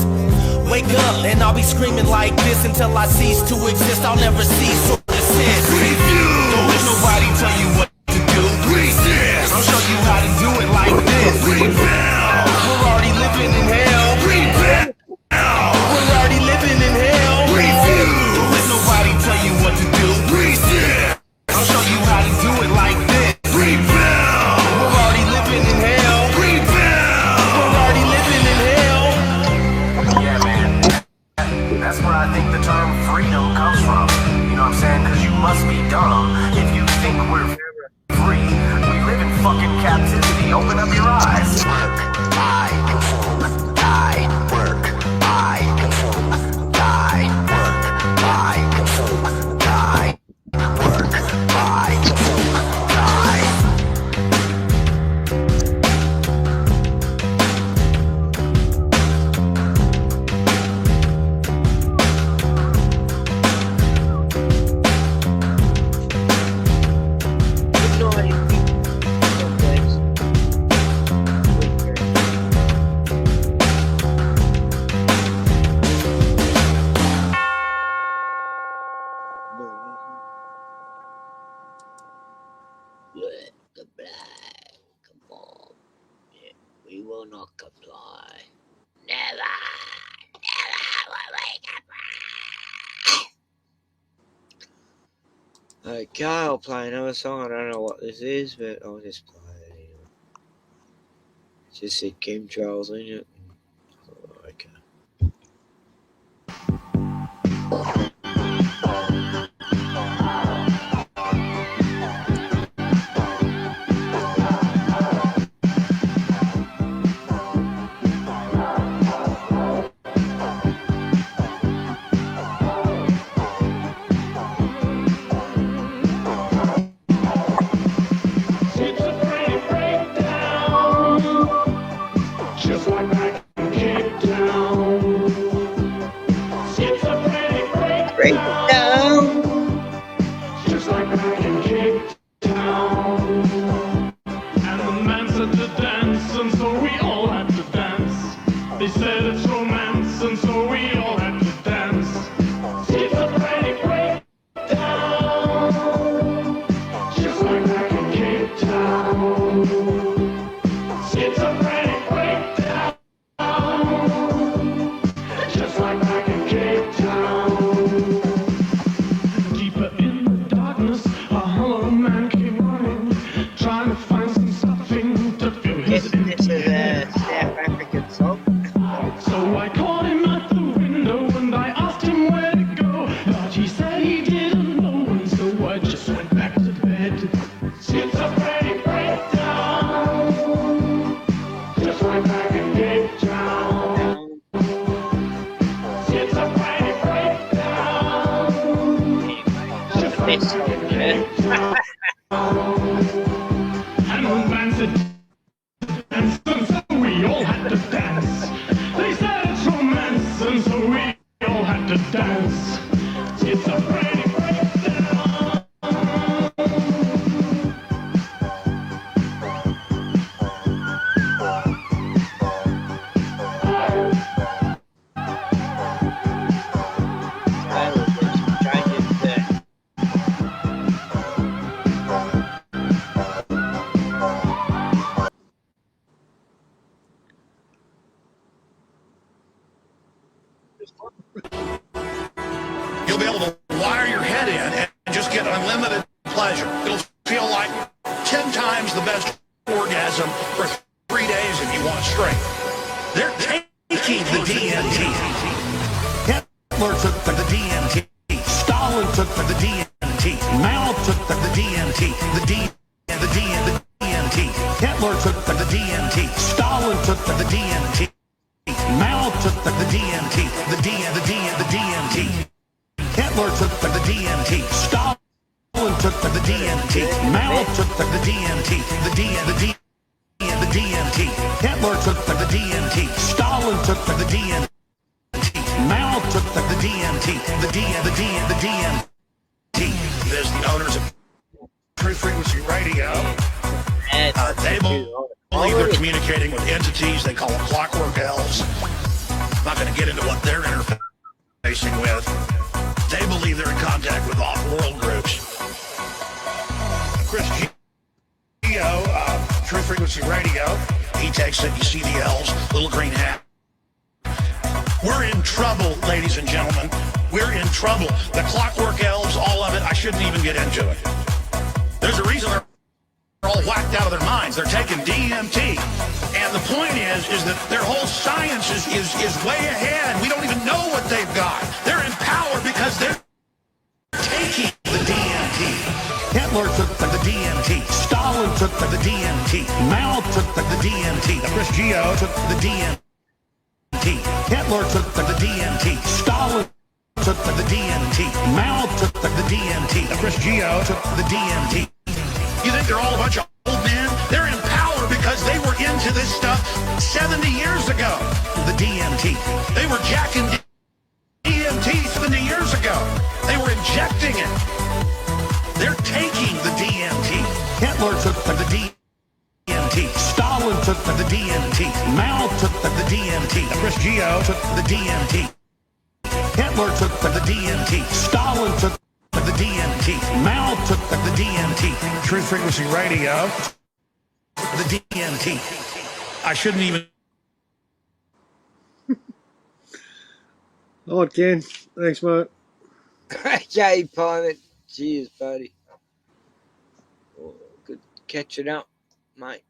Wake up, and I'll be screaming like this until I cease to exist. I'll never cease to exist. Don't let nobody tell you what to do. I'll show you how to do it like this. We're already living in hell. We're already living in hell. Don't let nobody tell you what to do. I'll show you how to do it like this. We're already living in hell. We're already living in hell. Yeah, man. That's where I think the term freedom comes from. You know what I'm saying? Because you must be dumb if you think we're free. We live in fucking captivity. Open up your eyes. Work, buy, consume, die. Work, buy, consume, die. Work, buy, consume, die. Work, buy, consume, die. We will not comply. Never. Okay, I'll play another song. I don't know what this is, but I'll just play it anyway. It just said chemtrails in it. Oh, okay. Just like I can kick down. Schizophrenic breakdown. Just like I can kick down. And the man said to dance, and so we all had to dance. They said it's romance, and so we all had to dance. Schizophrenic breakdown. Just like I can kick down. Schizophrenic breakdown. Just like I can kick down. this song, yeah. And the man said, dance, and so we all had to dance. They said it's romance, and so we all had to dance. It's a pretty breakdown. You'll be able to wire your head in and just get unlimited pleasure. It'll feel like 10 times the best orgasm for 3 days if you want straight. They're taking the DMT. Hitler took the DMT. Stalin took the DMT. Mao took the DMT. The DMT. Hitler took the DMT. Stalin took the DMT. Mao took the DMT. The DMT. Hitler took the DMT. Stalin took the DMT. Mao took the DMT. The DMT. Hitler took the DMT. Stalin took the DMT. Mao took the DMT. The DMT. There's the owners of True Frequency Radio. They believe they're communicating with entities they call clockwork elves. I'm not going to get into what they're interfacing with. They believe they're in contact with off-world groups. Chris Geo, True Frequency Radio, he takes it, you see the elves, little green hat. We're in trouble, ladies and gentlemen. We're in trouble. The clockwork elves, all of it, I shouldn't even get into it. There's a reason they're all whacked out of their minds. They're taking DMT. And the point is that their whole science is way ahead. We don't even know what they've got. They're in power because they're taking the DMT. Hitler took the DMT. Stalin took the DMT. Mao took the DMT. Chris Geo took the DMT. Hitler took the DMT. Stalin took the DMT. Mao took the DMT. Chris Geo took the DMT. You think they're all a bunch of old men? They're in power because they were into this stuff 70 years ago. The DMT. They were jacking DMT 70 years ago. They were injecting it. They're taking the DMT. Hitler took the DMT. Stalin took the DMT. Mao took the DMT. Chris Geo took the DMT. Hitler took the DMT. Stalin took the DMT. Mao took the DMT. True Frequency Radio. The DMT. I shouldn't even. Oh, Ken. Thanks, mate. Okay, Pilot. Cheers, buddy. Oh, good catching up, mate.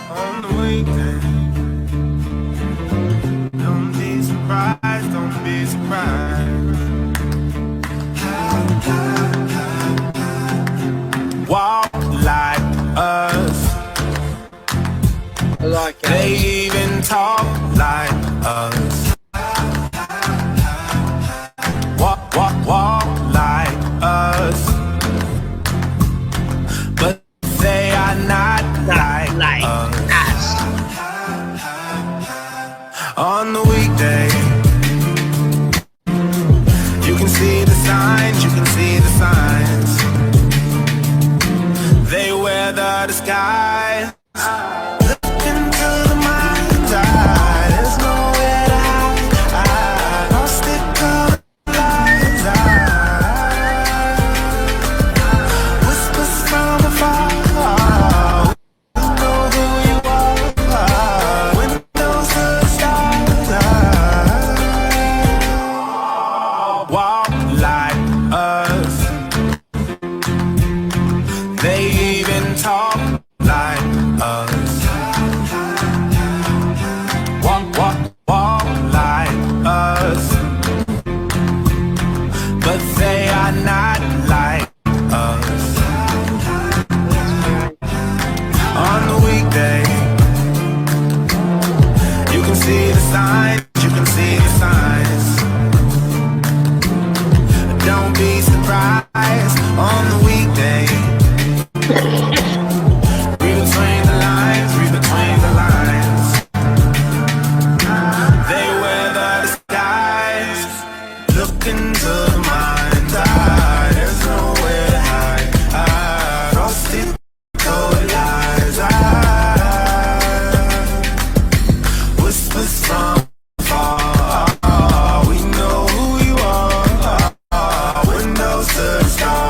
On the weekend, don't be surprised, don't be surprised. Walk like us. Like they even talk like us. Walk like us. But they are not like us. On the weekday, you can see the signs, you can see the signs. They wear the disguise. Look into the mind. eyes on the weekday. Read between the lines, read between the lines. They wear the disguise, look into the mind's eye. There's nowhere to hide. Frosted cold lies. Whispers from afar. We know who you are. Windows to the stars.